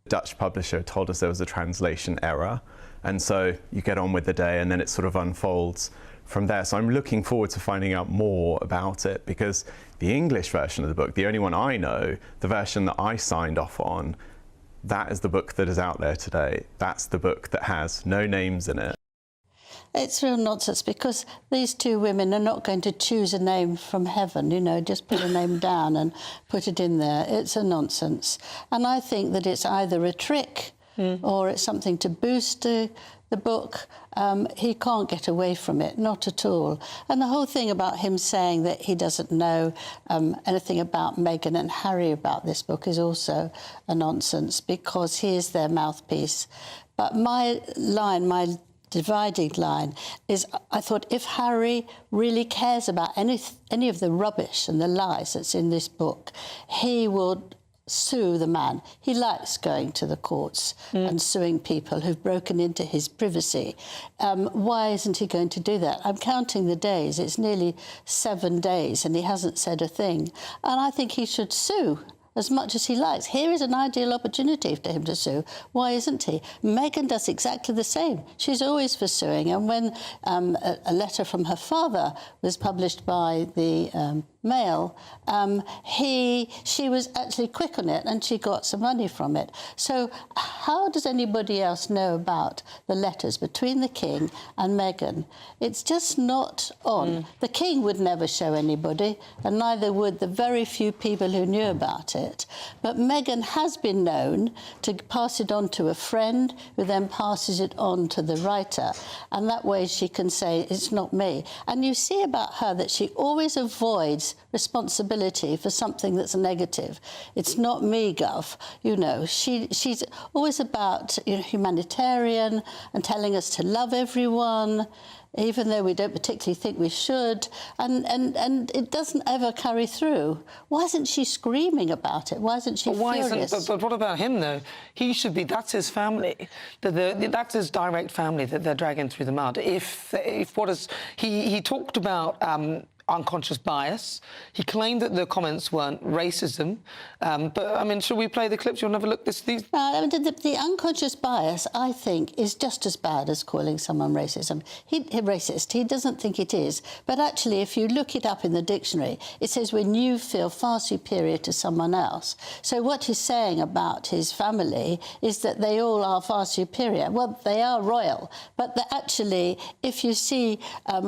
Dutch publisher told us there was a translation error, and so you get on with the day and then it sort of unfolds from there. So I'm looking forward to finding out more about it, because the English version of the book, the only one I know, the version that I signed off on, that is the book that is out there today. That's the book that has no names in it. It's real nonsense, because these 2 women are not going to choose a name from heaven, just put a name down and put it in there. It's a nonsense. And I think that it's either a trick or it's something to boost the book. He can't get away from it, not at all. And the whole thing about him saying that he doesn't know anything about Meghan and Harry about this book is also a nonsense, because he is their mouthpiece. But my dividing line is, I thought, if Harry really cares about any of the rubbish and the lies that's in this book, he would sue the man. He likes going to the courts and suing people who've broken into his privacy. Why isn't he going to do that? I'm counting the days. It's nearly 7 days and he hasn't said a thing. And I think he should sue as much as he likes. Here is an ideal opportunity for him to sue. Why isn't he? Meghan does exactly the same. She's always for suing. And when a letter from her father was published by the Mail, she was actually quick on it and she got some money from it. So how does anybody else know about the letters between the King and Meghan? It's just not on. The King would never show anybody, and neither would the very few people who knew about it. it. But Meghan has been known to pass it on to a friend, who then passes it on to the writer, and that way she can say, it's not me. And you see about her that she always avoids responsibility for something that's negative. It's not me, Gov. You know, she's always about, you know, humanitarian and telling us to love everyone, even though we don't particularly think we should, and it doesn't ever carry through. Why isn't she screaming about it? Why isn't she furious? But what about him, though? He should be... That's his family. That's his direct family that they're dragging through the mud. He talked about... unconscious bias. He claimed that the comments weren't racism. But, I mean, should we play the clips? You'll never look this... The unconscious bias, I think, is just as bad as calling someone racist. He doesn't think it is. But actually, if you look it up in the dictionary, it says when you feel far superior to someone else. So what he's saying about his family is that they all are far superior. Well, they are royal. But actually, if you see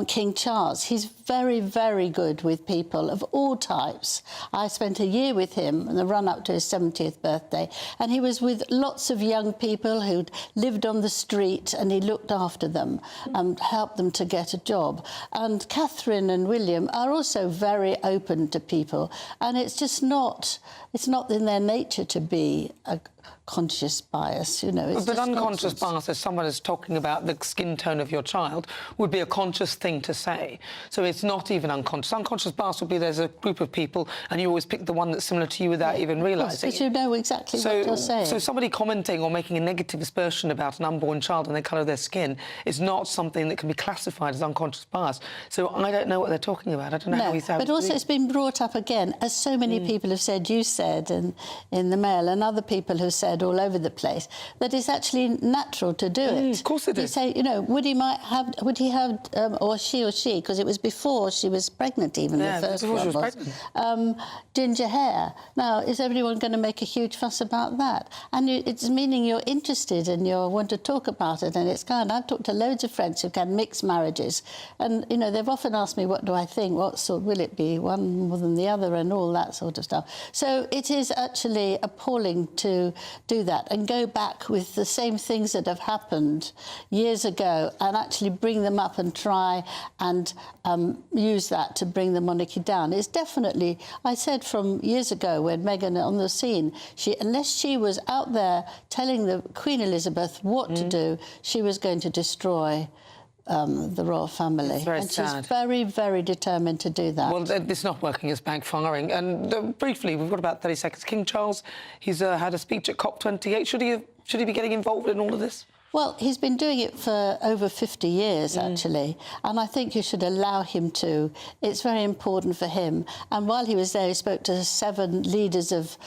King Charles, he's very, very good with people of all types. I spent a year with him in the run-up to his 70th birthday, and he was with lots of young people who'd lived on the street, and he looked after them and helped them to get a job. And Catherine and William are also very open to people, and it's just not... It's not in their nature to be a conscious bias, you know. It's but just unconscious nonsense. bias, as someone is talking about the skin tone of your child, would be a conscious thing to say. So it's not even unconscious. Unconscious bias would be there's a group of people and you always pick the one that's similar to you without even realising. Because you know exactly what you're saying. So somebody commenting or making a negative aspersion about an unborn child and the colour of their skin is not something that can be classified as unconscious bias. So I don't know what they're talking about. I don't know how he's... But also it's been brought up again, as so many people have said, you said in the Mail, and other people have said all over the place, that it's actually natural to do it. Of course it is. You say, you know, would he have, or she, because it was before she was pregnant even, the first one was, ginger hair. Now, is everyone going to make a huge fuss about that? And it's meaning you're interested and you want to talk about it, and it's kind. I've talked to loads of friends who've had mixed marriages, and, you know, they've often asked me, what do I think? What sort will it be, one more than the other, and all that sort of stuff. So it is actually appalling to do that and go back with the same things that have happened years ago and actually bring them up and try and use that to bring the monarchy down. It's definitely, I said from years ago when Meghan on the scene, unless she was out there telling the Queen Elizabeth what to do, she was going to destroy the royal family. It's very and sad. She's very, very determined to do that. Well, it's not working, it's backfiring. And briefly, we've got about 30 seconds. King Charles, he's had a speech at COP28. Should he be getting involved in all of this? Well, he's been doing it for over 50 years, actually, and I think you should allow him to. It's very important for him. And while he was there, he spoke to 7 leaders of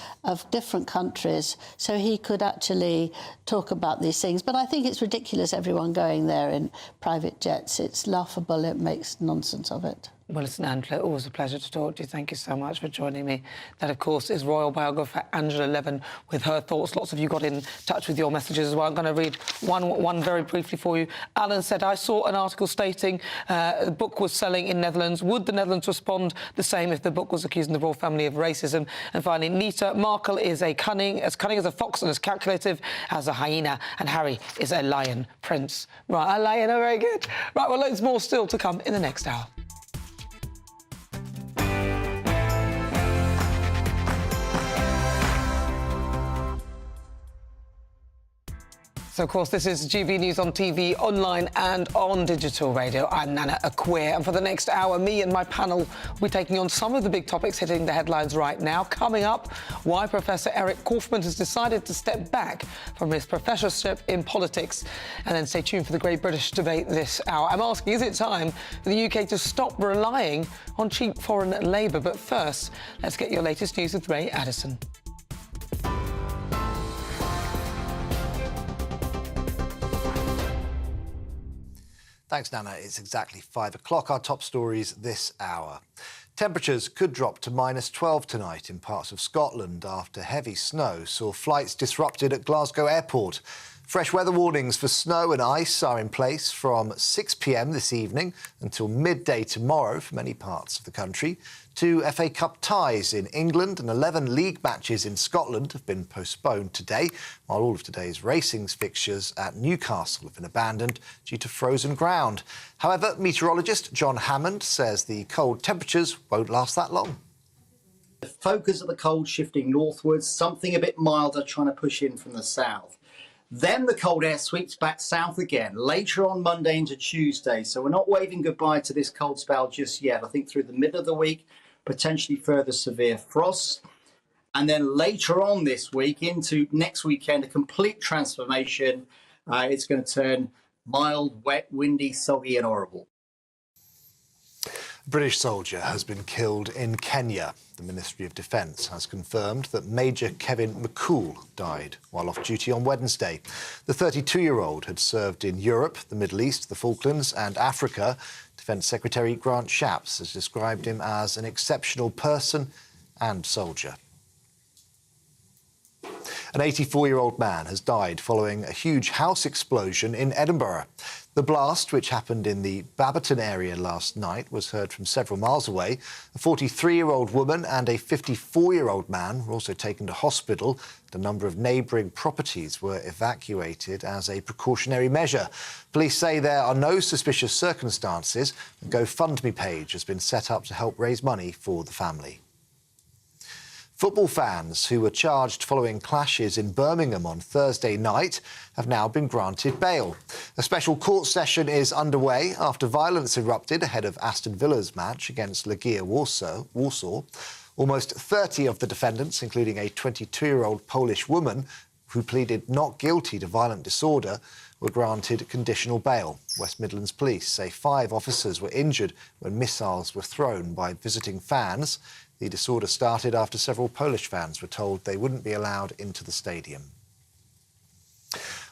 different countries, so he could actually talk about these things. But I think it's ridiculous, everyone going there in private jets. It's laughable. It makes nonsense of it. Well, listen, Angela, always a pleasure to talk to you. Thank you so much for joining me. That, of course, is royal biographer Angela Levin with her thoughts. Lots of you got in touch with your messages as well. I'm going to read one very briefly for you. Alan said, I saw an article stating the book was selling in Netherlands. Would the Netherlands respond the same if the book was accusing the royal family of racism? And finally, Nita, Markle is as cunning as a fox and as calculative as a hyena. And Harry is a lion prince. Right, a lion, oh, very good. Right, well, loads more still to come in the next hour. So, of course, this is GB News on TV, online and on digital radio. I'm Nana Akua, and for the next hour, me and my panel will be taking on some of the big topics hitting the headlines right now. Coming up, why Professor Eric Kaufmann has decided to step back from his professorship in politics. And then stay tuned for the Great British Debate this hour. I'm asking, is it time for the UK to stop relying on cheap foreign labour? But first, let's get your latest news with Ray Addison. Thanks, Nana. It's exactly 5 o'clock. Our top stories this hour. Temperatures could drop to -12 tonight in parts of Scotland after heavy snow saw flights disrupted at Glasgow Airport. Fresh weather warnings for snow and ice are in place from 6 p.m. this evening until midday tomorrow for many parts of the country. 2 FA Cup ties in England and 11 league matches in Scotland have been postponed today, while all of today's racing fixtures at Newcastle have been abandoned due to frozen ground. However, meteorologist John Hammond says the cold temperatures won't last that long. The focus of the cold shifting northwards, something a bit milder trying to push in from the south. Then the cold air sweeps back south again, later on Monday into Tuesday. So we're not waving goodbye to this cold spell just yet. I think through the middle of the week, potentially further severe frost. And then later on this week into next weekend, a complete transformation. It's going to turn mild, wet, windy, soggy and horrible. A British soldier has been killed in Kenya. The Ministry of Defence has confirmed that Major Kevin McCool died while off duty on Wednesday. The 32-year-old had served in Europe, the Middle East, the Falklands and Africa. Defence Secretary Grant Shapps has described him as an exceptional person and soldier. An 84-year-old man has died following a huge house explosion in Edinburgh. The blast, which happened in the Baberton area last night, was heard from several miles away. A 43-year-old woman and a 54-year-old man were also taken to hospital. A number of neighbouring properties were evacuated as a precautionary measure. Police say there are no suspicious circumstances. A GoFundMe page has been set up to help raise money for the family. Football fans who were charged following clashes in Birmingham on Thursday night have now been granted bail. A special court session is underway after violence erupted ahead of Aston Villa's match against Legia Warsaw. Almost 30 of the defendants, including a 22-year-old Polish woman who pleaded not guilty to violent disorder, were granted conditional bail. West Midlands Police say 5 officers were injured when missiles were thrown by visiting fans. The disorder started after several Polish fans were told they wouldn't be allowed into the stadium.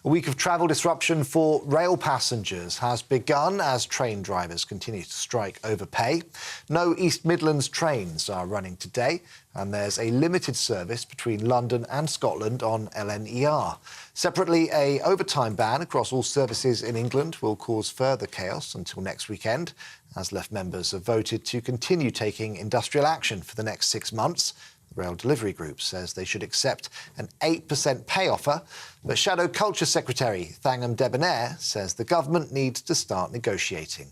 A week of travel disruption for rail passengers has begun as train drivers continue to strike over pay. No East Midlands trains are running today, and there's a limited service between London and Scotland on LNER. Separately, an overtime ban across all services in England will cause further chaos until next weekend, as Left members have voted to continue taking industrial action for the next 6 months. The Rail Delivery Group says they should accept an 8% pay offer, but Shadow Culture Secretary Thangam Debonair says the government needs to start negotiating.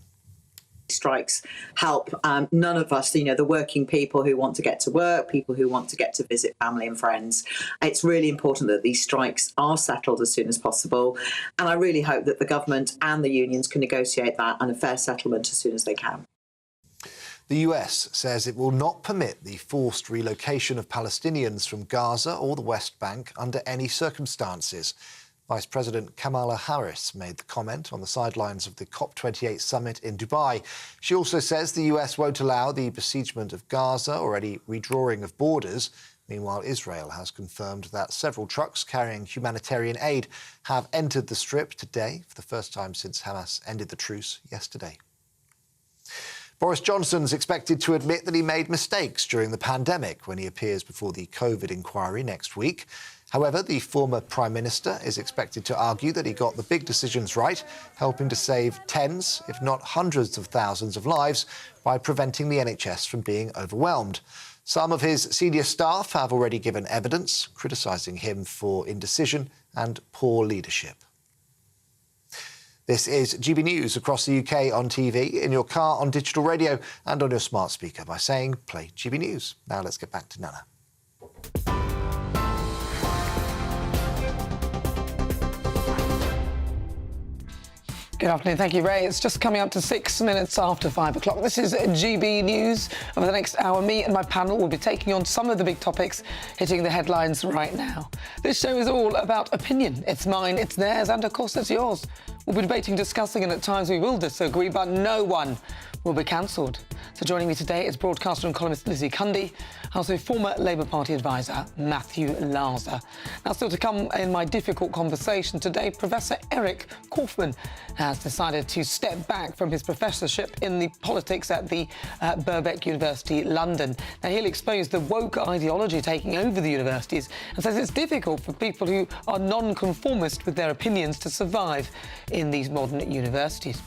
Strikes help none of us, the working people who want to get to work, people who want to get to visit family and friends. It's really important that these strikes are settled as soon as possible, and I really hope that the government and the unions can negotiate that and a fair settlement as soon as they can. The US says it will not permit the forced relocation of Palestinians from Gaza or the West Bank under any circumstances. Vice President Kamala Harris made the comment on the sidelines of the COP28 summit in Dubai. She also says the US won't allow the besiegement of Gaza or any redrawing of borders. Meanwhile, Israel has confirmed that several trucks carrying humanitarian aid have entered the Strip today for the first time since Hamas ended the truce yesterday. Boris Johnson's expected to admit that he made mistakes during the pandemic when he appears before the COVID inquiry next week. However, the former Prime Minister is expected to argue that he got the big decisions right, helping to save tens, if not hundreds of thousands of lives by preventing the NHS from being overwhelmed. Some of his senior staff have already given evidence, criticising him for indecision and poor leadership. This is GB News across the UK on TV, in your car, on digital radio and on your smart speaker by saying play GB News. Now let's get back to Nana. Good afternoon. Thank you, Ray. It's just coming up to 6 minutes after 5 o'clock. This is GB News. Over the next hour, me and my panel will be taking on some of the big topics hitting the headlines right now. This show is all about opinion. It's mine, it's theirs, and of course it's yours. We'll be debating, discussing, and at times we will disagree, but no one will be cancelled. So joining me today is broadcaster and columnist Lizzie Cundy, also former Labour Party advisor Matthew Larser. Now, still to come in my difficult conversation today, Professor Eric Kaufmann has decided to step back from his professorship in the politics at the Birkbeck University, London. Now, he'll expose the woke ideology taking over the universities and says it's difficult for people who are non-conformist with their opinions to survive in these modern universities.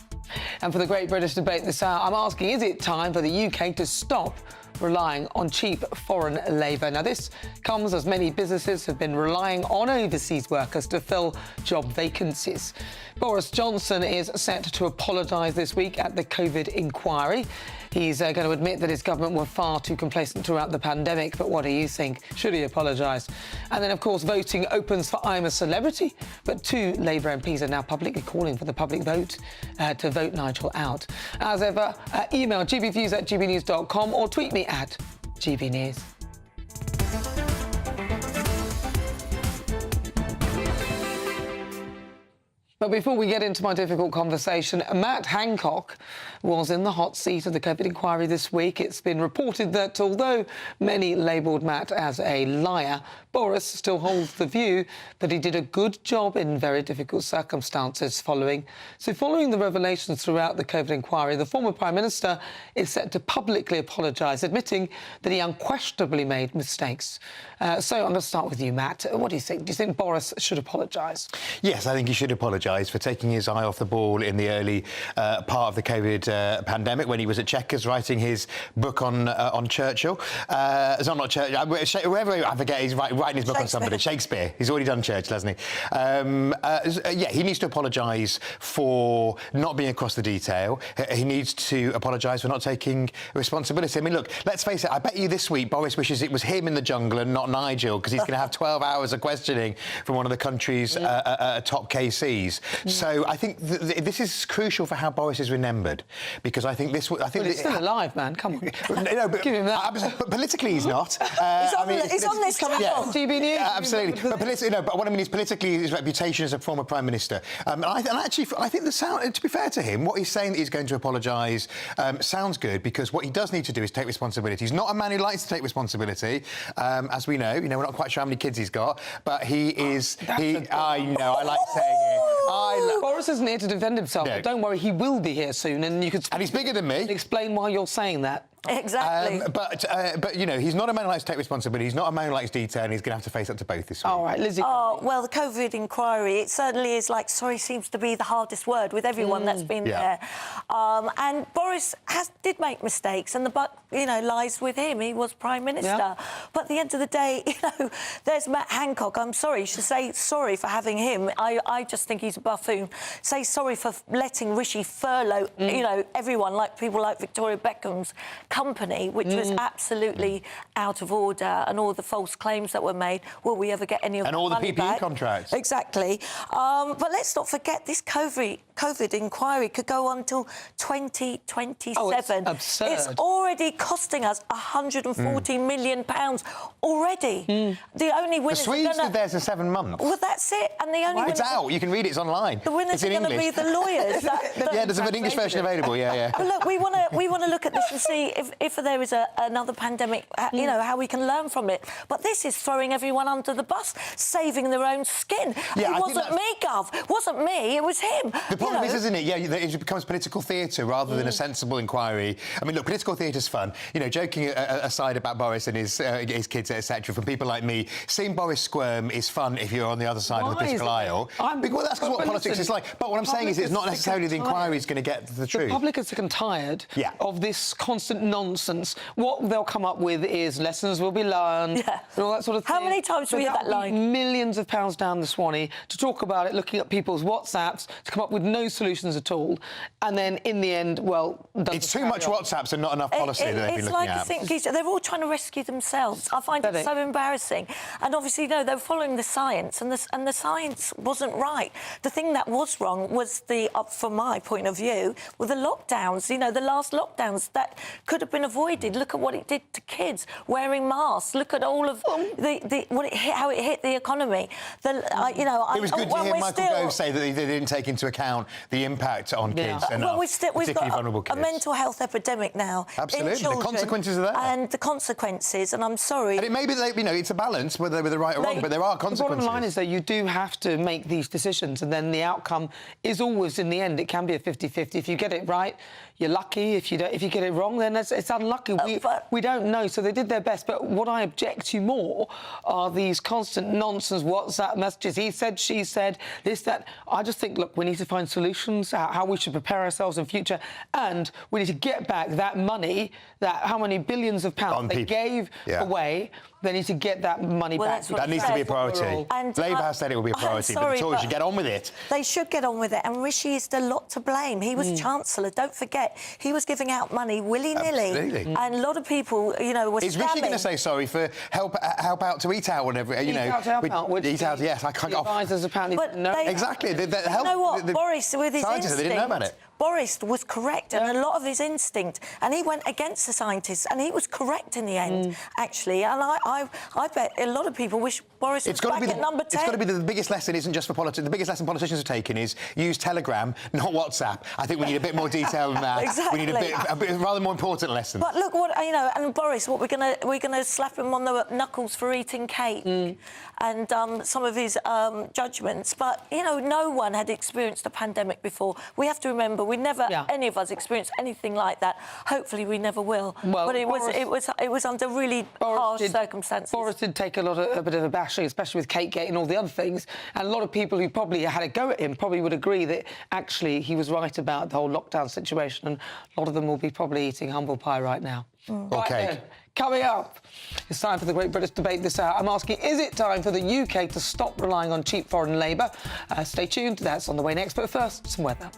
And for the Great British Debate this hour, I'm asking, is it time for the UK to stop relying on cheap foreign labour? Now, this comes as many businesses have been relying on overseas workers to fill job vacancies. Boris Johnson is set to apologise this week at the COVID inquiry. He's going to admit that his government were far too complacent throughout the pandemic, but what do you think? Should he apologise? And then, of course, voting opens for I'm a Celebrity, but 2 Labour MPs are now publicly calling for the public vote to vote Nigel out. As ever, email gbviews@gbnews.com or tweet me at GBNews. But before we get into my difficult conversation, Matt Hancock was in the hot seat of the COVID inquiry this week. It's been reported that although many labelled Matt as a liar, Boris still holds the view that he did a good job in very difficult circumstances following the revelations throughout the COVID inquiry. The former Prime Minister is set to publicly apologise, admitting that he unquestionably made mistakes. So I'm going to start with you, Matt. What do you think? Do you think Boris should apologise? Yes, I think he should apologise for taking his eye off the ball in the early part of the COVID pandemic when he was at Chequers writing his book on Churchill. It's not Churchill, whoever, I forget, he's writing his book on somebody. Shakespeare. He's already done Churchill, hasn't he? Yeah, he needs to apologise for not being across the detail. He needs to apologise for not taking responsibility. I mean, look, let's face it, I bet you this week Boris wishes it was him in the jungle and not Nigel, because he's going to have 12 hours of questioning from one of the country's top KCs. So I think this is crucial for how Boris is remembered, because I think this. I think he's still alive, man. Come on, no, but, give him that. But politically, he's not. He's on this channel. Yeah, GBNews. Absolutely. But what I mean is politically, his reputation as a former prime minister. I think the sound. To be fair to him, what he's saying that he's going to apologise sounds good, because what he does need to do is take responsibility. He's not a man who likes to take responsibility, as we know. You know, we're not quite sure how many kids he's got, but he is. I know. I like saying it. Boris isn't here to defend himself, but don't worry, he will be here soon, and you could. And he's bigger than me. Explain why you're saying that. Exactly. But you know, he's not a man who likes to take responsibility. He's not a man who likes detail, and he's going to have to face up to both this week. All right, Lizzie. Oh, well, the COVID inquiry, it certainly is like, sorry seems to be the hardest word with everyone that's been there. And Boris did make mistakes, and the buck, lies with him. He was Prime Minister. Yeah. But at the end of the day, there's Matt Hancock. I'm sorry, you should say sorry for having him. I just think he's a buffoon. Say sorry for letting Rishi furlough, everyone, like people like Victoria Beckham's company, which was absolutely out of order, and all the false claims that were made. Will we ever get any of and all the PPE back? Contracts? Exactly. But let's not forget, this COVID inquiry could go on till 2027. Oh, it's absurd. It's already costing us £140 million already. The only winners. The Swedes did theirs in 7 months. Well, that's it. And the only it's out. You can read it. It's online. The winners are going to be the lawyers. Yeah, there's an English version available. Yeah. But look, we want to look at this and see if there is another pandemic, how we can learn from it. But this is throwing everyone under the bus, saving their own skin. Yeah, it wasn't me, Gov. It wasn't me. It was him. The problem is, isn't it? Yeah, it becomes political theatre rather than a sensible inquiry. I mean, look, political theatre's fun. Joking aside about Boris and his kids, etc. From people like me, seeing Boris squirm is fun if you're on the other side of the political aisle. Well, that's because what politics is like. But what I'm saying is, it's not necessarily the inquiry is going to get the truth. The public is sick and tired of this constant nonsense. What they'll come up with is lessons will be learned, and all that sort of thing. How many times do we hear that line? Millions of pounds down the Swanee to talk about it, looking at people's WhatsApps, to come up with no solutions at all, and then in the end, well, it's too much WhatsApps and not enough policy that they've been looking at. It's like they're all trying to rescue themselves. I find it so embarrassing. And obviously, they were following the science, and the science wasn't right. The thing that was wrong was from my point of view, were the lockdowns. The last lockdowns that could have been avoided. Look at what it did to kids wearing masks. Look at all of how it hit the economy. It was good to hear Michael Gove say that they didn't take into account about the impact on kids and well, we've particularly got vulnerable a kids. mental health epidemic now. Absolutely, in children, the consequences are there. And the consequences, and I'm sorry. And it may be that, it's a balance, whether they're right or wrong, but there are consequences. The bottom line is that you do have to make these decisions, and then the outcome is always, in the end, it can be a 50-50. If you get it right, you're lucky. If you get it wrong, then it's unlucky. We don't know. So they did their best. But what I object to more are these constant nonsense WhatsApp messages. He said, she said, this, that. I just think, look, we need to find solutions, how we should prepare ourselves in future, and we need to get back that money, how many billions of pounds they gave away. They need to get that money back. That needs to be a priority. And Labour has said it will be a priority, but the Tories should get on with it. They should get on with it, and Rishi is a lot to blame. He was Chancellor, don't forget. He was giving out money willy-nilly. Absolutely. And a lot of people, were Is Rishi going to say sorry for help out to eat out, whatever, Eat out to help out, Eat out, yes. I can't the advisors apparently didn't know. Exactly. You know what? Boris, with his scientists, instinct, they didn't know about it. Boris was correct, and a lot of his instinct, and he went against the scientists, and he was correct in the end, actually. And I bet a lot of people wish Boris was back at number 10. It's got to be the biggest lesson isn't just for politics. The biggest lesson politicians have taken is use Telegram, not WhatsApp. I think we need a bit more detail than that. Exactly. We need a bit rather more important lesson. But look, and Boris, we're gonna slap him on the knuckles for eating cake, and some of his judgments. But no one had experienced a pandemic before. We have to remember, we never, any of us, experienced anything like that. Hopefully, we never will. Well, but it was under really harsh circumstances. Boris did take a bit of a bashing, especially with Categate and all the other things. And a lot of people who probably had a go at him probably would agree that actually he was right about the whole lockdown situation, and a lot of them will be probably eating humble pie right now. Okay. Coming up, it's time for the Great British Debate this hour. I'm asking, is it time for the UK to stop relying on cheap foreign labour? Stay tuned, that's on the way next. But first, some weather.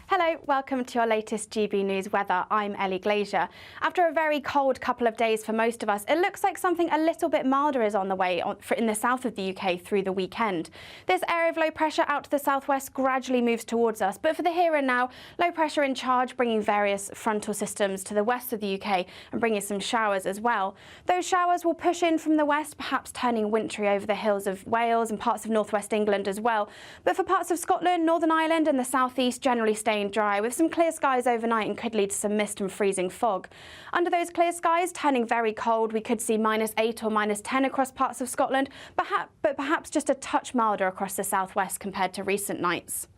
Hello, welcome to your latest GB News weather. I'm Ellie Glazier. After a very cold couple of days for most of us, it looks like something a little bit milder is on the way in the south of the UK through the weekend. This area of low pressure out to the southwest gradually moves towards us, but for the here and now, low pressure in charge, bringing various frontal systems to the west of the UK and bringing some showers as well. Those showers will push in from the west, perhaps turning wintry over the hills of Wales and parts of northwest England as well. But for parts of Scotland, Northern Ireland and the southeast, generally staying dry, with some clear skies overnight and could lead to some mist and freezing fog. Under those clear skies, turning very cold, we could see -8 or -10 across parts of Scotland, but perhaps just a touch milder across the southwest compared to recent nights.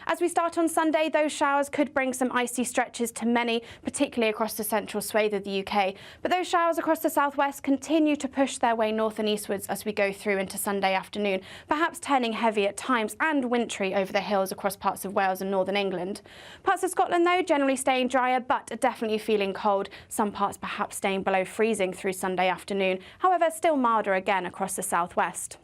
As we start on Sunday, those showers could bring some icy stretches to many, particularly across the central swathe of the UK. But those showers across the southwest continue to push their way north and eastwards as we go through into Sunday afternoon, perhaps turning heavy at times and wintry over the hills across parts of Wales and northern England. Parts of Scotland, though, generally staying drier, but definitely feeling cold. Some parts perhaps staying below freezing through Sunday afternoon. However, still milder again across the southwest.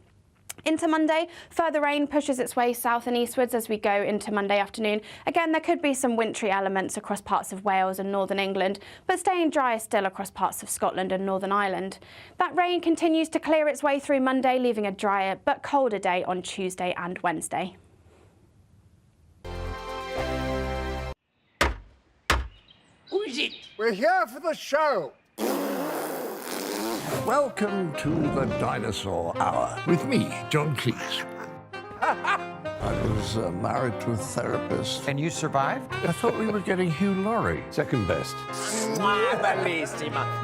Into Monday, further rain pushes its way south and eastwards as we go into Monday afternoon. Again, there could be some wintry elements across parts of Wales and northern England, but staying dry still across parts of Scotland and Northern Ireland. That rain continues to clear its way through Monday, leaving a drier but colder day on Tuesday and Wednesday. Who is it? We're here for the show. Welcome to the Dinosaur Hour with me, John Cleese. I was married to a therapist. And you survived? I thought we were getting Hugh Laurie. Second best.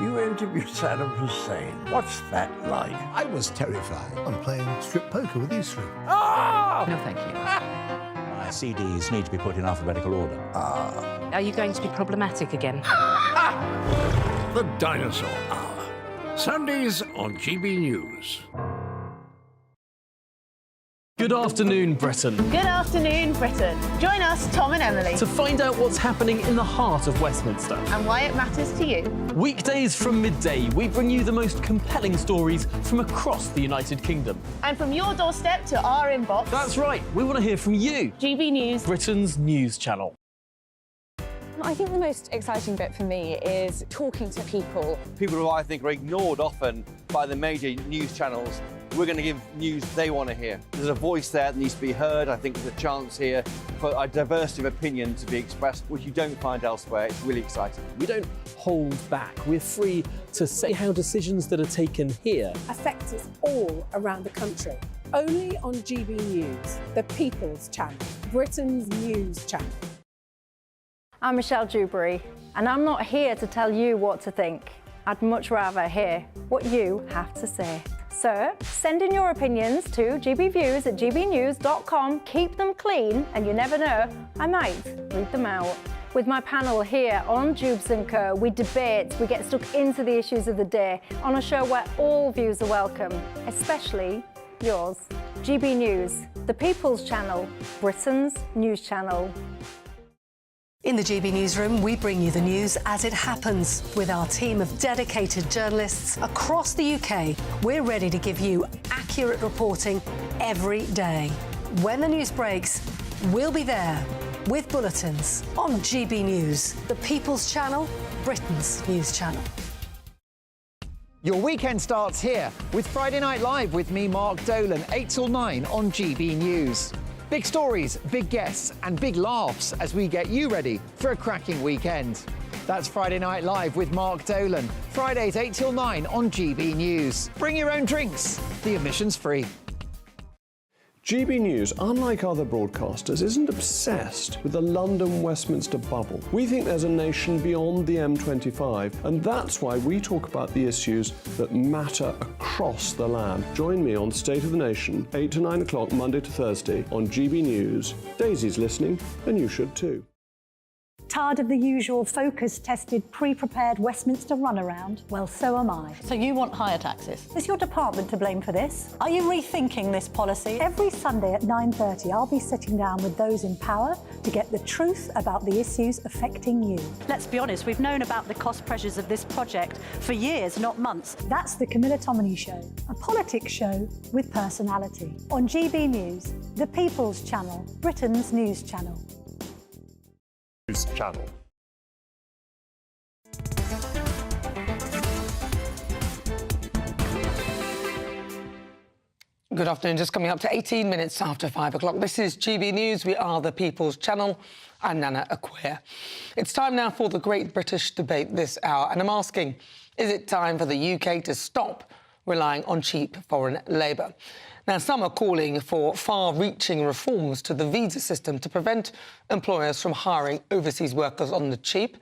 You interviewed Saddam Hussein. What's that like? I was terrified. I'm playing strip poker with these three. Ah! No, thank you. My CDs need to be put in alphabetical order. Are you going to be problematic again? The Dinosaur Hour. Sundays on GB News. Good afternoon, Britain. Good afternoon, Britain. Join us, Tom and Emily, To find out what's happening in the heart of Westminster. and why it matters to you. Weekdays from midday, we bring you the most compelling stories from across the United Kingdom. And from your doorstep to our inbox, That's right, we want to hear from you, GB News. Britain's news channel. I think the most exciting bit for me is talking to people. People who I think are ignored often by the major news channels. We're going to give news they want to hear. There's a voice there that needs to be heard. I think there's a chance here for a diversity of opinion to be expressed, which you don't find elsewhere. It's really exciting. We don't hold back. We're free to say how decisions that are taken here affect us all around the country. only on GB News, the People's Channel, Britain's news channel. I'm Michelle Dewberry, and I'm not here to tell you what to think. I'd much rather hear what you have to say. So send in your opinions to gbviews@gbnews.com. Keep them clean, and you never know, I might read them out. With my panel here on Jubes & Co, we debate, we get stuck into the issues of the day on a show where all views are welcome, especially yours. GB News, the People's Channel, Britain's news channel. In the GB Newsroom, we bring you the news as it happens. With our team of dedicated journalists across the UK, we're ready to give you accurate reporting every day. When the news breaks, we'll be there with bulletins on GB News, the People's Channel, Britain's news channel. Your weekend starts here with Friday Night Live with me, Mark Dolan, 8 till 9 on GB News. Big stories, big guests and big laughs as we get you ready for a cracking weekend. That's Friday Night Live with Mark Dolan, Fridays 8 till 9 on GB News. Bring your own drinks, the admission's free. GB News, unlike other broadcasters, isn't obsessed with the London-Westminster bubble. We think there's a nation beyond the M25, and that's why we talk about the issues that matter across the land. Join me on State of the Nation, 8 to 9 o'clock, Monday to Thursday, on GB News. Daisy's listening, and you should too. Tired of the usual focus-tested, pre-prepared Westminster runaround? Well, so am I. So you want higher taxes? Is your department to blame for this? Are you rethinking this policy? Every Sunday at 9:30, I'll be sitting down with those in power to get the truth about the issues affecting you. Let's be honest, we've known about the cost pressures of this project for years, not months. That's the Camilla Tominey Show, a politics show with personality. On GB News, the People's Channel, Britain's news channel. Channel. Good afternoon, just coming up to 18 minutes after 5 o'clock. This is GB News. We are the People's Channel. I'm Nana Akua. It's time now for the Great British Debate this hour, and I'm asking, is it time for the UK to stop relying on cheap foreign labour? Now, some are calling for far-reaching reforms to the visa system to prevent employers from hiring overseas workers on the cheap.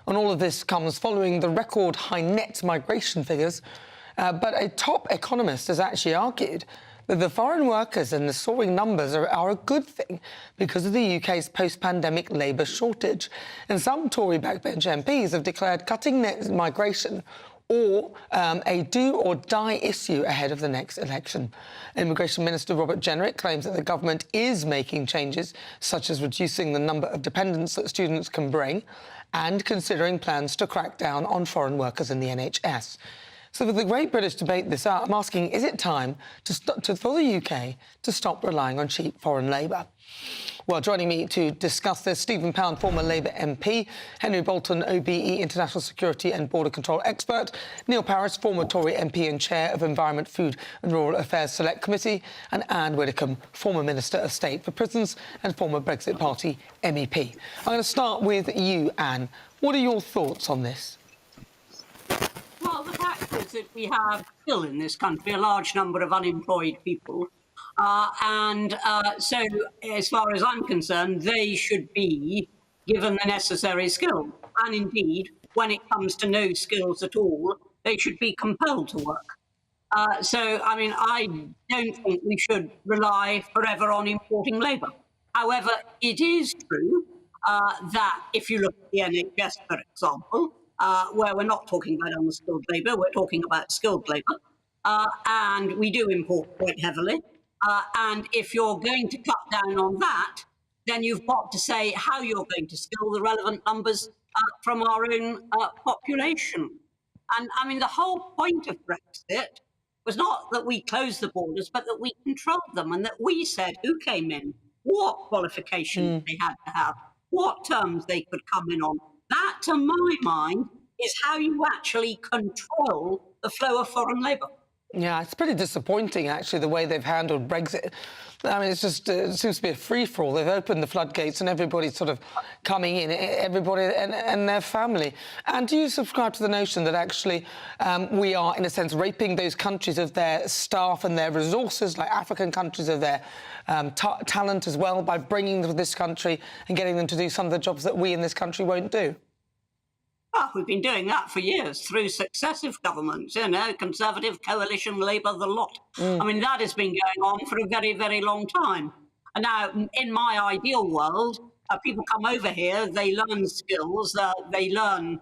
And all of this comes following the record high net migration figures. But a top economist has actually argued that the foreign workers and the soaring numbers are a good thing because of the UK's post-pandemic labour shortage. And some Tory backbench MPs have declared cutting net migration or a do-or-die issue ahead of the next election. Immigration Minister Robert Jenrick claims that the government is making changes, such as reducing the number of dependents that students can bring and considering plans to crack down on foreign workers in the NHS. So for the Great British Debate this hour, I'm asking, is it time for the UK to stop relying on cheap foreign labour? Well, joining me to discuss this, Stephen Pound, former Labour MP, Henry Bolton, OBE, International Security and Border Control expert, Neil Paris, former Tory MP and Chair of Environment, Food and Rural Affairs Select Committee, and Anne Widdecombe, former Minister of State for Prisons and former Brexit Party MEP. I'm going to start with you, Anne. What are your thoughts on this? Well, the fact is that we have still in this country a large number of unemployed people. So, as far as I'm concerned, they should be given the necessary skill. And indeed, when it comes to no skills at all, they should be compelled to work. I don't think we should rely forever on importing labour. However, it is true that if you look at the NHS, for example, where we're not talking about unskilled labour, we're talking about skilled labour, and we do import quite heavily. And if you're going to cut down on that, then you've got to say how you're going to skill the relevant numbers from our own population. And I mean, the whole point of Brexit was not that we closed the borders, but that we controlled them and that we said who came in, what qualifications they had to have, what terms they could come in on. That, to my mind, is how you actually control the flow of foreign labour. Yeah, it's pretty disappointing, actually, the way they've handled Brexit. I mean, it's just it seems to be a free-for-all. They've opened the floodgates and everybody's sort of coming in, everybody and their family. And do you subscribe to the notion that actually we are, in a sense, raping those countries of their staff and their resources, like African countries of their talent as well, by bringing them to this country and getting them to do some of the jobs that we in this country won't do? Well, we've been doing that for years through successive governments, you know, Conservative, Coalition, Labour, the lot. I mean, that has been going on for a very, very long time. And now, in my ideal world, people come over here, they learn skills, they learn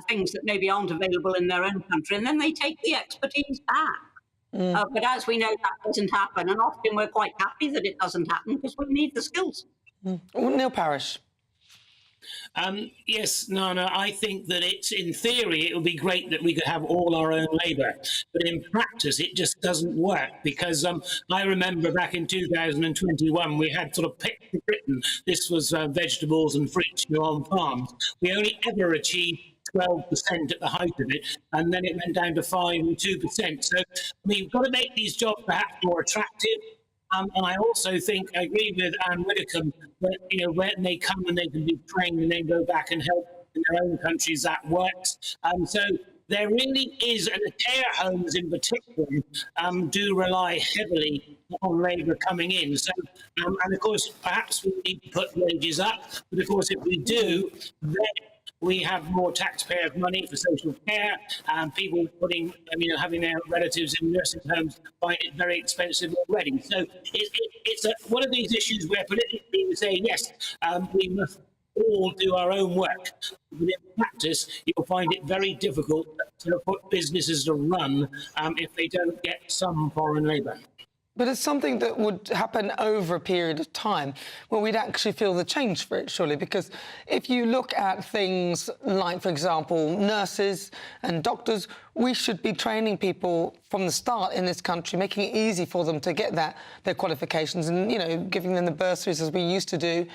things that maybe aren't available in their own country, and then they take the expertise back. But as we know, that doesn't happen, and often we're quite happy that it doesn't happen because we need the skills. Neil Parish. Yes, Nana, I think that it's, in theory, it would be great that we could have all our own labour, but in practice it just doesn't work, because I remember back in 2021 we had sort of picked for Britain. This was vegetables and fruits on farms. We only ever achieved 12% at the height of it, and then it went down to 5 and 2%. So we've got to make these jobs perhaps more attractive. And I also think, I agree with Anne Widdecombe, that, you know, when they come and they can be trained and then go back and help in their own countries, that works. So there really is, and the care homes in particular do rely heavily on labour coming in. So, and of course, perhaps we need to put wages up, but of course, if we do, then we have more taxpayers' money for social care, and people putting, having their relatives in nursing homes find it very expensive already. So it's one of these issues where politically we say, yes, we must all do our own work. But in practice, you'll find it very difficult to put businesses to run if they don't get some foreign labour. But it's something that would happen over a period of time where we'd actually feel the change for it, surely, because if you look at things like, for example, nurses and doctors, we should be training people from the start in this country, making it easy for them to get their qualifications and, you know, giving them the bursaries as we used to do,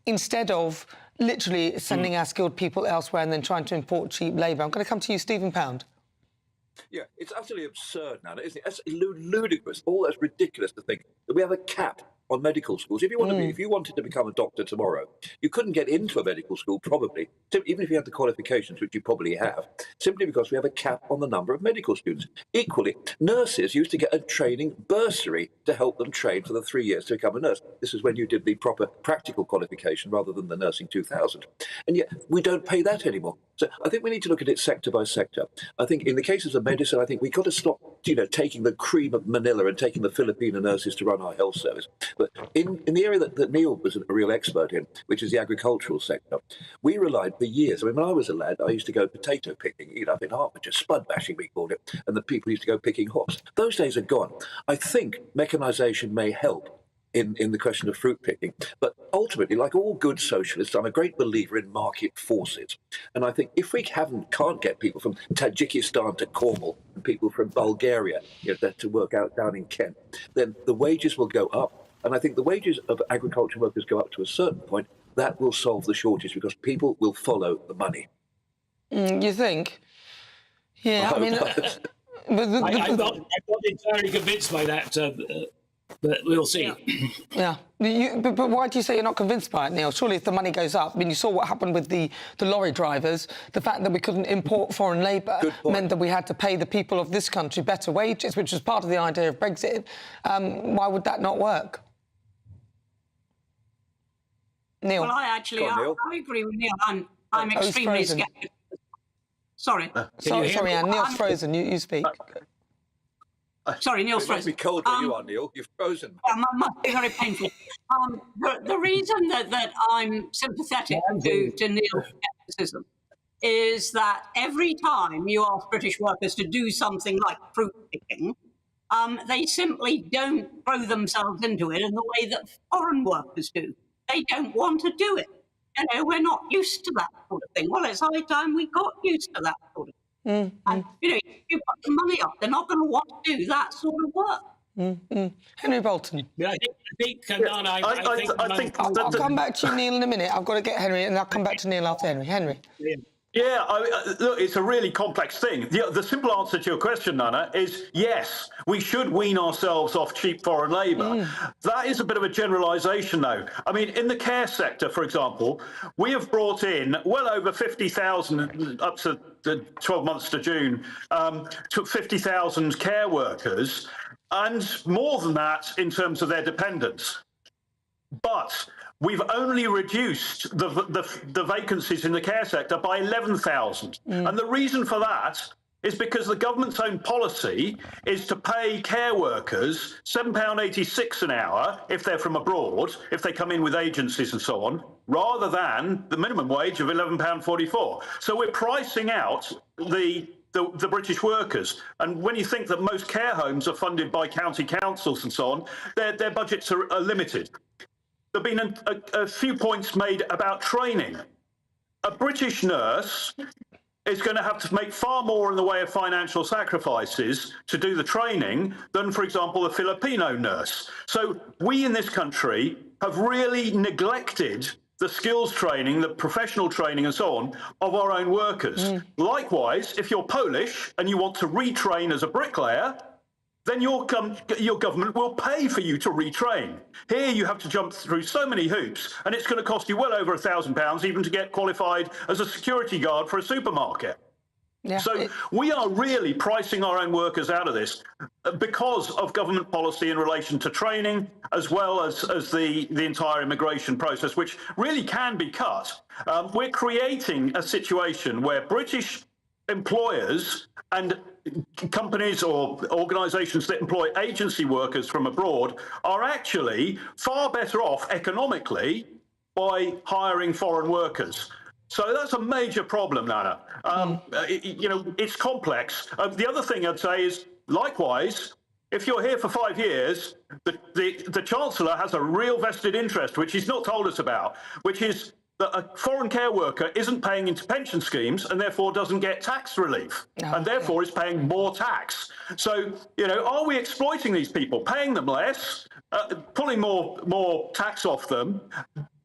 instead of literally sending our skilled people elsewhere and then trying to import cheap labour. I'm going to come to you, Stephen Pound. Yeah, it's utterly absurd now, isn't it? It's ludicrous. All that's ridiculous to think that we have a cap on medical schools. If you want to if you wanted to become a doctor tomorrow, you couldn't get into a medical school probably, even if you had the qualifications, which you probably have, simply because we have a cap on the number of medical students. Equally, nurses used to get a training bursary to help them train for the 3 years to become a nurse. This is when you did the proper practical qualification rather than the nursing 2000. And yet we don't pay that anymore. So I think we need to look at it sector by sector. I think in the cases of medicine, I think we've got to stop, taking the cream of Manila and taking the Filipino nurses to run our health service. But in the area that Neil was a real expert in, which is the agricultural sector, we relied for years. I mean, when I was a lad, I used to go potato picking, up in Hertfordshire, spud bashing we called it, and the people used to go picking hops. Those days are gone. I think mechanisation may help in the question of fruit picking. But ultimately, like all good socialists, I'm a great believer in market forces. And I think if we can't get people from Tajikistan to Cornwall and people from Bulgaria to work out down in Kent, then the wages will go up. And I think the wages of agriculture workers go up to a certain point. That will solve the shortage because people will follow the money. You think? Yeah, I mean... I'm not entirely convinced by that. But we'll see. Yeah. But why do you say you're not convinced by it, Neil? Surely if the money goes up, I mean, you saw what happened with the lorry drivers. The fact that we couldn't import foreign labour meant that we had to pay the people of this country better wages, which was part of the idea of Brexit. Why would that not work? Neil? Well, I agree with Neil. I'm extremely sceptical. Sorry. Sorry, Anne. Neil's frozen. You speak. Sorry, Neil's frozen. It must be cold where you are, Neil. You've frozen. Must be very painful. The reason that I'm sympathetic to Neil's scepticism is that every time you ask British workers to do something like fruit picking, they simply don't throw themselves into it in the way that foreign workers do. They don't want to do it. We're not used to that sort of thing. Well, it's high time we got used to that sort of thing. And, if you put the money up, they're not going to want to do that sort of work. Henry Bolton. Yeah, I think I'll come back to you, Neil, in a minute. I've got to get Henry, and I'll come back to Neil after Henry. Henry. Yeah, look, it's a really complex thing. The simple answer to your question, Nana, is yes, we should wean ourselves off cheap foreign labour. That is a bit of a generalisation, though. I mean, in the care sector, for example, we have brought in well over 50,000, up to the 12 months to June, to 50,000 care workers, and more than that in terms of their dependents. But we've only reduced the vacancies in the care sector by 11,000. And the reason for that is because the government's own policy is to pay care workers £7.86 an hour if they're from abroad, if they come in with agencies and so on, rather than the minimum wage of £11.44. So we're pricing out the British workers. And when you think that most care homes are funded by county councils and so on, their budgets are limited. There have been a few points made about training. A British nurse is going to have to make far more in the way of financial sacrifices to do the training than, for example, a Filipino nurse. So we in this country have really neglected the skills training, the professional training and so on of our own workers. Likewise, if you're Polish and you want to retrain as a bricklayer, then your government will pay for you to retrain. Here you have to jump through so many hoops, and it's going to cost you well over £1,000 even to get qualified as a security guard for a supermarket. Yeah, so we are really pricing our own workers out of this because of government policy in relation to training, as well as the entire immigration process, which really can be cut. We're creating a situation where British employers and companies or organisations that employ agency workers from abroad are actually far better off economically by hiring foreign workers. So that's a major problem, Nana. You know, it's complex. The other thing I'd say is, likewise, if you're here for 5 years, the Chancellor has a real vested interest, which he's not told us about, which is that a foreign care worker isn't paying into pension schemes and therefore doesn't get tax relief and therefore is paying more tax. So, you know, are we exploiting these people, paying them less, pulling more tax off them,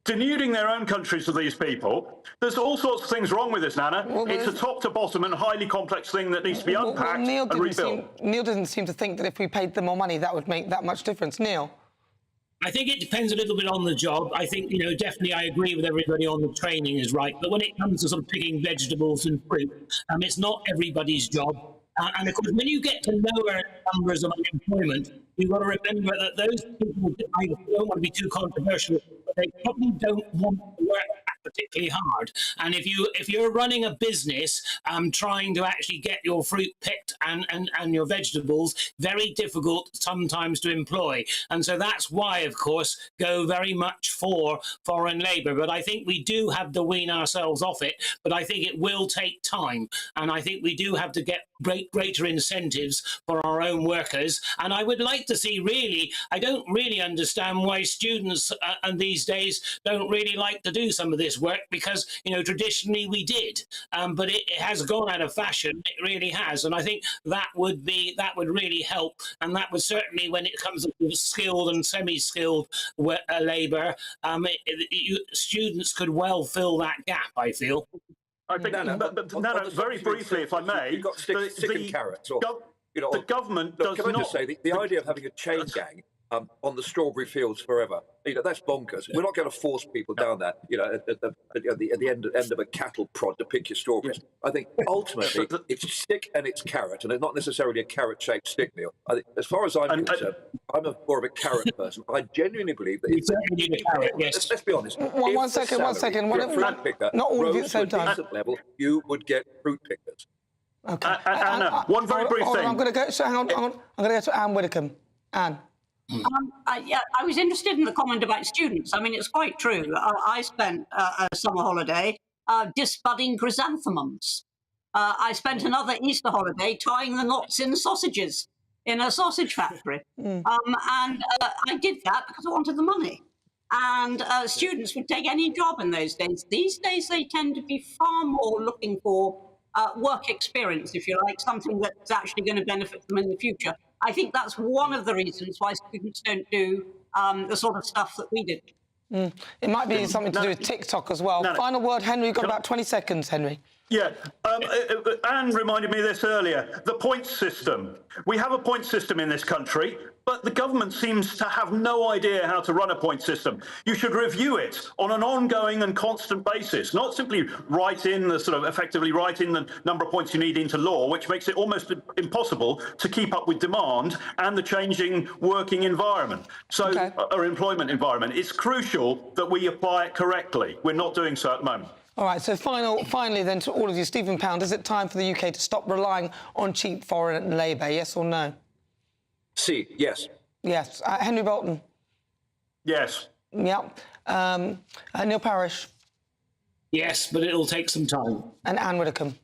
denuding their own countries of these people? There's all sorts of things wrong with this, Nana. It's a top to bottom and highly complex thing that needs to be unpacked and rebuilt. Neil doesn't seem to think that if we paid them more money, that would make that much difference. Neil? I think it depends a little bit on the job. I think, you know, definitely I agree with everybody on the training is right. But when it comes to sort of picking vegetables and fruit, it's not everybody's job. And of course, when you get to lower numbers of unemployment, you've got to remember that those people, I don't want to be too controversial, but they probably don't want to work particularly hard. And if you're running a business trying to actually get your fruit picked and your vegetables, very difficult sometimes to employ. And so that's why, of course, go very much for foreign labour. But I think we do have to wean ourselves off it, but I think it will take time. And I think we do have to get greater incentives for our own workers. And I would like to see, really, I don't really understand why students and these days don't really like to do some of this work, because, you know, traditionally we did, but it has gone out of fashion. It really has. And I think that would really help. And that would certainly, when it comes to skilled and semi-skilled labour, students could well fill that gap, I feel. I think, Nana, very briefly, if I may, you've got stick and carrots. Or, you know, the government does not. Can I just say the idea of having a chain gang on the strawberry fields forever? You know, that's bonkers. We're not going to force people down that. You know, at the end of a cattle prod to pick your strawberries. I think ultimately it's stick and it's carrot, and it's not necessarily a carrot-shaped stick, Neil. I think, as far as I'm concerned, I'm more of a carrot person. I genuinely believe that let's be honest. One second. Not all of you at the same time. Level, you would get fruit pickers. Okay. Anna, one very brief thing. I'm going to go. So hang on. I'm going to go to Anne Widdecombe. Anne. Yeah, I was interested in the comment about students. I mean, it's quite true. I spent a summer holiday disbudding chrysanthemums. I spent another Easter holiday tying the knots in sausages in a sausage factory. And I did that because I wanted the money. And students would take any job in those days. These days, they tend to be far more looking for work experience, if you like, something that's actually going to benefit them in the future. I think that's one of the reasons why students don't do the sort of stuff that we did. It might be something to do with TikTok as well. Final word, Henry. You've got about 20 seconds, Henry. Yeah, Anne reminded me of this earlier. The points system. We have a point system in this country, but the government seems to have no idea how to run a point system. You should review it on an ongoing and constant basis, not simply effectively write in the number of points you need into law, which makes it almost impossible to keep up with demand and the changing working environment. Or employment environment. It's crucial that we apply it correctly. We're not doing so at the moment. All right, so finally then to all of you, Stephen Pound, is it time for the UK to stop relying on cheap foreign labour, yes or no? Yes. Yes. Henry Bolton? Yes. Yep. Neil Parish? Yes, but it'll take some time. And Anne Widdecombe?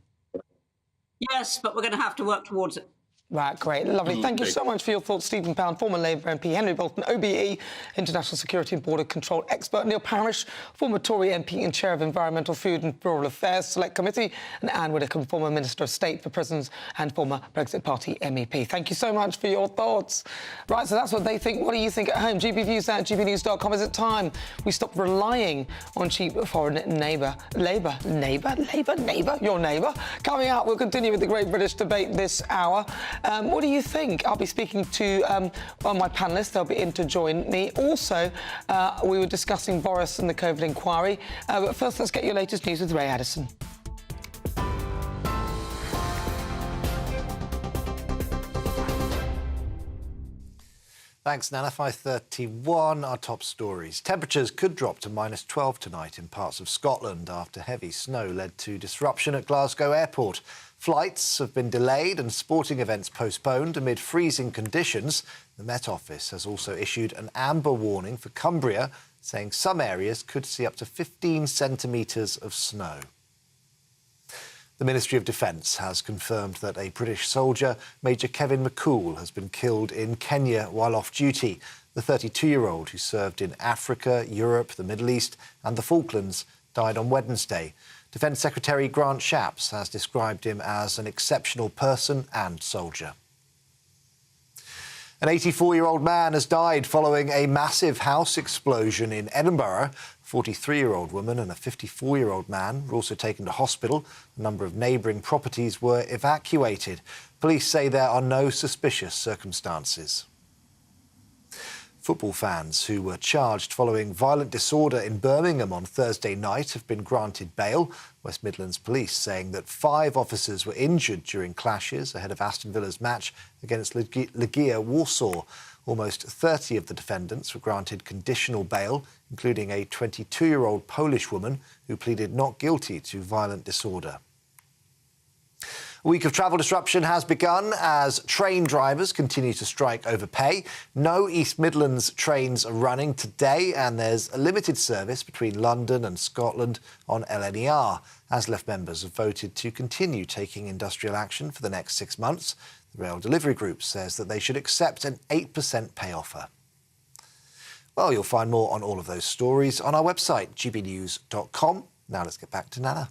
Yes, but we're going to have to work towards it. Right, great, lovely. Thank you so much for your thoughts, Stephen Pound, former Labour MP, Henry Bolton, OBE, International Security and Border Control expert, Neil Parish, former Tory MP and Chair of Environmental, Food and Rural Affairs Select Committee, and Anne Widdecombe, former Minister of State for Prisons and former Brexit Party MEP. Thank you so much for your thoughts. Right, so that's what they think. What do you think at home? gbviews@gbnews.com. Is it time we stop relying on cheap foreign labour? Your neighbour? Coming up, we'll continue with the Great British Debate this hour. What do you think? I'll be speaking to my panellists. They'll be in to join me. Also, we were discussing Boris and the COVID inquiry. But first, let's get your latest news with Ray Addison. Thanks, Nana. 5:31, our top stories. Temperatures could drop to -12 tonight in parts of Scotland after heavy snow led to disruption at Glasgow Airport. Flights have been delayed and sporting events postponed amid freezing conditions. The Met Office has also issued an amber warning for Cumbria, saying some areas could see up to 15 centimetres of snow. The Ministry of Defence has confirmed that a British soldier, Major Kevin McCool, has been killed in Kenya while off duty. The 32-year-old, who served in Africa, Europe, the Middle East and the Falklands, died on Wednesday. Defence Secretary Grant Shapps has described him as an exceptional person and soldier. An 84-year-old man has died following a massive house explosion in Edinburgh. A 43-year-old woman and a 54-year-old man were also taken to hospital. A number of neighbouring properties were evacuated. Police say there are no suspicious circumstances. Football fans who were charged following violent disorder in Birmingham on Thursday night have been granted bail. West Midlands Police saying that 5 officers were injured during clashes ahead of Aston Villa's match against Legia Warsaw. Almost 30 of the defendants were granted conditional bail, including a 22-year-old Polish woman who pleaded not guilty to violent disorder. A week of travel disruption has begun as train drivers continue to strike over pay. No East Midlands trains are running today and there's a limited service between London and Scotland on LNER. ASLEF members have voted to continue taking industrial action for the next 6 months. The Rail Delivery Group says that they should accept an 8% pay offer. Well, you'll find more on all of those stories on our website, gbnews.com. Now let's get back to Nana.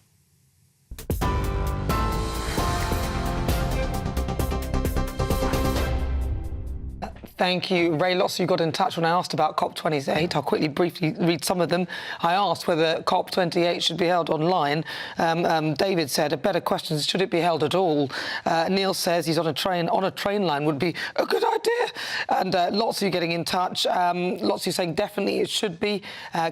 Thank you, Ray. Lots of you got in touch when I asked about COP28. I'll briefly read some of them. I asked whether COP28 should be held online. David said, a better question is, should it be held at all? Neil says he's on a train line would be a good idea. And lots of you getting in touch. Lots of you saying definitely it should be.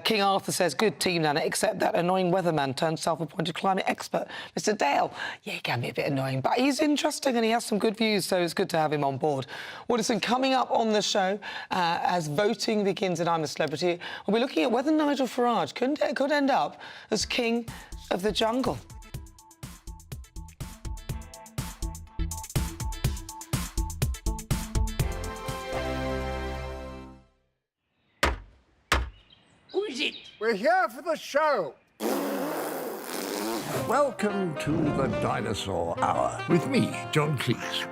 King Arthur says, good team, Nana, except that annoying weatherman turned self-appointed climate expert, Mr. Dale. Yeah, he can be a bit annoying, but he's interesting and he has some good views, so it's good to have him on board. Woodison, coming up on the show, as voting begins in I'm a Celebrity, we'll be looking at whether Nigel Farage could end up as King of the Jungle. Who is it? We're here for the show. Welcome to the Dinosaur Hour with me, John Cleese.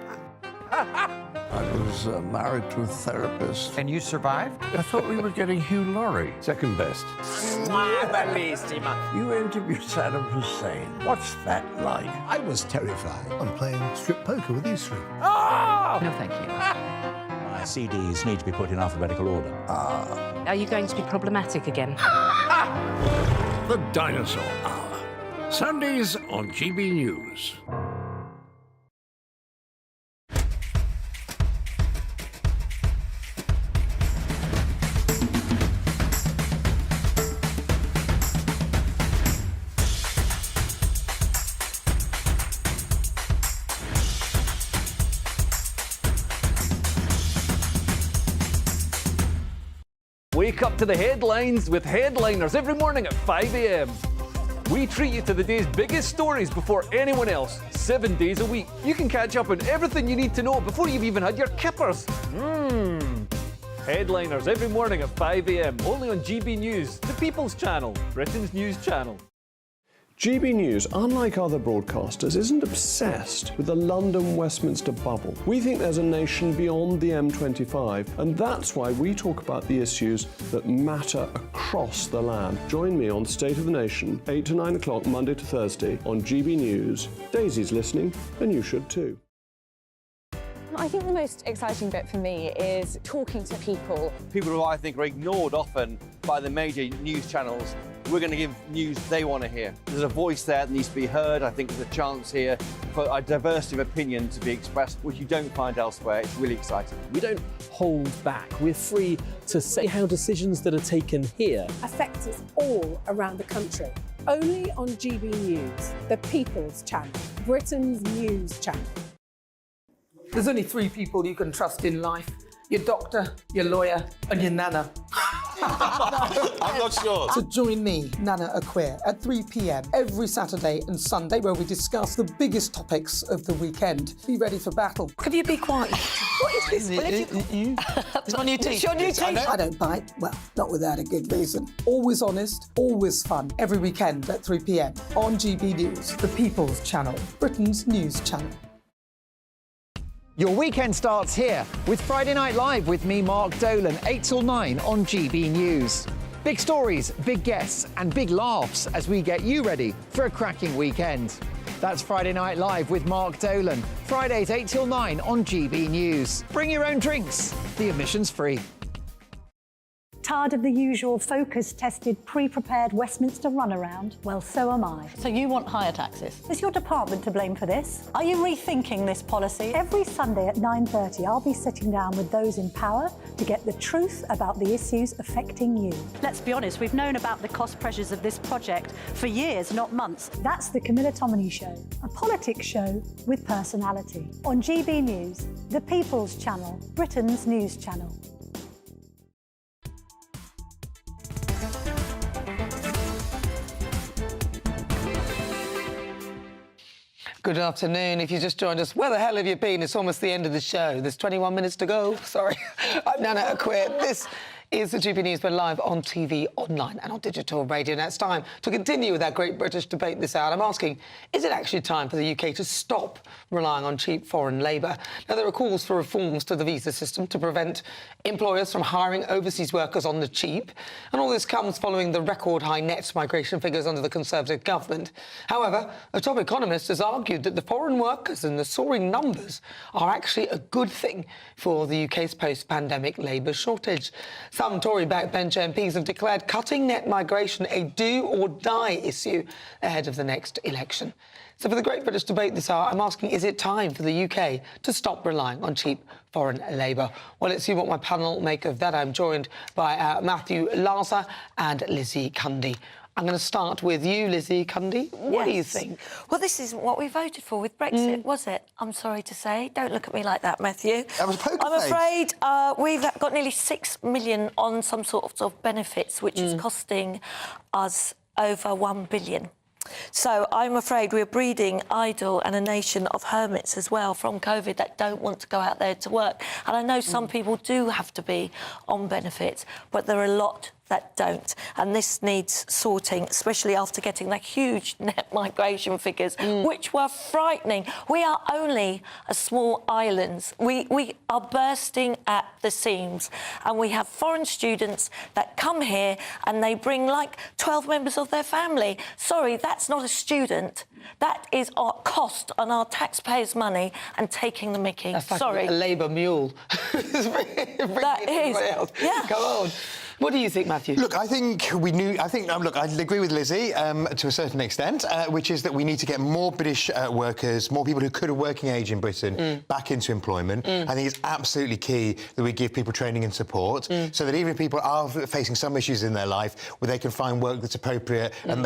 I was married to a therapist. And you survived? I thought we were getting Hugh Laurie. Second best. You interviewed Saddam Hussein. What's that like? I was terrified. I'm playing strip poker with these 3. Ah! No, thank you. My CDs need to be put in alphabetical order. Are you going to be problematic again? The Dinosaur Hour. Sundays on GB News. Wake up to the headlines with Headliners every morning at 5 a.m. We treat you to the day's biggest stories before anyone else, 7 days a week. You can catch up on everything you need to know before you've even had your kippers. Headliners every morning at 5 a.m. only on GB News, the People's Channel, Britain's news channel. GB News, unlike other broadcasters, isn't obsessed with the London-Westminster bubble. We think there's a nation beyond the M25, and that's why we talk about the issues that matter across the land. Join me on State of the Nation, 8 to 9 o'clock, Monday to Thursday, on GB News. Daisy's listening, and you should too. I think the most exciting bit for me is talking to people. People who I think are ignored often by the major news channels. We're going to give news they want to hear. There's a voice there that needs to be heard. I think there's a chance here for a diversity of opinion to be expressed, which you don't find elsewhere. It's really exciting. We don't hold back. We're free to say how decisions that are taken here affect us all around the country. Only on GB News, the People's Channel, Britain's news channel. There's only 3 people you can trust in life. Your doctor, your lawyer, and your nana. I'm not sure. So join me, Nana Akua, at 3 p.m. every Saturday and Sunday, where we discuss the biggest topics of the weekend. Be ready for battle. Could you be quiet? What is this? It's my new teeth. It's your new teeth. I don't bite. Well, not without a good reason. Always honest, always fun. Every weekend at 3 p.m. on GB News, the People's Channel, Britain's news channel. Your weekend starts here with Friday Night Live with me, Mark Dolan, 8 till 9 on GB News. Big stories, big guests and big laughs as we get you ready for a cracking weekend. That's Friday Night Live with Mark Dolan, Fridays 8 till 9 on GB News. Bring your own drinks. The admission's free. Tired of the usual focus-tested, pre-prepared Westminster runaround? Well, so am I. So you want higher taxes? Is your department to blame for this? Are you rethinking this policy? Every Sunday at 9:30, I'll be sitting down with those in power to get the truth about the issues affecting you. Let's be honest, we've known about the cost pressures of this project for years, not months. That's the Camilla Tominey Show, a politics show with personality. On GB News, the People's Channel, Britain's news channel. Good afternoon. If you just joined us, where the hell have you been? It's almost the end of the show. There's 21 minutes to go. Sorry. I'm Nana Akua. This is the GB News. We're live on TV, online and on digital radio. Now it's time to continue with our great British debate this hour. I'm asking, is it actually time for the UK to stop relying on cheap foreign labour? Now, there are calls for reforms to the visa system to prevent employers from hiring overseas workers on the cheap. And all this comes following the record high net migration figures under the Conservative government. However, a top economist has argued that the foreign workers and the soaring numbers are actually a good thing for the UK's post-pandemic labour shortage. Some Tory backbench MPs have declared cutting net migration a do-or-die issue ahead of the next election. So for the great British debate this hour, I'm asking, is it time for the UK to stop relying on cheap foreign labour? Well, let's see what my panel make of that. I'm joined by Matthew Larser and Lizzie Cundy. I'm going to start with you, Lizzie Cundy. What do you think? Well, this isn't what we voted for with Brexit, was it? I'm sorry to say. Don't look at me like that, Matthew. That was poker I'm face. afraid we've got nearly 6 million on some sort of benefits, which is costing us over 1 billion. So I'm afraid we're breeding idle and a nation of hermits as well from COVID that don't want to go out there to work. And I know some people do have to be on benefits, but there are a lot that don't. And this needs sorting, especially after getting the huge net migration figures, which were frightening. We are only a small island. We are bursting at the seams. And we have foreign students that come here and they bring like 12 members of their family. Sorry, that's not a student. That is our cost on our taxpayers' money and taking the mickey. That's like Sorry. a Labour mule. That is. Yeah. Come on. What do you think, Matthew? Look, I think look, I agree with Lizzie to a certain extent, which is that we need to get more British workers, more people who could have working age in Britain back into employment. I think it's absolutely key that we give people training and support so that even if people are facing some issues in their life, where they can find work that's appropriate and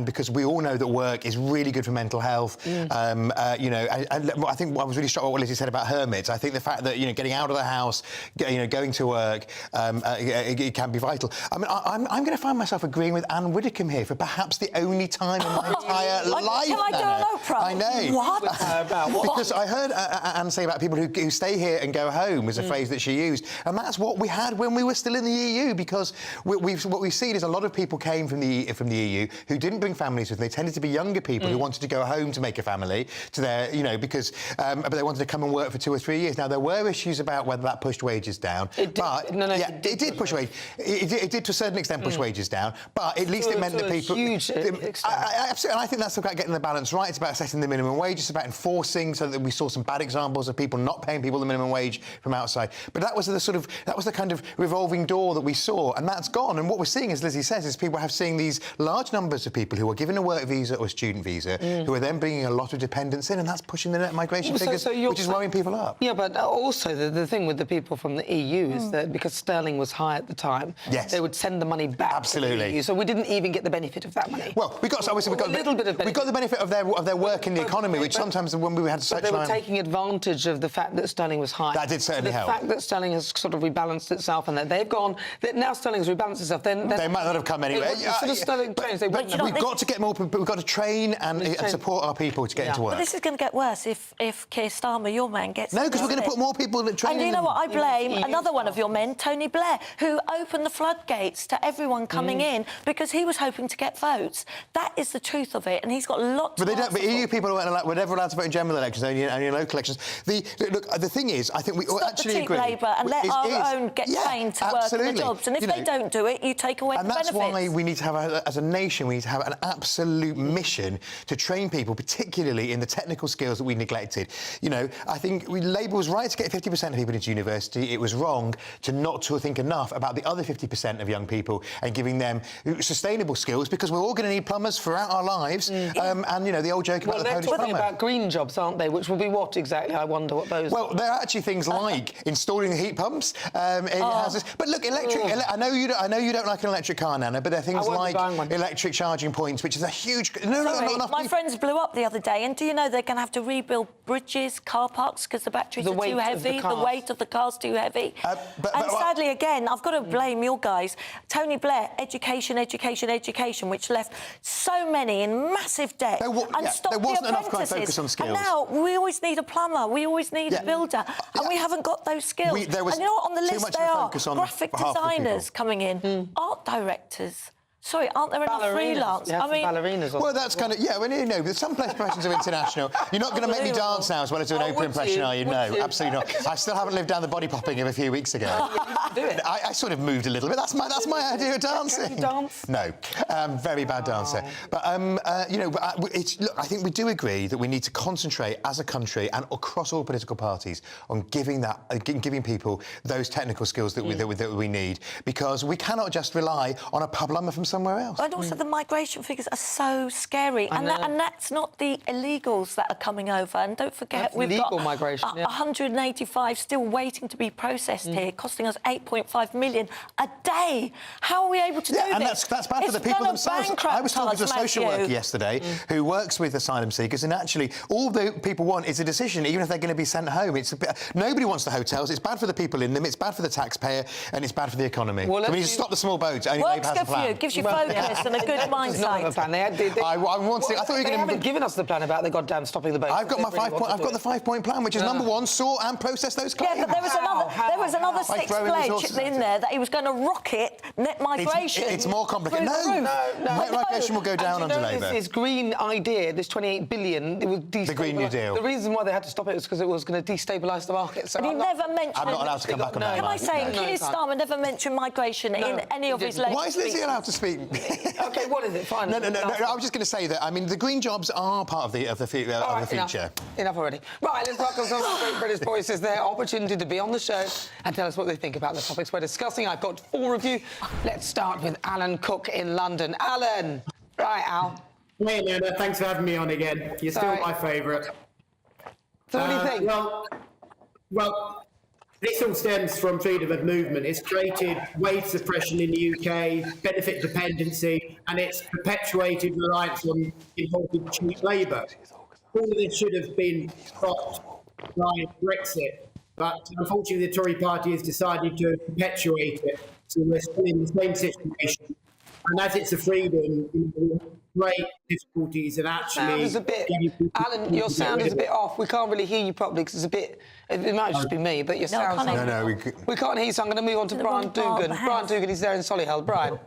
because we all know that work is really good for mental health. I think I was really struck by what Lizzie said about hermits. I think the fact that getting out of the house, going to work, it can be vital. I mean, I'm going to find myself agreeing with Anne Widdecombe here for perhaps the only time in my entire life. Can I do an Oprah? I know. What? Because I heard Anne say about people who stay here and go home was a phrase that she used, and that's what we had when we were still in the EU. Because what we've seen is a lot of people came from the EU who didn't bring families with them. They tended to be younger people who wanted to go home to make a family to their, because but they wanted to come and work for 2 or 3 years. Now there were issues about whether that pushed wages down. It did push wages. It did to a certain extent push wages down, but at least it meant that people. Absolutely, and I think that's about getting the balance right. It's about setting the minimum wage. It's about enforcing, so that we saw some bad examples of people not paying people the minimum wage from outside. But that was the kind of revolving door that we saw, and that's gone. And what we're seeing, as Lizzie says, is people have seeing these large numbers of people who are given a work visa or student visa, who are then bringing a lot of dependents in, and that's pushing the net migration figures, which is worrying people up. Yeah, but also the thing with the people from the EU is that because sterling was high at the time, they would send the money back. Absolutely. To the EU, so we didn't even get the benefit of that money. Well, we got the benefit of their work in the economy, which sometimes when we had such. But they were taking advantage of the fact that sterling was high. That did certainly help. The fact that sterling has sort of rebalanced itself, and that they've gone. That now sterling has rebalanced itself. Then they might not have come anyway. Sterling changed. We've got to get more. We've got to train and support our people to get into work. But this is going to get worse if Keir Starmer, your man, gets. No, because we're going to put more people in training. And you know what? I blame another one of your men, Tony Blair, who opened the floodgates to everyone coming in because he was hoping to get votes. That is the truth of it, and he's got lots. But they don't. But EU people were never allowed to vote in general elections, only in local elections. The thing is, I think we actually agree. Labour and let our own get trained to work in the jobs, and if they don't do it, you take away the benefits. And that's why we need to have, as a nation, we need to have an absolute mission to train people, particularly in the technical skills that we neglected. I think Labour was right to get 50% of people into university. It was wrong to think enough about the other 50% of young people and giving them sustainable skills, because we're all going to need plumbers throughout our lives. And the old joke about the Polish plumber. They're talking about green jobs, aren't they? Which will be what exactly? I wonder what those. Well, they're actually things like installing heat pumps in houses. But look, electric. I know you don't like an electric car, Nana, but there are things like electric charging points, which is a huge. My friends blew up the other day, and do you know they're going to have to rebuild bridges, car parks, because the batteries are too heavy. The weight of the car's too heavy. And sadly, again, I've got to blame your guys. Tony Blair, education, which left so many in massive debt and stopped there wasn't the enough apprentices. focus on skills. And now we always need a plumber, we always need a builder, and we haven't got those skills. And you know what? On the list they are graphic designers coming in, art directors. Sorry, aren't there enough freelance? Ballerinas. Well, that's kind of but some professions are international. You're not going to make me dance now as well as do an Oprah impression, are you? No, absolutely not. I still haven't lived down the body popping of a few weeks ago. Do it. I sort of moved a little bit. That's my idea of dancing. Can you dance? No, very bad dancer. But look, I think we do agree that we need to concentrate as a country and across all political parties on giving people those technical skills that we need, because we cannot just rely on a plumber from somewhere else. And also the migration figures are so scary, and that's not the illegals that are coming over. And don't forget, we've got migration, 185 still waiting to be processed here, costing us 8.5 million a day. How are we able to do this? And that's bad for the people themselves. I was talking to a social worker yesterday who works with asylum seekers, and actually all the people want is a decision, even if they're going to be sent home. Nobody wants the hotels. It's bad for the people in them. It's bad for the taxpayer, and it's bad for the economy. Well, so we need to stop the small boats. Only Labour has a plan. For you. Gives you focus and a good mindset. I thought you haven't given us the plan about the goddamn stopping the boats. I've got I've got the 5-point plan, which is number one: sort and process those claims. Yeah, but there was another sixth pledge in there that he was going to rocket net migration. It's more complicated. No. Net migration will go down under Labour. This green idea, this 28 billion, it would destabilise. The Green New Deal. The reason why they had to stop it was because it was going to destabilise the market. So and he never mentioned. I'm not allowed to come back on that. Can I say, Keir Starmer never mentioned migration in any of his letters? Why is Lizzie allowed to speak? OK, what is it? Fine. No. I was just going to say that, I mean, the green jobs are part of the future. Enough already. Right, let's welcome some of the great British voices. Their opportunity to be on the show and tell us what they think about the topics we're discussing. I've got 4 of you. Let's start with Alan Cook in London. Alan. Right, Al. Hey, Nana, thanks for having me on again. You're still my favourite. So what do you think? Well, this all stems from freedom of movement. It's created wage suppression in the UK, benefit dependency, and it's perpetuated reliance on imported cheap labour. All of this should have been stopped by Brexit, but unfortunately the Tory party has decided to perpetuate it, so we're still in the same situation. And as it's a freedom, great difficulties and actually... Alan, your sound is a bit off. We can't really hear you properly because it's a bit... It might just be me, but your sound... We can't hear you, so I'm going to move on to Brian Dugan. Brian Dugan is there in Solihull. Brian.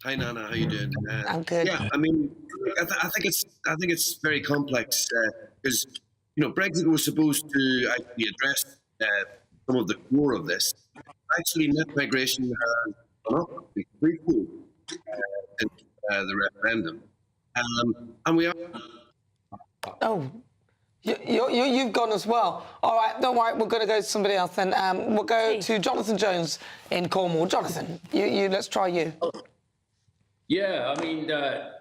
Hi, Nana. How you doing? I'm good. Yeah, I mean, I think it's very complex because Brexit was supposed to actually address some of the core of this. Actually, net migration has gone up threefold since the referendum, and we are. Oh, you've gone as well. All right, don't worry. We're going to go to somebody else then. We'll go to Jonathan Jones in Cornwall. Jonathan, let's try you. Yeah, I mean, I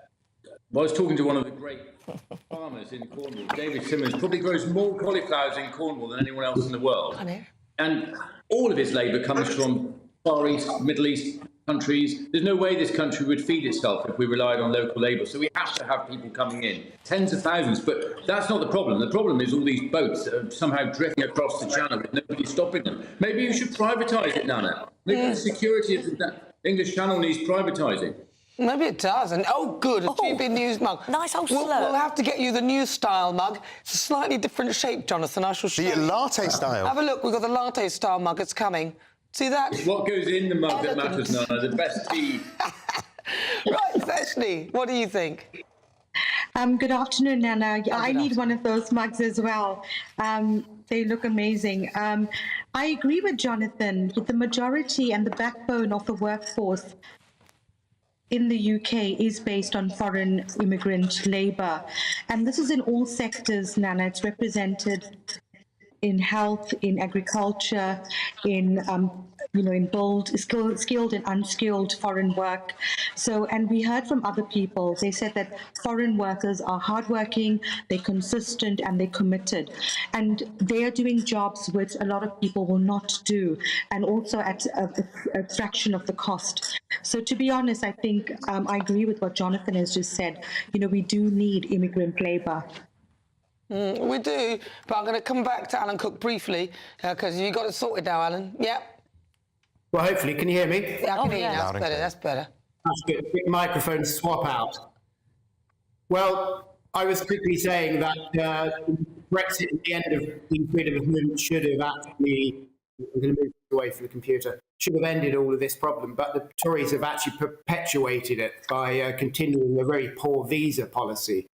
was talking to one of the great farmers in Cornwall, David Simmons, probably grows more cauliflowers in Cornwall than anyone else in the world. And all of his labour comes from Far East, Middle East countries. There's no way this country would feed itself if we relied on local labour. So we have to have people coming in, tens of thousands. But that's not the problem. The problem is all these boats that are somehow drifting across the channel with nobody stopping them. Maybe you should privatise it, Nana. Maybe the security of the English Channel needs privatising. Maybe it does. And good, a GB News mug. Nice old We'll have to get you the news style mug. It's a slightly different shape, Jonathan. I shall show you. The latte style. Have a look. We've got the latte style mug. It's coming. See that? It's what goes in the mug that matters, Nana. The best tea. Right, Feisty, what do you think? Good afternoon, Nana. I need one of those mugs as well. They look amazing. I agree with Jonathan. The majority and the backbone of the workforce in the UK is based on foreign immigrant labour. And this is in all sectors, Nana. It's represented in health, in agriculture, in skilled and unskilled foreign work. So, and we heard from other people, they said that foreign workers are hardworking, they're consistent, and they're committed. And they are doing jobs which a lot of people will not do, and also at a fraction of the cost. So to be honest, I think I agree with what Jonathan has just said. We do need immigrant labour. We do, but I'm going to come back to Alan Cook briefly, because you got it sorted now, Alan. Yeah. Well, hopefully, can you hear me? Yeah, I can hear you now. That's better. That's good. Get the microphone swap out. Well, I was quickly saying that Brexit at the end of the freedom of movement should have actually, I'm going to move away from the computer, should have ended all of this problem, but the Tories have actually perpetuated it by continuing a very poor visa policy.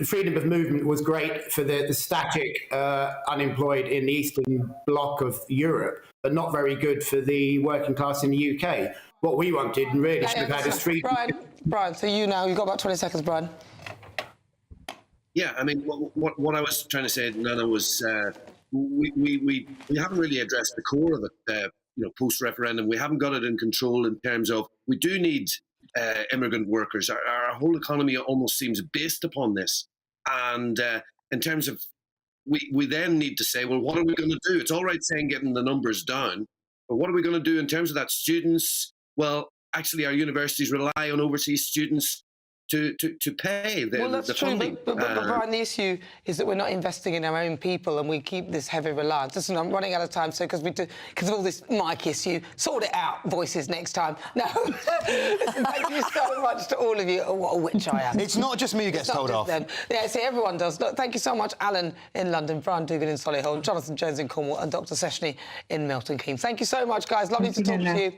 Freedom of movement was great for the static unemployed in the eastern bloc of Europe, but not very good for the working class in the UK. What we wanted and really should have had is freedom. Brian, so you've got about 20 seconds, Brian. Yeah, I mean, what I was trying to say, Nana, was we haven't really addressed the core of it. Post-referendum, we haven't got it in control in terms of we do need immigrant workers. Our whole economy almost seems based upon this. And in terms of, we then need to say, well, what are we going to do? It's all right saying getting the numbers down, but what are we going to do in terms of that? Students, well, actually our universities rely on overseas students to pay the funding. But Brian, the issue is that we're not investing in our own people and we keep this heavy reliance. Listen, I'm running out of time, so because of all this mic issue, sort it out, voices, next time. No. Listen, thank you so much to all of you. Oh, what a witch I am. It's not just me who gets told off. Them. Yeah, see, everyone does. Look, thank you so much, Alan in London, Brian Dugan in Solihull, Jonathan Jones in Cornwall, and Dr. Seshni in Milton Keynes. Thank you so much, guys. Lovely to talk to you.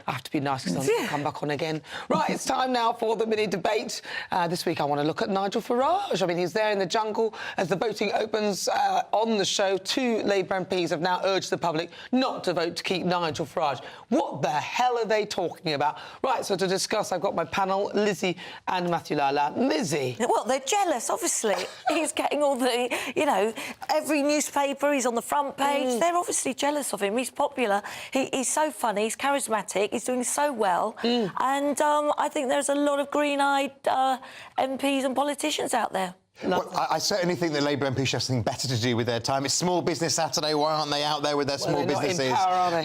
I have to be nice because I'm going to come back on again. Right, it's time now for the mini debate. debate. This week I want to look at Nigel Farage. I mean, he's there in the jungle as the voting opens on the show. 2 Labour MPs have now urged the public not to vote to keep Nigel Farage. What the hell are they talking about? Right, so to discuss, I've got my panel, Lizzie and Matthew Lala. Lizzie. Well, they're jealous, obviously. He's getting all the, you know, every newspaper, he's on the front page. They're obviously jealous of him. He's popular. He's so funny, he's charismatic, he's doing so well. And I think there's a lot of green-eyed MPs and politicians out there. Well, I certainly think that Labour MPs should have something better to do with their time. It's Small Business Saturday. Why aren't they out there with their small businesses in power, are they?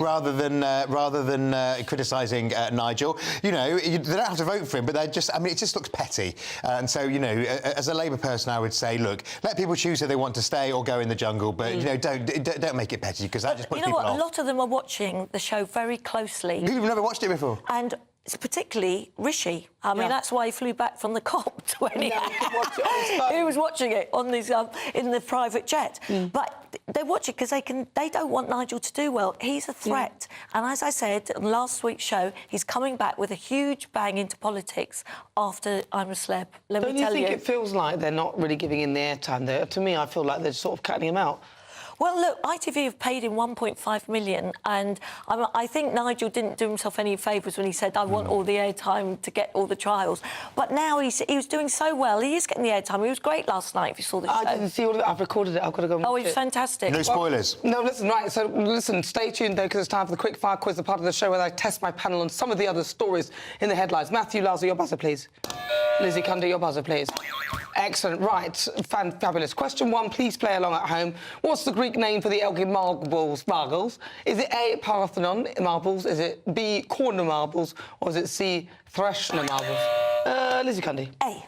rather than criticising Nigel? You know, they don't have to vote for him, but they're just. I mean, it just looks petty. And so, you know, as a Labour person, I would say, look, let people choose if they want to stay or go in the jungle, but you know, don't make it petty because that just puts people off. A lot of them are watching the show very closely. People have never watched it before. And particularly Rishi. I mean, that's why he flew back from the COP when he was watching it on his in the private jet. But they watch it because they don't want Nigel to do well. He's a threat. And as I said on last week's show, he's coming back with a huge bang into politics after I'm a Celeb. Let me tell you. Don't you think it feels like they're not really giving him the airtime there? To me, I feel like they're sort of cutting him out. Well, look, ITV have paid him 1.5 million, and I think Nigel didn't do himself any favours when he said, I want all the airtime to get all the trials. But now he was doing so well. He is getting the airtime. He was great last night, if you saw the show. I didn't see all of it. I've recorded it. I've got to go and watch he was fantastic. No spoilers. No, listen, right, so listen, stay tuned, though, because it's time for the quick fire quiz, the part of the show where I test my panel on some of the other stories in the headlines. Matthew Laza, your buzzer, please. Lizzie Cundy, your buzzer, please. Excellent. Right. Fabulous. Question 1, please play along at home. What's the Greek name for the Elgin marbles? Is it A, Parthenon marbles? Is it B, corner marbles? Or is it C, Threshner marbles? Lizzie Cundy. A.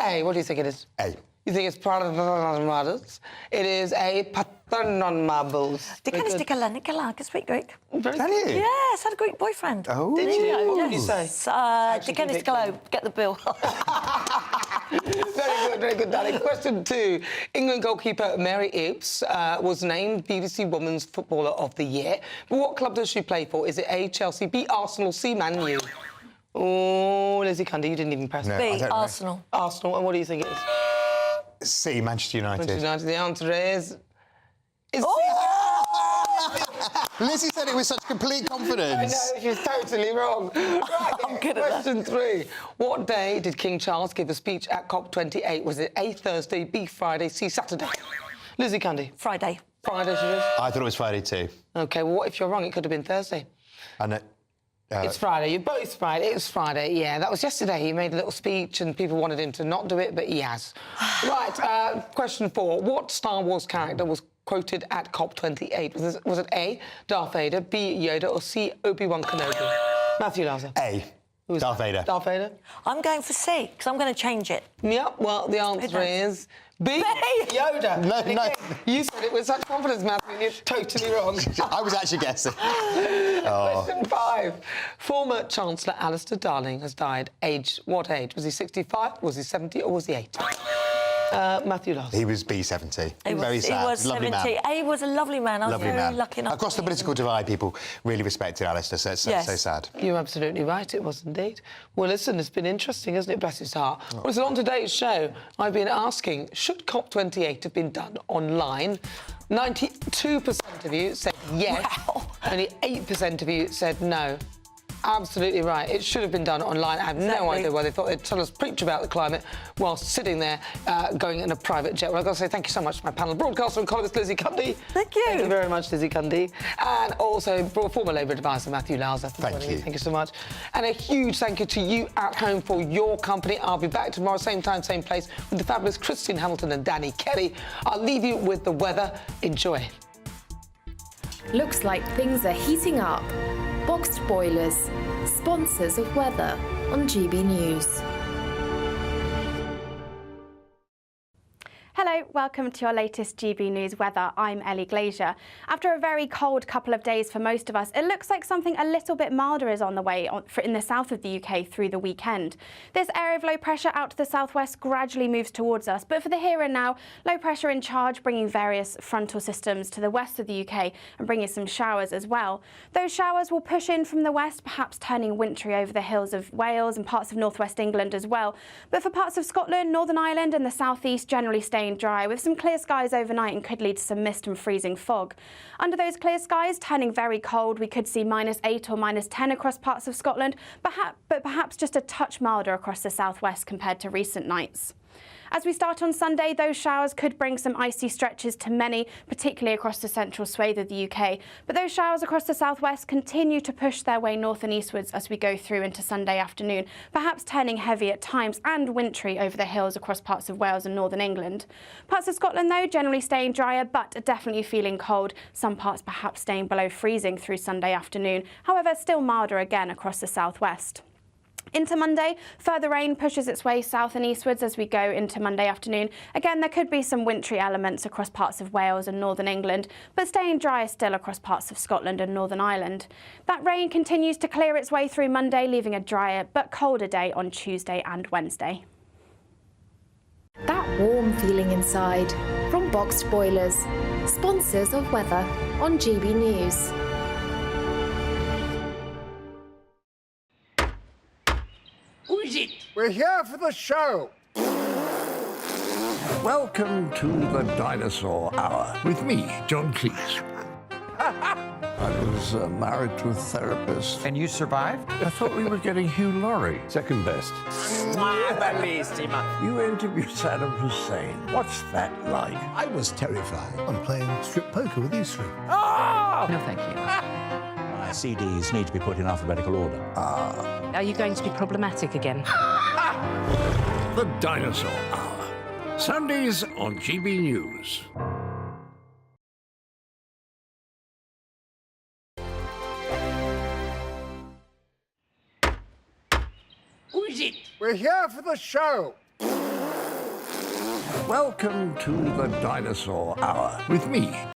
A. What do you think it is? A. You think it's Parthenon marbles? It is A, Parthenon marbles. Nicola can speak Greek. Can you? Yes, had a Greek boyfriend. Oh. Did you? What did you say? Dikanis get the bill. Very good, darling. Question 2. England goalkeeper Mary Earps was named BBC Women's Footballer of the Year. But what club does she play for? Is it A, Chelsea, B, Arsenal, C, Man U? Oh, Lizzie Cundy, you didn't even press no, B, Arsenal. Arsenal, and what do you think it is? C, Manchester United. Manchester United, the answer is... Lizzie said it with such complete confidence. I know, she's totally wrong. Right, I'm good at Question 3. What day did King Charles give a speech at COP28? Was it A, Thursday, B, Friday, C, Saturday? Lizzie Cundy. Friday. Friday, she is? I thought it was Friday too. OK, well, what if you're wrong? It could have been Thursday. And it's Friday. You both Friday. It was Friday. Yeah, that was yesterday. He made a little speech and people wanted him to not do it, but he has. Right. Question 4. What Star Wars character was quoted at COP28? Was it A, Darth Vader, B, Yoda, or C, Obi-Wan Kenobi? Matthew Laza. A. Darth Vader. Darth Vader? I'm going for C, because I'm going to change it. Yep, well, the answer is... B, Yoda. No. You said it with such confidence, Matthew, and you're totally wrong. I was actually guessing. Question 5. Former Chancellor Alistair Darling has died. What age? Was he 65, was he 70, or was he 80? Matthew Laza. He was B70. Very sad. He was lovely 70. man. He was a lovely man. I was very lucky enough. Across the political divide, people really respected Alistair, so so sad. You're absolutely right, it was indeed. Well, listen, it's been interesting, hasn't it, bless his heart? Well, listen, on today's show, I've been asking, should COP28 have been done online? 92% of you said yes. Wow. Only 8% of you said no. Absolutely right. It should have been done online. I have no idea why they thought they'd tell us preach about the climate whilst sitting there going in a private jet. Well, I've got to say thank you so much to my panel, broadcaster and columnist Lizzie Cundy. Thank you. Thank you very much, Lizzie Cundy. And also former Labour advisor Matthew Laza. Thank you. Thank you so much. And a huge thank you to you at home for your company. I'll be back tomorrow, same time, same place, with the fabulous Christine Hamilton and Danny Kelly. I'll leave you with the weather. Enjoy. Looks like things are heating up. Boxed boilers, sponsors of weather on GB News. Hello, welcome to your latest GB News weather. I'm Ellie Glazier. After a very cold couple of days for most of us, it looks like something a little bit milder is on the way in the south of the UK through the weekend. This area of low pressure out to the southwest gradually moves towards us, but for the here and now, low pressure in charge, bringing various frontal systems to the west of the UK and bringing some showers as well. Those showers will push in from the west, perhaps turning wintry over the hills of Wales and parts of northwest England as well. But for parts of Scotland, Northern Ireland and the southeast, generally staying dry with some clear skies overnight and could lead to some mist and freezing fog. Under those clear skies, turning very cold, we could see -8 or -10 across parts of Scotland, but perhaps just a touch milder across the southwest compared to recent nights. As we start on Sunday, those showers could bring some icy stretches to many, particularly across the central swathe of the UK. But those showers across the southwest continue to push their way north and eastwards as we go through into Sunday afternoon, perhaps turning heavy at times and wintry over the hills across parts of Wales and northern England. Parts of Scotland, though, generally staying drier, but definitely feeling cold. Some parts perhaps staying below freezing through Sunday afternoon. However, still milder again across the southwest. Into Monday, further rain pushes its way south and eastwards as we go into Monday afternoon. Again, there could be some wintry elements across parts of Wales and northern England, but staying drier still across parts of Scotland and Northern Ireland. That rain continues to clear its way through Monday, leaving a drier but colder day on Tuesday and Wednesday. That warm feeling inside from Boxed Boilers, sponsors of weather on GB News. Who is it? We're here for the show. Welcome to the Dinosaur Hour with me, John Cleese. I was married to a therapist. And you survived? I thought we were getting Hugh Laurie. Second best. You interviewed Saddam Hussein. What's that like? I was terrified. I'm playing strip poker with you three. Oh! No, thank you. My CDs need to be put in alphabetical order. Are you going to be problematic again? The Dinosaur Hour. Sundays on GB News. Who is it? We're here for the show. Welcome to the Dinosaur Hour with me,